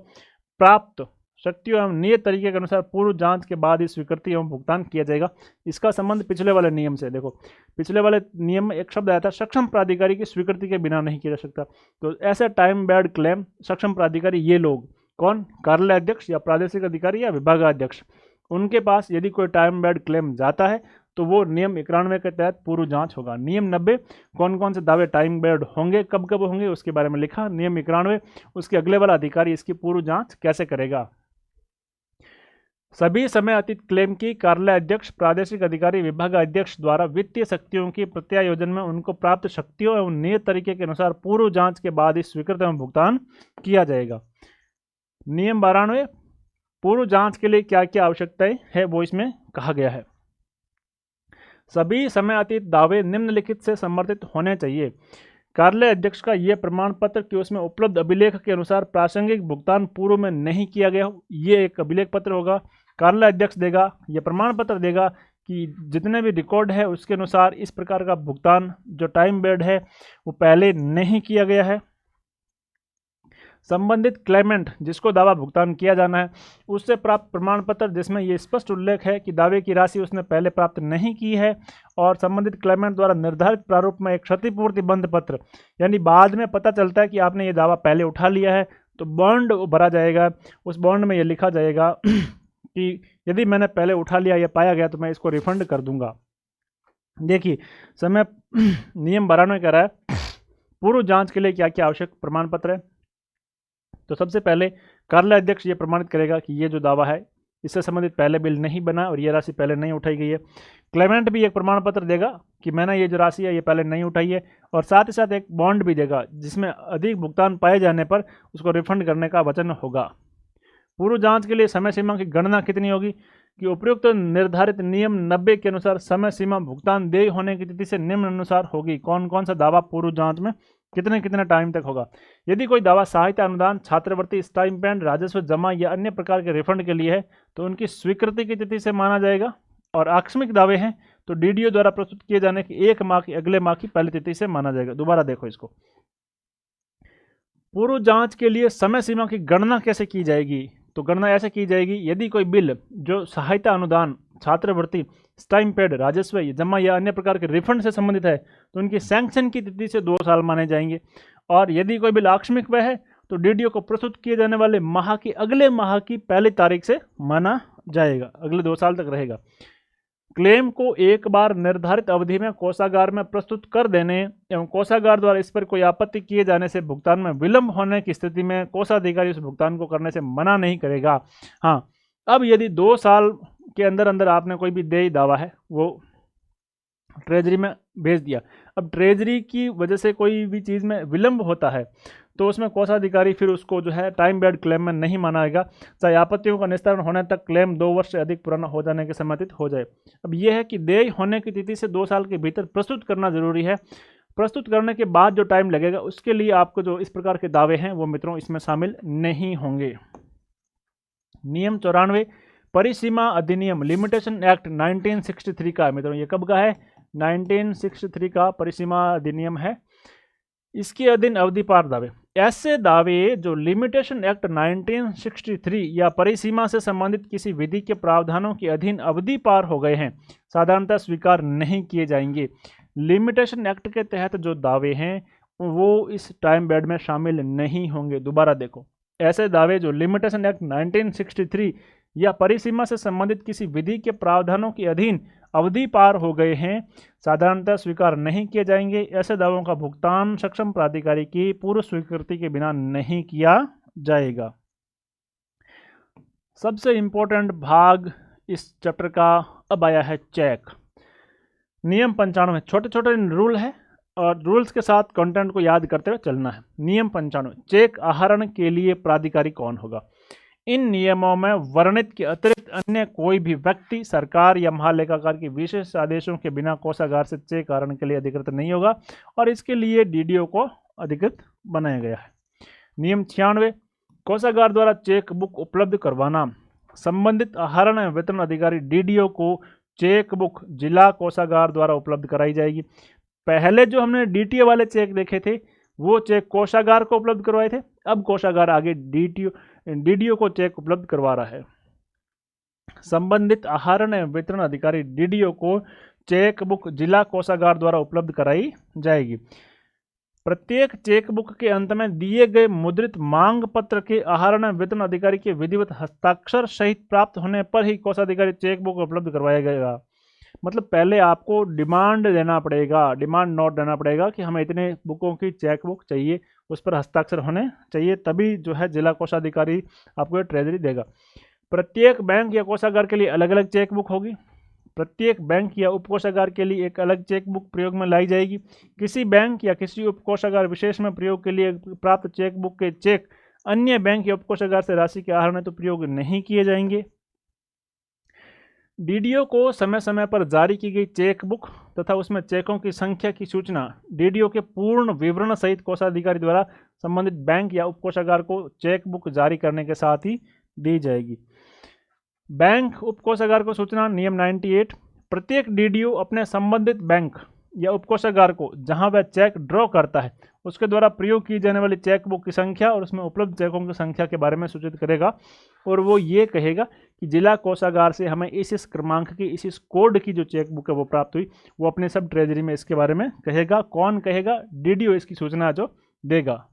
प्राप्त शक्तियों एवं नियत तरीके के अनुसार पूर्व जांच के बाद ही स्वीकृति एवं भुगतान किया जाएगा। इसका संबंध पिछले वाले नियम से। देखो पिछले वाले नियम में एक शब्द आया था, सक्षम प्राधिकारी की स्वीकृति के बिना नहीं किया जा सकता। तो ऐसे टाइम बेड क्लेम सक्षम प्राधिकारी ये लोग कौन? कार्यालय अध्यक्ष या प्रादेशिक अधिकारी या विभागाध्यक्ष। उनके पास यदि कोई टाइम बेड क्लेम जाता है तो वो नियम 91 के तहत पूर्व जांच होगा। नियम 90 कौन कौन से दावे टाइम बेड होंगे, कब कब होंगे, उसके बारे में लिखा। नियम 91 उसके अगले वाला अधिकारी इसकी पूर्व जांच कैसे करेगा। सभी समयातीत क्लेम की कार्यालय अध्यक्ष, प्रादेशिक अधिकारी, विभाग अध्यक्ष द्वारा वित्तीय शक्तियों की प्रत्यायोजन में उनको प्राप्त शक्तियों एवं नियत तरीके के अनुसार पूर्व जांच के बाद ही स्वीकृत एवं भुगतान किया जाएगा। नियम 92 पूर्व जांच के लिए क्या क्या आवश्यकताएं है वो इसमें कहा गया है। सभी समयातीत दावे निम्नलिखित से समर्थित होने चाहिए। कार्यालय अध्यक्ष का यह प्रमाण पत्र कि उसमें उपलब्ध अभिलेख के अनुसार प्रासंगिक भुगतान पूर्व में नहीं किया गया हो, ये एक अभिलेख पत्र होगा। कार्यालय अध्यक्ष देगा, यह प्रमाण पत्र देगा कि जितने भी रिकॉर्ड है उसके अनुसार इस प्रकार का भुगतान जो टाइम बेड है वो पहले नहीं किया गया है। संबंधित क्लेमेंट जिसको दावा भुगतान किया जाना है उससे प्राप्त प्रमाण पत्र जिसमें यह स्पष्ट उल्लेख है कि दावे की राशि उसने पहले प्राप्त नहीं की है, और संबंधित क्लेमेंट द्वारा निर्धारित प्रारूप में एक क्षतिपूर्ति बंध पत्र, यानी बाद में पता चलता है कि आपने ये दावा पहले उठा लिया है तो बॉन्ड भरा जाएगा। उस बॉन्ड में यह लिखा जाएगा कि यदि मैंने पहले उठा लिया या पाया गया तो मैं इसको रिफंड कर दूंगा। देखिए समय नियम 92 कह रहा है पूर्व जांच के लिए क्या क्या आवश्यक प्रमाण पत्र है। तो सबसे पहले कार्यालय अध्यक्ष ये प्रमाणित करेगा कि ये जो दावा है इससे संबंधित पहले बिल नहीं बना और ये राशि पहले नहीं उठाई गई है। क्लेमेंट भी एक प्रमाण पत्र देगा कि मैंने ये जो राशि है ये पहले नहीं उठाई है, और साथ ही साथ एक बॉन्ड भी देगा जिसमें अधिक भुगतान पाए जाने पर उसको रिफंड करने का वचन होगा। पूर्व जांच के लिए समय सीमा की गणना कितनी होगी कि उपयुक्त निर्धारित नियम 90 के अनुसार समय सीमा भुगतान देय होने की तिथि से निम्न अनुसार होगी। कौन कौन सा दावा पूर्व जांच में कितने कितने टाइम तक होगा। यदि कोई दावा सहायता अनुदान, छात्रवृत्ति, स्टाइपेंड, राजस्व जमा या अन्य प्रकार के रिफंड के लिए है तो उनकी स्वीकृति की तिथि से माना जाएगा, और आकस्मिक दावे हैं तो डीडीओ द्वारा प्रस्तुत किए जाने की 1 माह की अगले माह की पहली तिथि से माना जाएगा। दोबारा देखो इसको, पूर्व जांच के लिए समय सीमा की गणना कैसे की जाएगी। तो गणना ऐसे की जाएगी, यदि कोई बिल जो सहायता अनुदान, छात्रवृत्ति, स्टाइपेंड, राजस्व जमा या अन्य प्रकार के रिफंड से संबंधित है तो उनकी सैंक्शन की तिथि से 2 साल माने जाएंगे, और यदि कोई बिल आकस्मिक व्यय है तो डीडीओ को प्रस्तुत किए जाने वाले माह की अगले माह की पहली तारीख से माना जाएगा, अगले 2 साल तक रहेगा। क्लेम को एक बार निर्धारित अवधि में कोषागार में प्रस्तुत कर देने एवं कोषागार द्वारा इस पर कोई आपत्ति किए जाने से भुगतान में विलंब होने की स्थिति में कोषाधिकारी उस भुगतान को करने से मना नहीं करेगा। हाँ, अब यदि 2 साल के अंदर अंदर आपने कोई भी देय दावा है वो ट्रेजरी में भेज दिया, अब ट्रेजरी की वजह से कोई भी चीज़ में विलंब होता है तो उसमें कोषाधिकारी फिर उसको जो है टाइम बेड क्लेम में नहीं मानाएगा, चाहे आपत्तियों का निस्तारण होने तक क्लेम 2 वर्ष से अधिक पुराना हो जाने के सम्मतित हो जाए। अब यह है कि देय होने की तिथि से 2 साल के भीतर प्रस्तुत करना जरूरी है। प्रस्तुत करने के बाद जो टाइम लगेगा उसके लिए आपको जो इस प्रकार के दावे हैं वो मित्रों इसमें शामिल नहीं होंगे। नियम 94 परिसीमा अधिनियम लिमिटेशन एक्ट 1963 का है मित्रों। ये कब का है? 1963 का परिसीमा अधिनियम है। इसके अधीन अवधि पार दावे, ऐसे दावे जो लिमिटेशन एक्ट 1963 या परिसीमा से संबंधित किसी विधि के प्रावधानों के अधीन अवधि पार हो गए हैं, साधारणतः स्वीकार नहीं किए जाएंगे। लिमिटेशन एक्ट के तहत जो दावे हैं वो इस टाइम बेड में शामिल नहीं होंगे। दोबारा देखो, ऐसे दावे जो लिमिटेशन एक्ट 1963 या परिसीमा से संबंधित किसी विधि के प्रावधानों के अधीन अवधि पार हो गए हैं, साधारणतः स्वीकार नहीं किए जाएंगे। ऐसे दावों का भुगतान सक्षम प्राधिकारी की पूर्व स्वीकृति के बिना नहीं किया जाएगा। सबसे इंपॉर्टेंट भाग इस चैप्टर का अब आया है चेक। नियम 95 छोटे छोटे रूल है और रूल्स के साथ कंटेंट को याद करते हुए चलना है। नियम 95 चेक आहरण के लिए प्राधिकारी कौन होगा? इन नियमों में वर्णित के अतिरिक्त अन्य कोई भी व्यक्ति सरकार या महालेखाकार के विशेष आदेशों के बिना कोषागार से चेक आहरण के लिए अधिकृत नहीं होगा और इसके लिए डीडीओ को अधिकृत बनाया गया है। नियम 96 कोषागार द्वारा चेक बुक उपलब्ध करवाना, संबंधित आहरण एवं वितरण अधिकारी डीडीओ को चेक बुक जिला कोषागार द्वारा उपलब्ध कराई जाएगी। पहले जो हमने डीटीओ वाले चेक देखे थे वो चेक कोषागार को उपलब्ध करवाए थे, अब कोषागार आगे डीडीओ को चेक उपलब्ध करवा रहा है। संबंधित आहरण एवं वितरण अधिकारी डीडीओ को चेक बुक जिला कोषागार द्वारा उपलब्ध कराई जाएगी। प्रत्येक चेक बुक के अंत में दिए गए मुद्रित मांग पत्र के आहरण एवं वितरण अधिकारी के विधिवत हस्ताक्षर सहित प्राप्त होने पर ही कोषाधिकारी चेक बुक उपलब्ध करवाया जाएगा। मतलब पहले आपको डिमांड देना पड़ेगा, डिमांड नोट देना पड़ेगा कि हमें इतने बुकों की चेक बुक चाहिए, उस पर हस्ताक्षर होने चाहिए, तभी जो है जिला कोषाधिकारी आपको ट्रेजरी देगा। प्रत्येक बैंक या कोषागार के लिए अलग अलग चेक बुक होगी। प्रत्येक बैंक या उपकोषागार के लिए एक अलग चेक बुक प्रयोग में लाई जाएगी। किसी बैंक या किसी उपकोषागार विशेष में प्रयोग के लिए प्राप्त चेक बुक के चेक अन्य बैंक या उपकोषागार से राशि के आहरण हेतु प्रयोग नहीं किए जाएंगे। डीडीओ को समय समय पर जारी की गई चेक बुक तथा उसमें चेकों की संख्या की सूचना डीडीओ के पूर्ण विवरण सहित कोषाधिकारी द्वारा संबंधित बैंक या उपकोषागार को चेक बुक जारी करने के साथ ही दी जाएगी। बैंक उपकोषागार को सूचना नियम 98 प्रत्येक डीडीओ अपने संबंधित बैंक या उपकोषागार को जहां वह चेक ड्रॉ करता है उसके द्वारा प्रयोग की जाने वाली चेक बुक की संख्या और उसमें उपलब्ध चेकों की संख्या के बारे में सूचित करेगा और वो ये कहेगा कि जिला कोषागार से हमें इस क्रमांक की इस कोड की जो चेक बुक है वो प्राप्त हुई। वो अपने सब ट्रेजरी में इसके बारे में कहेगा। कौन कहेगा? डीडीओ इसकी सूचना जो देगा।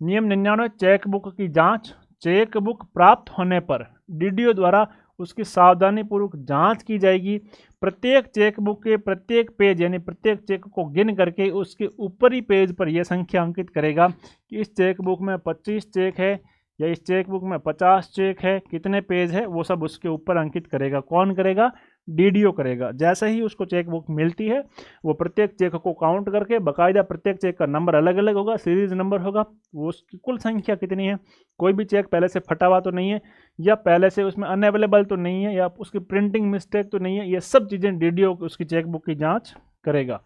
नियम 99 चेक बुक की जांच। चेक बुक प्राप्त होने पर डीडीओ द्वारा उसकी सावधानीपूर्वक जांच की जाएगी। प्रत्येक चेक बुक के प्रत्येक पेज यानी प्रत्येक चेक को गिन करके उसके ऊपरी पेज पर यह संख्या अंकित करेगा कि इस चेक बुक में 25 चेक है या इस चेक बुक में 50 चेक है, कितने पेज है, वो सब उसके ऊपर अंकित करेगा। कौन करेगा? डीडीओ करेगा। जैसे ही उसको चेक बुक मिलती है वो प्रत्येक चेक को काउंट करके बाकायदा प्रत्येक चेक का नंबर अलग अलग होगा, सीरीज नंबर होगा, वो उसकी कुल संख्या कितनी है, कोई भी चेक पहले से फटा हुआ तो नहीं है या पहले से उसमें अनअवेलेबल तो नहीं है या उसकी प्रिंटिंग मिस्टेक तो नहीं है, ये सब चीज़ें डीडीओ उसकी चेक बुक की जाँच करेगा।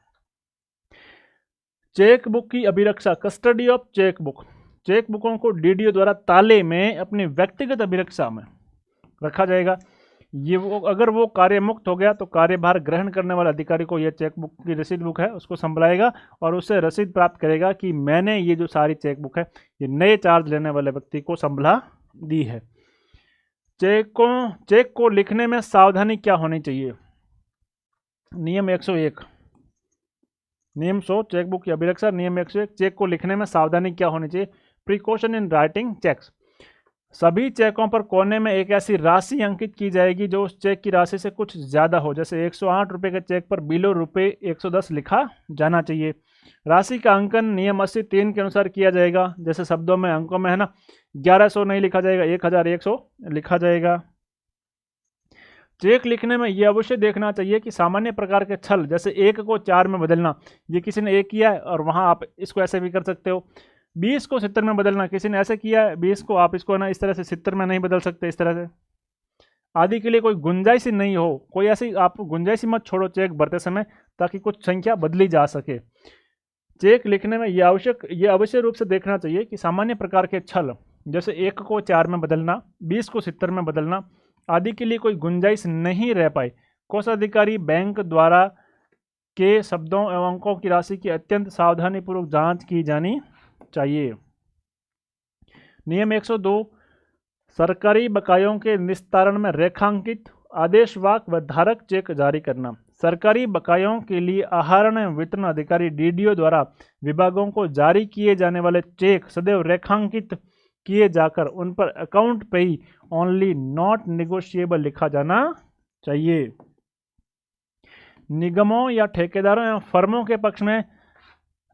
चेक बुक की अभिरक्षा custody of cheque book. Cheque बुकों को डीडीओ द्वारा ताले में अपनी व्यक्तिगत अभिरक्षा में रखा जाएगा। ये वो अगर वो कार्य मुक्त हो गया तो कार्यभार ग्रहण करने वाले अधिकारी को यह चेक बुक की रसीद बुक है उसको संभलाएगा और उससे रसीद प्राप्त करेगा कि मैंने ये जो सारी चेक बुक है ये नए चार्ज लेने वाले व्यक्ति को संभला दी है। चेक को लिखने में सावधानी क्या होनी चाहिए? नियम 101 नियम 100 चेक बुक की अभिरक्षा। नियम 101 चेक को लिखने में सावधानी क्या होनी चाहिए? Precaution in writing cheques. सभी चेकों पर कोने में एक ऐसी राशि अंकित की जाएगी जो उस चेक की राशि से कुछ ज़्यादा हो। जैसे 108 रुपये के चेक पर बिलो रुपये 110 लिखा जाना चाहिए। राशि का अंकन नियम 80(3) के अनुसार किया जाएगा। जैसे शब्दों में अंकों में है ना, 1100 नहीं लिखा जाएगा, 1100 लिखा जाएगा। चेक लिखने में यह अवश्य देखना चाहिए कि सामान्य प्रकार के छल, जैसे 1 को 4 में बदलना, ये किसी ने 1 किया है और वहाँ आप इसको ऐसे भी कर सकते हो। 20 को 70 में बदलना, किसी ने ऐसे किया है, 20 को आप इसको ना इस तरह से 70 में नहीं बदल सकते, इस तरह से आदि के लिए कोई गुंजाइश ही नहीं हो, कोई ऐसी आप गुंजाइश ही मत छोड़ो चेक भरते समय, ताकि कुछ संख्या बदली जा सके। चेक लिखने में यह अवश्य रूप से देखना चाहिए कि सामान्य प्रकार के छल, जैसे 1 को 4 में बदलना, 20 को 70 में बदलना आदि के लिए कोई गुंजाइश नहीं रह पाई। कोषाधिकारी बैंक द्वारा के शब्दों एवं अंकों की राशि की अत्यंत सावधानीपूर्वक जांच की जानी चाहिए। नियम 102 सरकारी बकायों के निस्तारण में रेखांकित आदेशवाक व धारक चेक जारी करना। सरकारी बकायों के लिए आहरण एवं वितरण अधिकारी डीडीओ द्वारा विभागों को जारी किए जाने वाले चेक सदैव रेखांकित किए जाकर उन पर अकाउंट पेई ओनली नॉट नेगोशिएबल लिखा जाना चाहिए। निगमों या ठेकेदारों या फर्मों के पक्ष में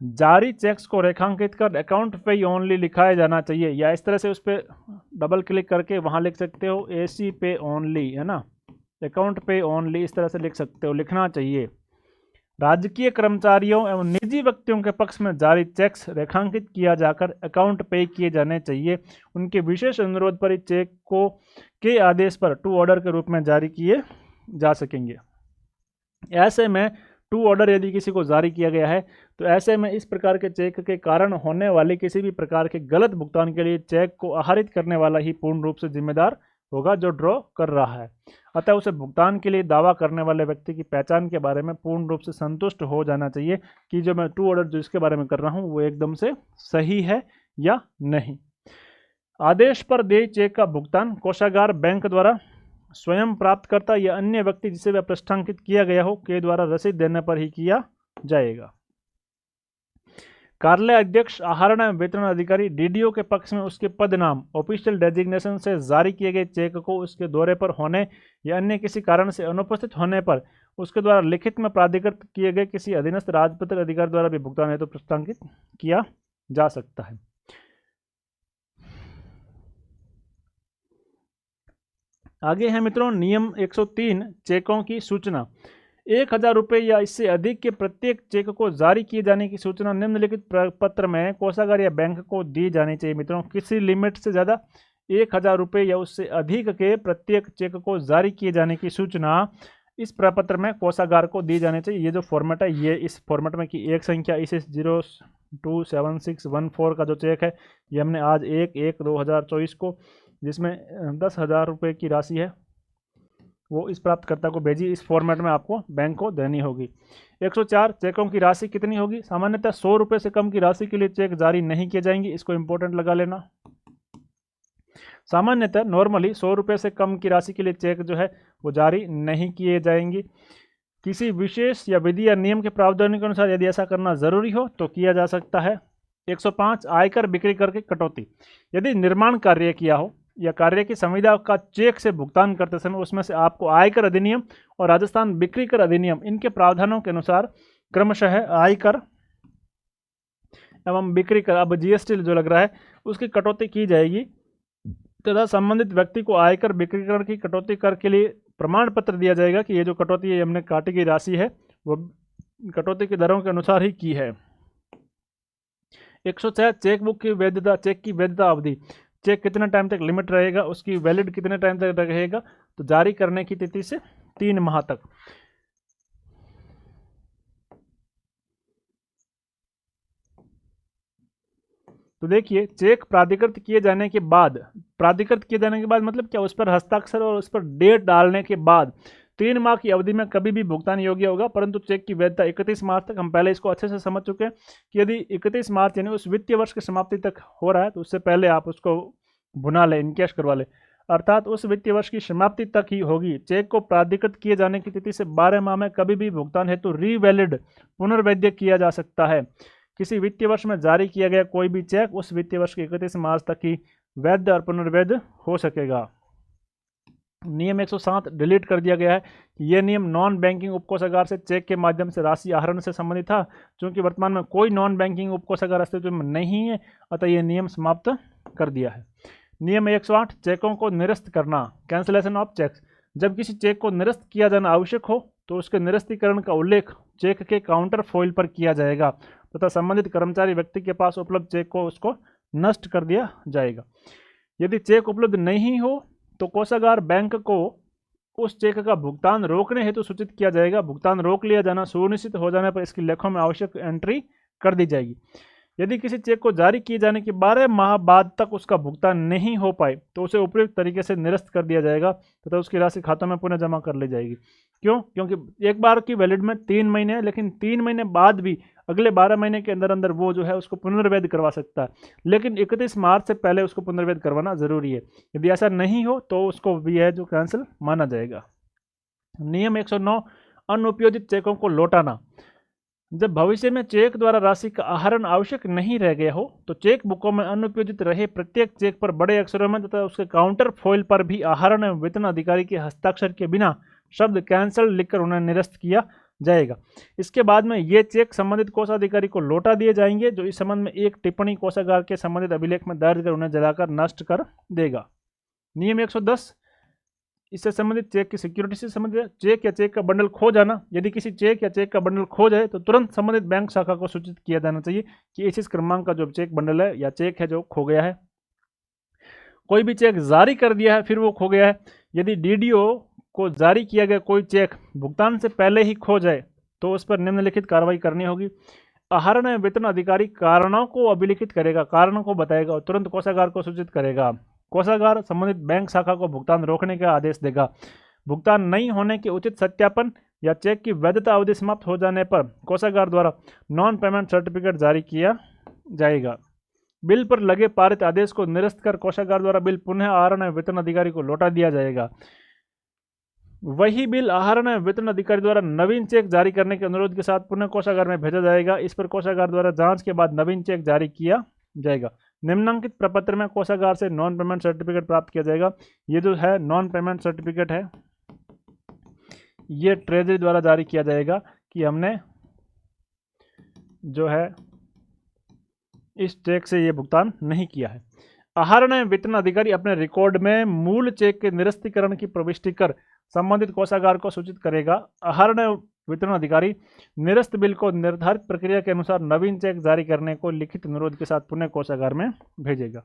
जारी चेक्स को रेखांकित कर अकाउंट पेई ओनली लिखाया जाना चाहिए, या इस तरह से उस पर डबल क्लिक करके वहां लिख सकते हो एसी पे ओनली, है ना, अकाउंट पे ओनली, इस तरह से लिख सकते हो, लिखना चाहिए। राजकीय कर्मचारियों एवं निजी व्यक्तियों के पक्ष में जारी चेक्स रेखांकित किया जाकर अकाउंट पे किए जाने चाहिए। उनके विशेष अनुरोध पर चेक को के आदेश पर टू ऑर्डर के रूप में जारी किए जा सकेंगे। ऐसे में टू ऑर्डर यदि किसी को जारी किया गया है तो ऐसे में इस प्रकार के चेक के कारण होने वाले किसी भी प्रकार के गलत भुगतान के लिए चेक को आहरित करने वाला ही पूर्ण रूप से जिम्मेदार होगा जो ड्रॉ कर रहा है। अतः उसे भुगतान के लिए दावा करने वाले व्यक्ति की पहचान के बारे में पूर्ण रूप से संतुष्ट हो जाना चाहिए कि जो मैं टू ऑर्डर जिसके बारे में कर रहा हूं वो एकदम से सही है या नहीं। आदेश पर देय चेक का भुगतान कोषागार बैंक द्वारा स्वयं प्राप्तकर्ता या अन्य व्यक्ति जिसे वह पृष्ठांकित किया गया हो के द्वारा रसीद देने पर ही किया जाएगा। कार्यालय अध्यक्ष आहरण एवं वितरण अधिकारी डीडीओ के पक्ष में उसके पद नाम ऑफिशियल डेजिग्नेशन से जारी किए गए चेक को उसके दौरे पर होने या अन्य किसी कारण से अनुपस्थित होने पर उसके द्वारा लिखित में प्राधिकृत किए गए किसी अधीनस्थ राजपत्र अधिकारी द्वारा भी भुगतान हेतु पृष्ठांकित किया जा सकता है। आगे है मित्रों नियम 103 चेकों की सूचना। 1000 रुपये या इससे अधिक के प्रत्येक चेक को जारी किए जाने की सूचना निम्नलिखित पत्र में कोषागार या बैंक को दी जानी चाहिए। मित्रों किसी लिमिट से ज़्यादा 1000 रुपये या उससे अधिक के प्रत्येक चेक को जारी किए जाने की सूचना इस प्रपत्र में कोषागार को दी जानी चाहिए। ये जो फॉर्मेट है ये इस फॉर्मेट में कि एक संख्या इस 027614 का जो चेक है ये हमने आज 1/1/2024 को जिसमें 10,000 रुपये की राशि है वो इस प्राप्तकर्ता को भेजी, इस फॉर्मेट में आपको बैंक को देनी होगी। 104 चेकों की राशि कितनी होगी। सामान्यतः 100 रुपये से कम की राशि के लिए चेक जारी नहीं किए जाएंगे, इसको इंपॉर्टेंट लगा लेना। सामान्यतः नॉर्मली 100 रुपये से कम की राशि के लिए चेक जो है वो जारी नहीं किए जाएंगे। किसी विशेष या विधि या नियम के प्रावधानों के अनुसार यदि ऐसा करना जरूरी हो तो किया जा सकता है। 105 आयकर बिक्री कर के कटौती। यदि निर्माण कार्य किया हो या कार्य की संविदा का चेक से भुगतान करते समय उसमें से आपको आयकर अधिनियम और राजस्थान बिक्री कर अधिनियम इनके प्रावधानों के अनुसार क्रमशः आयकर एवं बिक्री कर, अब जीएसटी जो लग रहा है उसकी कटौती की जाएगी तथा संबंधित व्यक्ति को आयकर बिक्री कर की कटौती कर के लिए प्रमाण पत्र दिया जाएगा कि ये जो कटौती है हमने काटी गई राशि है वो कटौती की दरों के अनुसार ही की है। 106 चेकबुक की वैधता, चेक की वैधता अवधि। चेक कितने टाइम तक लिमिट रहेगा, उसकी वैलिड कितने टाइम तक रहेगा, तो जारी करने की तिथि से 3 माह तक। तो देखिए चेक प्राधिकृत किए जाने के बाद, मतलब क्या, उस पर हस्ताक्षर और उस पर डेट डालने के बाद 3 माह की अवधि में कभी भी भुगतान योग्य होगा, परंतु चेक की वैधता 31 मार्च तक। हम पहले इसको अच्छे से समझ चुके हैं कि यदि 31 मार्च यानी उस वित्तीय वर्ष की समाप्ति तक हो रहा है तो उससे पहले आप उसको भुना लें, इनकैश करवा लें, अर्थात उस वित्तीय वर्ष की समाप्ति तक ही होगी। चेक को प्राधिकृत किए जाने की तिथि से 12 माह में कभी भी भुगतान हेतु रीवैलिड पुनर्वैध किया जा सकता है। किसी वित्तीय वर्ष में जारी किया गया कोई भी चेक उस वित्तीय वर्ष के 31 मार्च तक ही वैध और पुनर्वैध हो सकेगा। नियम 107 डिलीट कर दिया गया है। यह नियम नॉन बैंकिंग उपकोषागार से चेक के माध्यम से राशि आहरण से संबंधित था। चूंकि वर्तमान में कोई नॉन बैंकिंग उपकोषागार अस्तित्व में नहीं है अतः यह नियम समाप्त कर दिया है। नियम 108 चेकों को निरस्त करना, कैंसिलेशन ऑफ चेक्स। जब किसी चेक को निरस्त किया जाना आवश्यक हो तो उसके निरस्तीकरण का उल्लेख चेक के काउंटर फॉइल पर किया जाएगा तथा संबंधित कर्मचारी व्यक्ति के पास उपलब्ध चेक को उसको नष्ट कर दिया जाएगा। यदि चेक उपलब्ध नहीं हो तो कोषागार बैंक को उस चेक का भुगतान रोकने हेतु सूचित किया जाएगा। भुगतान रोक लिया जाना सुनिश्चित हो जाने पर इसकी लेखों में आवश्यक एंट्री कर दी जाएगी। यदि किसी चेक को जारी किए जाने के 12 माह बाद तक उसका भुगतान नहीं हो पाए तो उसे उपयुक्त तरीके से निरस्त कर दिया जाएगा तथा उसकी राशि खातों में पुनः जमा कर ली जाएगी। क्यों? क्योंकि एक बार की वैलिड में 3 महीने है, लेकिन 3 महीने बाद भी अगले 12 महीने के अंदर अंदर वो जो है उसको पुनर्वैध करवा सकता है, लेकिन 31 मार्च से पहले उसको पुनर्वैध करवाना जरूरी है। यदि ऐसा नहीं हो तो उसको भी है जो कैंसिल माना जाएगा। नियम 109 अनुपयोजित चेकों को लौटाना। जब भविष्य में चेक द्वारा राशि का आहरण आवश्यक नहीं रह गया हो तो चेक बुकों में अनुपयोजित रहे प्रत्येक चेक पर बड़े अक्षरों में तथा उसके काउंटर फॉइल पर भी आहरण एवं वेतन अधिकारी के हस्ताक्षर के बिना शब्द कैंसल लिखकर उन्हें निरस्त किया जाएगा। इसके बाद में ये चेक संबंधित कोषाधिकारी को लौटा दिए जाएंगे, जो इस संबंध में एक टिप्पणी कोषागार के संबंधित अभिलेख में दर्ज कर उन्हें जलाकर नष्ट कर देगा। नियम 110 इससे संबंधित चेक की सिक्योरिटी से संबंधित चेक या चेक का बंडल खो जाना। यदि किसी चेक या चेक का बंडल खो जाए तो तुरंत संबंधित बैंक शाखा को सूचित किया जाना चाहिए कि इस क्रमांक का जो चेक बंडल है या चेक है जो खो गया है। कोई भी चेक जारी कर दिया है फिर वो खो गया है। यदि डीडीओ को जारी किया गया कोई चेक भुगतान से पहले ही खो जाए तो उस पर निम्नलिखित कार्रवाई करनी होगी। आहरण एवं वेतन अधिकारी कारणों को अभिलिखित करेगा, कारणों को बताएगा और तुरंत कोषागार को सूचित करेगा। कोषागार संबंधित बैंक शाखा को भुगतान रोकने का आदेश देगा। भुगतान नहीं होने के उचित सत्यापन या चेक की वैधता अवधि समाप्त हो जाने पर कोषागार द्वारा नॉन पेमेंट सर्टिफिकेट जारी किया जाएगा। बिल पर लगे पारित आदेश को निरस्त कर कोषागार द्वारा बिल पुनः आहरण एवं वेतन अधिकारी को लौटा दिया जाएगा। वही बिल आहरण एवं वेतन अधिकारी द्वारा नवीन चेक जारी करने के अनुरोध के साथ पुनः कोषागार में भेजा जाएगा। इस पर कोषागार द्वारा जांच के बाद नवीन चेक जारी किया जाएगा। निम्नांकित प्रपत्र में कोषागार से नॉन पेमेंट सर्टिफिकेट प्राप्त किया जाएगा। ये जो है नॉन पेमेंट सर्टिफिकेट है, ये ट्रेजरी द्वारा जारी किया जाएगा कि हमने जो है इस चेक से ये भुगतान नहीं किया है। आहरण एवं वेतन अधिकारी अपने रिकॉर्ड में मूल चेक के निरस्तीकरण की प्रविष्टि कर संबंधित कोषागार को सूचित करेगा। आहरण एवं वेतन अधिकारी निरस्त बिल को निर्धारित प्रक्रिया के अनुसार नवीन चेक जारी करने को लिखित अनुरोध के साथ पुनः कोषागार में भेजेगा।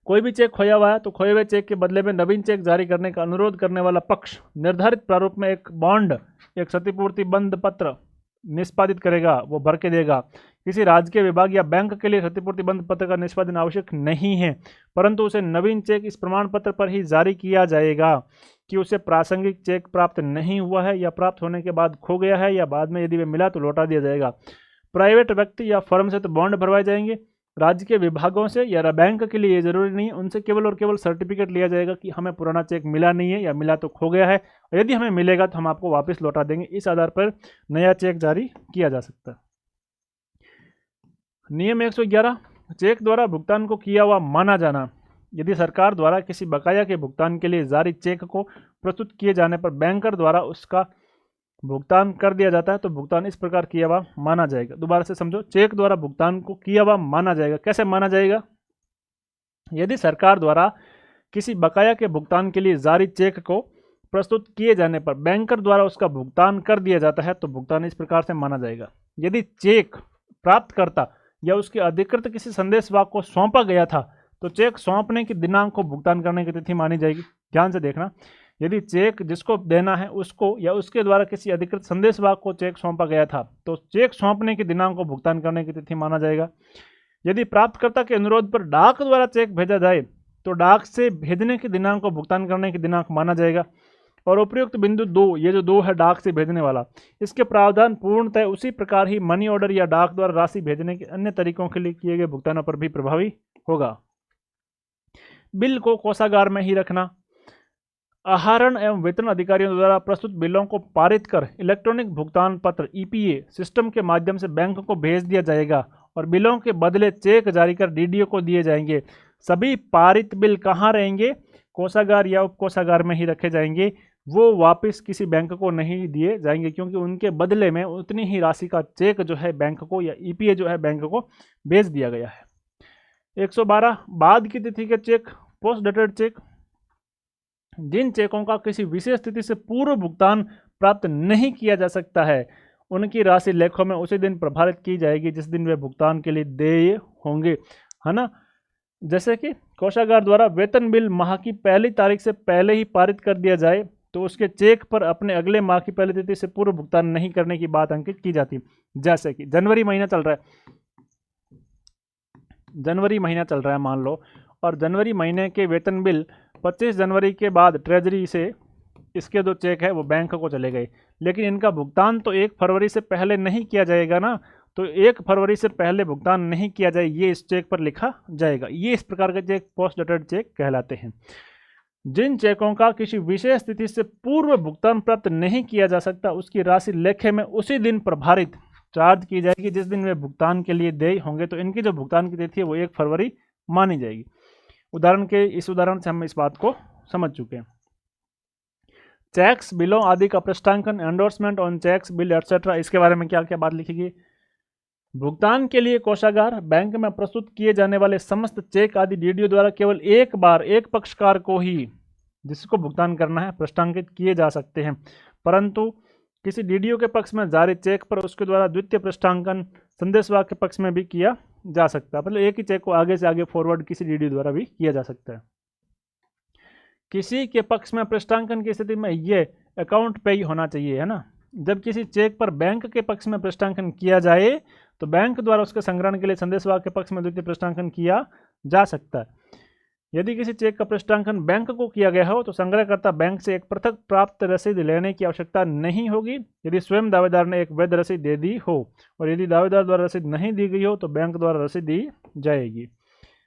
कोई भी चेक खोया हुआ है तो खोए हुए चेक के बदले में नवीन चेक जारी करने का अनुरोध करने वाला पक्ष निर्धारित प्रारूप में एक बॉन्ड, एक क्षतिपूर्ति बंध पत्र निष्पादित करेगा, वो भर के देगा। किसी राजकीय विभाग या बैंक के लिए क्षतिपूर्ति बंध पत्र का निष्पादन आवश्यक नहीं है, परंतु उसे नवीन चेक इस प्रमाण पत्र पर ही जारी किया जाएगा कि उसे प्रासंगिक चेक प्राप्त नहीं हुआ है या प्राप्त होने के बाद खो गया है या बाद में यदि वे मिला तो लौटा दिया जाएगा। प्राइवेट व्यक्ति या फर्म से तो बॉन्ड भरवाए जाएंगे, राज्य के विभागों से या बैंक के लिए ये जरूरी नहीं है, उनसे केवल और केवल सर्टिफिकेट लिया जाएगा कि हमें पुराना चेक मिला नहीं है या मिला तो खो गया है, और यदि हमें मिलेगा तो हम आपको वापस लौटा देंगे। इस आधार पर नया चेक जारी किया जा सकता है। नियम 111 चेक द्वारा भुगतान को किया हुआ माना जाना। यदि सरकार द्वारा किसी बकाया के भुगतान के लिए जारी चेक को प्रस्तुत किए जाने पर बैंकर द्वारा उसका भुगतान कर दिया जाता है तो भुगतान इस प्रकार किया हुआ माना जाएगा। दोबारा से समझो, चेक द्वारा भुगतान को किया हुआ माना जाएगा। कैसे माना जाएगा? यदि सरकार द्वारा किसी बकाया के भुगतान के लिए जारी चेक को प्रस्तुत किए जाने पर बैंकर द्वारा उसका भुगतान कर दिया जाता है तो भुगतान इस प्रकार से माना जाएगा। यदि चेक प्राप्तकर्ता या उसके अधिकृत किसी संदेशवाहक को सौंपा गया था तो चेक सौंपने की दिनांक को भुगतान करने की तिथि मानी जाएगी। ध्यान से देखना, यदि चेक जिसको देना है उसको या उसके द्वारा किसी अधिकृत संदेशवाहक को चेक सौंपा गया था तो चेक सौंपने की दिनांक को भुगतान करने की तिथि माना जाएगा। यदि प्राप्तकर्ता के अनुरोध पर डाक द्वारा चेक भेजा जाए तो डाक से भेजने की दिनांक को भुगतान करने की दिनांक माना जाएगा। और उपयुक्त बिंदु 2, ये जो 2 है डाक से भेजने वाला, इसके प्रावधान पूर्णतः उसी प्रकार ही मनी ऑर्डर या डाक द्वारा राशि भेजने के अन्य तरीकों के लिए किए गए भुगतानों पर भी प्रभावी होगा। बिल को कोषागार में ही रखना। आहरण एवं वेतन अधिकारियों द्वारा प्रस्तुत बिलों को पारित कर इलेक्ट्रॉनिक भुगतान पत्र ईपीए सिस्टम के माध्यम से बैंक को भेज दिया जाएगा और बिलों के बदले चेक जारी कर डीडीओ को दिए जाएंगे। सभी पारित बिल कहाँ रहेंगे? कोषागार या उपकोषागार में ही रखे जाएंगे। वो वापस किसी बैंक को नहीं दिए जाएंगे क्योंकि उनके बदले में उतनी ही राशि का चेक जो है बैंक को या ईपीए जो है बैंक को भेज दिया गया है। 112 बाद की तिथि के चेक, पोस्ट डेटेड चेक। जिन चेकों का किसी विशेष तिथि से पूर्व भुगतान प्राप्त नहीं किया जा सकता है उनकी राशि लेखों में उसी दिन प्रभावित की जाएगी जिस दिन वे भुगतान के लिए देय होंगे, है ना। जैसे कि कोषागार द्वारा वेतन बिल माह की पहली तारीख से पहले ही पारित कर दिया जाए तो उसके चेक पर अपने अगले माह की पहली तिथि से पूर्व भुगतान नहीं करने की बात अंकित की जाती है। जैसे कि जनवरी महीना चल रहा है, जनवरी महीना चल रहा है मान लो, और जनवरी महीने के वेतन बिल 25 जनवरी के बाद ट्रेजरी से इसके जो चेक है वो बैंक को चले गए, लेकिन इनका भुगतान तो 1 फरवरी से पहले नहीं किया जाएगा ना, तो 1 फरवरी से पहले भुगतान नहीं किया जाए ये इस चेक पर लिखा जाएगा। ये इस प्रकार के चेक पोस्ट डेटेड चेक कहलाते हैं। जिन चेकों का किसी विशेष तिथि से पूर्व भुगतान प्राप्त नहीं किया जा सकता उसकी राशि लेखे में उसी दिन प्रभारित चार्ज की जाएगी जिस दिन वे भुगतान के लिए देय होंगे, तो इनकी जो भुगतान की तिथि है वो 1 फरवरी मानी जाएगी। इस उदाहरण से हम इस बात को समझ चुके हैं। चेक्स, बिलों आदि का प्रस्तांकन, endorsement on cheques, bill etcetera, इसके बारे में क्या क्या बात लिखी? भुगतान के लिए कोषागार बैंक में प्रस्तुत किए जाने वाले समस्त चेक आदि डीडीओ द्वारा केवल एक बार एक पक्षकार को ही जिसको भुगतान करना है प्रस्तांकित किए जा सकते हैं, परंतु किसी डीडीओ के पक्ष में जारी चेक पर उसके द्वारा द्वितीय प्रस्तांकन संदेशवाहक के पक्ष में भी किया जा सकता है। मतलब एक ही चेक को आगे से आगे फॉरवर्ड किसी डीडीओ द्वारा भी किया जा सकता है। किसी के पक्ष में प्रस्तांकन की स्थिति में ये अकाउंट पे ही होना चाहिए, है ना। जब किसी चेक पर बैंक के पक्ष में प्रस्तांकन किया जाए तो बैंक द्वारा उसके संग्रहण के लिए संदेशवाहक के पक्ष में द्वितीय प्रस्तांकन किया जा सकता है। यदि किसी चेक का प्रस्तांकन बैंक को किया गया हो तो संग्रहकर्ता बैंक से एक पृथक प्राप्त रसीद लेने की आवश्यकता नहीं होगी यदि स्वयं दावेदार ने एक वैध रसीद दे दी हो, और यदि दावेदार द्वारा रसीद नहीं दी गई हो तो बैंक द्वारा रसीद दी जाएगी।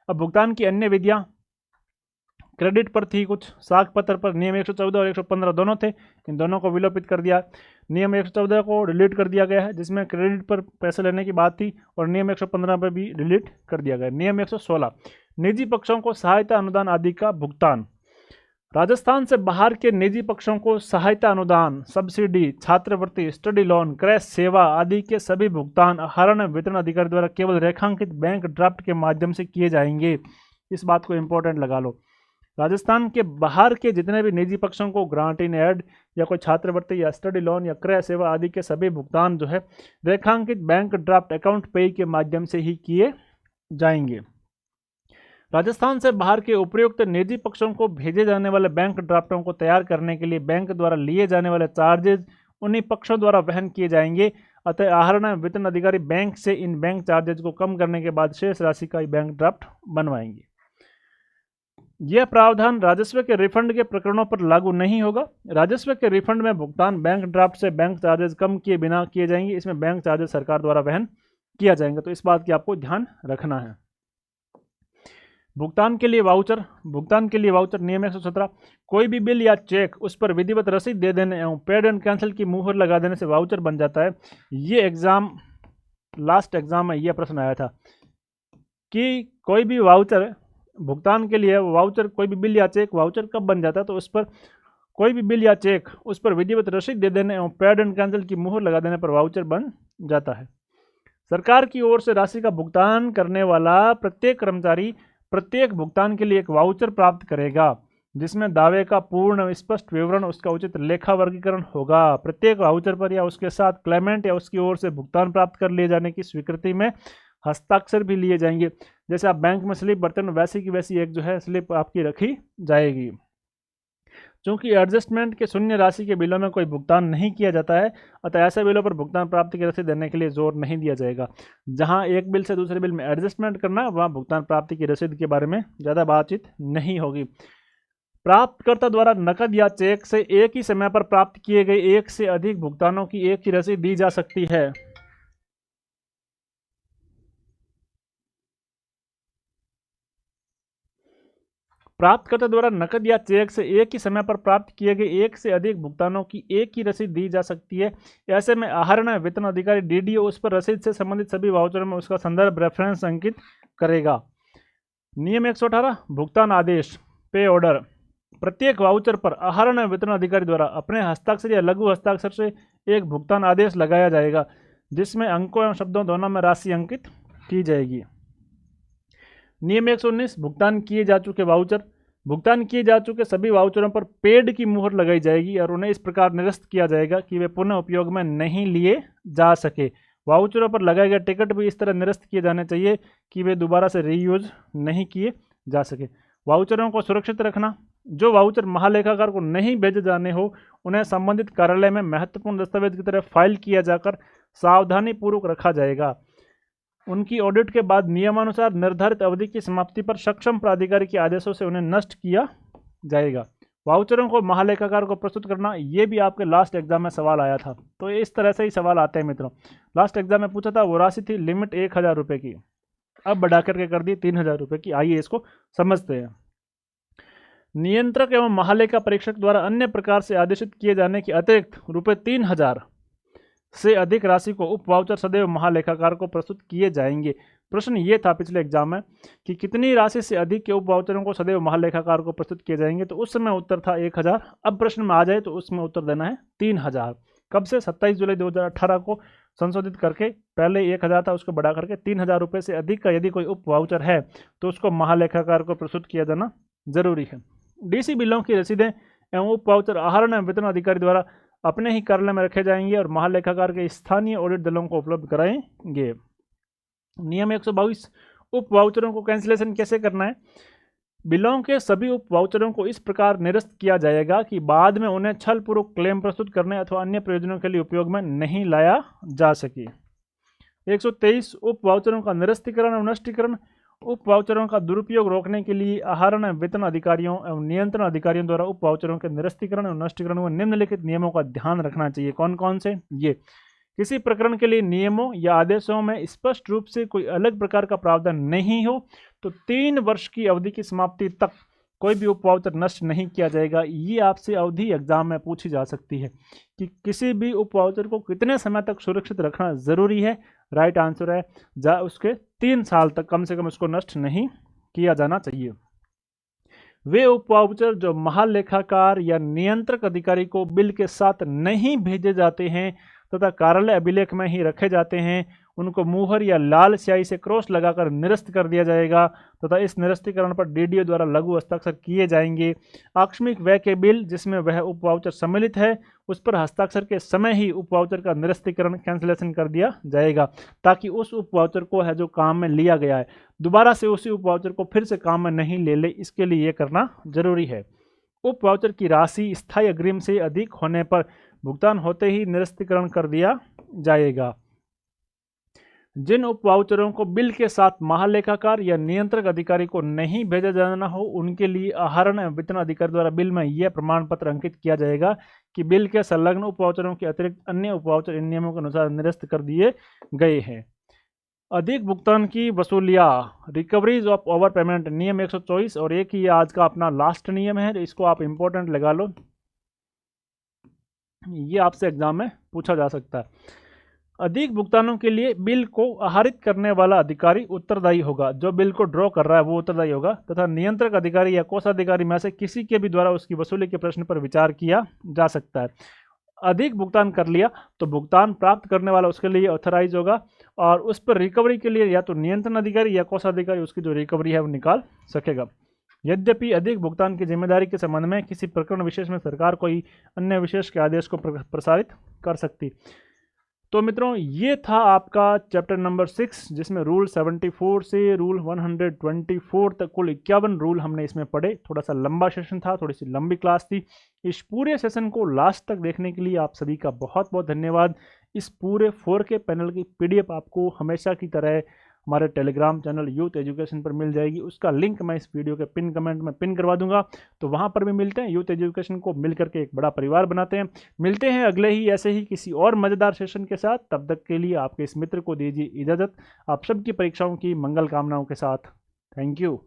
अब भुगतान की अन्य विधियां क्रेडिट पर थी, कुछ साख पत्र पर नियम 114 और 115 दोनों थे, इन दोनों को विलोपित कर दिया। नियम 114 को डिलीट कर दिया गया है जिसमें क्रेडिट पर पैसे लेने की बात थी, और नियम 115 पर भी डिलीट कर दिया गया। नियम 116 निजी पक्षों को सहायता अनुदान आदि का भुगतान। राजस्थान से बाहर के निजी पक्षों को सहायता अनुदान, सब्सिडी, छात्रवृत्ति, स्टडी लोन, क्रय सेवा आदि के सभी भुगतान आहरण वितरण अधिकारी द्वारा केवल रेखांकित बैंक ड्राफ्ट के माध्यम से किए जाएंगे। इस बात को इंपॉर्टेंट लगा लो। राजस्थान के बाहर के जितने भी निजी पक्षों को ग्रांट इन एड या कोई छात्रवृत्ति या स्टडी लोन या क्रय सेवा आदि के सभी भुगतान जो है रेखांकित बैंक ड्राफ्ट अकाउंट पे के माध्यम से ही किए जाएंगे। राजस्थान से बाहर के उपयुक्त निजी पक्षों को भेजे जाने वाले बैंक ड्राफ्टों को तैयार करने के लिए बैंक द्वारा लिए जाने वाले चार्जेज उन्हीं पक्षों द्वारा वहन किए जाएंगे। अतः आहरण वितरण अधिकारी बैंक से इन बैंक चार्जेज को कम करने के बाद शेष राशि का बैंक ड्राफ्ट बनवाएंगे। यह प्रावधान राजस्व के रिफंड के प्रकरणों पर लागू नहीं होगा। राजस्व के रिफंड में भुगतान बैंक ड्राफ्ट से बैंक चार्जेज कम किए बिना किए जाएंगे। इसमें बैंक चार्जेज सरकार द्वारा वहन किया जाएगा, तो इस बात की आपको ध्यान रखना है। भुगतान के लिए वाउचर नियम 117 कोई भी बिल या चेक उस पर विधिवत रसीद दे देने एवं पेड एंड कैंसिल की मुहर लगा देने से वाउचर बन जाता है। ये लास्ट एग्जाम में यह प्रश्न आया था कि कोई भी वाउचर भुगतान के लिए वाउचर, कोई भी बिल या चेक वाउचर कब बन जाता है, तो उस पर कोई भी बिल या चेक उस पर विधिवत रसीद दे देने एवं पेड एंड कैंसिल की मुहर लगा देने पर वाउचर बन जाता है। सरकार की ओर से राशि का भुगतान करने वाला प्रत्येक कर्मचारी प्रत्येक भुगतान के लिए एक वाउचर प्राप्त करेगा जिसमें दावे का पूर्ण स्पष्ट विवरण, उसका उचित लेखा वर्गीकरण होगा। प्रत्येक वाउचर पर या उसके साथ क्लेमेंट या उसकी ओर से भुगतान प्राप्त कर लिए जाने की स्वीकृति में हस्ताक्षर भी लिए जाएंगे। जैसे आप बैंक में स्लिप भरते हैं वैसी की वैसी एक जो है स्लिप आपकी रखी जाएगी। चूंकि एडजस्टमेंट के शून्य राशि के बिलों में कोई भुगतान नहीं किया जाता है, अतः ऐसे बिलों पर भुगतान प्राप्ति की रसीद देने के लिए जोर नहीं दिया जाएगा। जहां एक बिल से दूसरे बिल में एडजस्टमेंट करना, वहां भुगतान प्राप्ति की रसीद के बारे में ज़्यादा बातचीत नहीं होगी। प्राप्तकर्ता द्वारा नकद या चेक से एक ही समय पर प्राप्त किए गए एक से अधिक भुगतानों की एक ही रसीद दी जा सकती है। प्राप्तकर्ता द्वारा नकद या चेक से एक ही समय पर प्राप्त किए गए एक से अधिक भुगतानों की एक ही रसीद दी जा सकती है। ऐसे में आहरण वितरण अधिकारी डीडीओ उस पर रसीद से संबंधित सभी वाउचरों में उसका संदर्भ रेफरेंस अंकित करेगा। नियम 118 भुगतान आदेश पे ऑर्डर। प्रत्येक वाउचर पर आहरण वितरण अधिकारी द्वारा अपने हस्ताक्षर या लघु हस्ताक्षर से एक भुगतान आदेश लगाया जाएगा जिसमें अंकों एवं शब्दों दोनों में राशि अंकित की जाएगी। नियम 119 भुगतान किए जा चुके वाउचर। भुगतान किए जा चुके सभी वाउचरों पर पेड की मुहर लगाई जाएगी और उन्हें इस प्रकार निरस्त किया जाएगा कि वे पुनः उपयोग में नहीं लिए जा सके। वाउचरों पर लगाए गए टिकट भी इस तरह निरस्त किए जाने चाहिए कि वे दोबारा से रीयूज नहीं किए जा सके। वाउचरों को सुरक्षित रखना, जो वाउचर महालेखाकार को नहीं भेजे जाने हो उन्हें संबंधित कार्यालय में महत्वपूर्ण दस्तावेज की तरह फाइल किया जाकर सावधानी पूर्वक रखा जाएगा। उनकी ऑडिट के बाद नियमानुसार निर्धारित अवधि की समाप्ति पर सक्षम प्राधिकारी के आदेशों से उन्हें नष्ट किया जाएगा। वाउचरों को महालेखाकार को प्रस्तुत करना, ये भी आपके लास्ट एग्जाम में सवाल आया था, तो इस तरह से ही सवाल आते हैं मित्रों। लास्ट एग्जाम में पूछा था, वो राशि थी लिमिट 1000 रुपये की, अब बढ़ा करके कर दी 3000 रुपये की। आइए इसको समझते हैं। नियंत्रक एवं महालेखा परीक्षक द्वारा अन्य प्रकार से आदेशित किए जाने के अतिरिक्त रुपये 3000 से अधिक राशि को उप वाउचर सदैव महालेखाकार को प्रस्तुत किए जाएंगे। प्रश्न ये था पिछले एग्जाम में कि कितनी राशि से अधिक के उप वाउचरों को सदैव महालेखाकार को प्रस्तुत किए जाएंगे, तो उस समय उत्तर था 1000। अब प्रश्न में आ जाए तो उसमें उत्तर देना है 3000। कब से? 27 जुलाई 2018 को संशोधित करके, पहले 1000 था उसको बढ़ा करके 3000 रुपये से अधिक का यदि कोई उप वाउचर है तो उसको महालेखाकार को प्रस्तुत किया जाना जरूरी है। डीसी बिलों की रसीदें एवं उप वाउचर आहरण एवं वितरण अधिकारी द्वारा अपने ही कार्यालय में रखे जाएंगे और महालेखाकार के स्थानीय ऑडिट दलों को उपलब्ध कराएंगे। नियम 122, उप वाउचरों को कैंसिलेशन कैसे करना है? बिलों के सभी उप वाउचरों को इस प्रकार निरस्त किया जाएगा कि बाद में उन्हें छलपूर्वक क्लेम प्रस्तुत करने अथवा अन्य प्रयोजनों के लिए उपयोग में नहीं लाया जा सके। 123, उप वाउचरों का निरस्तीकरण एवं नष्टीकरण। उप वाउचरों का दुरुपयोग रोकने के लिए आहरण एवं वितरण अधिकारियों एवं नियंत्रण अधिकारियों द्वारा उप वाउचरों के निरस्तीकरण एवं नष्टीकरण में निम्नलिखित नियमों का ध्यान रखना चाहिए। कौन कौन से? ये किसी प्रकरण के लिए नियमों या आदेशों में स्पष्ट रूप से कोई अलग प्रकार का प्रावधान नहीं हो तो 3 वर्ष की अवधि की समाप्ति तक कोई भी उप वाउचर नष्ट नहीं किया जाएगा। ये आपसे अवधि एग्जाम में पूछी जा सकती है कि किसी भी उप वाउचर को कितने समय तक सुरक्षित रखना जरूरी है। राइट आंसर है उसके 3 साल तक कम से कम उसको नष्ट नहीं किया जाना चाहिए। वे उप वाउचर जो महालेखाकार या नियंत्रक अधिकारी को बिल के साथ नहीं भेजे जाते हैं तथा कार्यालय अभिलेख में ही रखे जाते हैं, उनको मुहर या लाल स्याही से क्रॉस लगाकर निरस्त कर दिया जाएगा तथा इस निरस्तीकरण पर डीडीओ द्वारा लघु हस्ताक्षर किए जाएंगे। आकस्मिक व्यय के बिल जिसमें वह उप वाउचर सम्मिलित है उस पर हस्ताक्षर के समय ही उप वाउचर का निरस्तीकरण कैंसिलेशन कर दिया जाएगा, ताकि उस उप वाउचर को है जो काम में लिया गया है दोबारा से उसी उप वाउचर को फिर से काम में नहीं ले। इसके लिए ये करना जरूरी है। उप वाउचर की राशि स्थायी अग्रिम से अधिक होने पर भुगतान होते ही निरस्तीकरण कर दिया जाएगा। जिन उप वाउचरों को बिल के साथ महालेखाकार या नियंत्रक अधिकारी को नहीं भेजा जाना हो उनके लिए आहरण एवं वितरण अधिकारी द्वारा बिल में यह प्रमाण पत्र अंकित किया जाएगा कि बिल के संलग्न उप वाउचरों के अतिरिक्त अन्य उप वाउचर इन नियमों के अनुसार निरस्त कर दिए गए हैं। अधिक भुगतान की वसूलियाँ, रिकवरीज ऑफ ओवर पेमेंट, नियम 124 और एक ही आज का अपना लास्ट नियम है, इसको आप इंपॉर्टेंट लगा लो, ये आपसे एग्जाम में पूछा जा सकता है। अधिक भुगतानों के लिए बिल को आहरित करने वाला अधिकारी उत्तरदायी होगा, जो बिल को ड्रॉ कर रहा है वो उत्तरदायी होगा तथा नियंत्रक अधिकारी या कोषाधिकारी में से किसी के भी द्वारा उसकी वसूली के प्रश्न पर विचार किया जा सकता है। अधिक भुगतान कर लिया तो भुगतान प्राप्त करने वाला उसके लिए ऑथराइज होगा और उस पर रिकवरी के लिए या तो नियंत्रण अधिकारी या कोषाधिकारी उसकी जो रिकवरी है वो निकाल सकेगा। यद्यपि अधिक भुगतान की जिम्मेदारी के संबंध में किसी प्रकरण विशेष में सरकार कोई अन्य विशेष के आदेश को प्रसारित कर सकती। तो मित्रों ये था आपका चैप्टर नंबर 6, जिसमें रूल 74 से रूल 124 तक कुल 51 रूल हमने इसमें पढ़े। थोड़ा सा लंबा सेशन था, थोड़ी सी लंबी क्लास थी। इस पूरे सेशन को लास्ट तक देखने के लिए आप सभी का बहुत बहुत धन्यवाद। इस पूरे 4K पैनल की PDF आपको हमेशा की तरह हमारे टेलीग्राम चैनल यूथ एजुकेशन पर मिल जाएगी। उसका लिंक मैं इस वीडियो के पिन कमेंट में पिन करवा दूंगा, तो वहां पर भी मिलते हैं। यूथ एजुकेशन को मिल करके एक बड़ा परिवार बनाते हैं। मिलते हैं अगले ही ऐसे ही किसी और मज़ेदार सेशन के साथ। तब तक के लिए आपके इस मित्र को दीजिए इजाज़त। आप सबकी परीक्षाओं की मंगल कामनाओं के साथ। Thank you.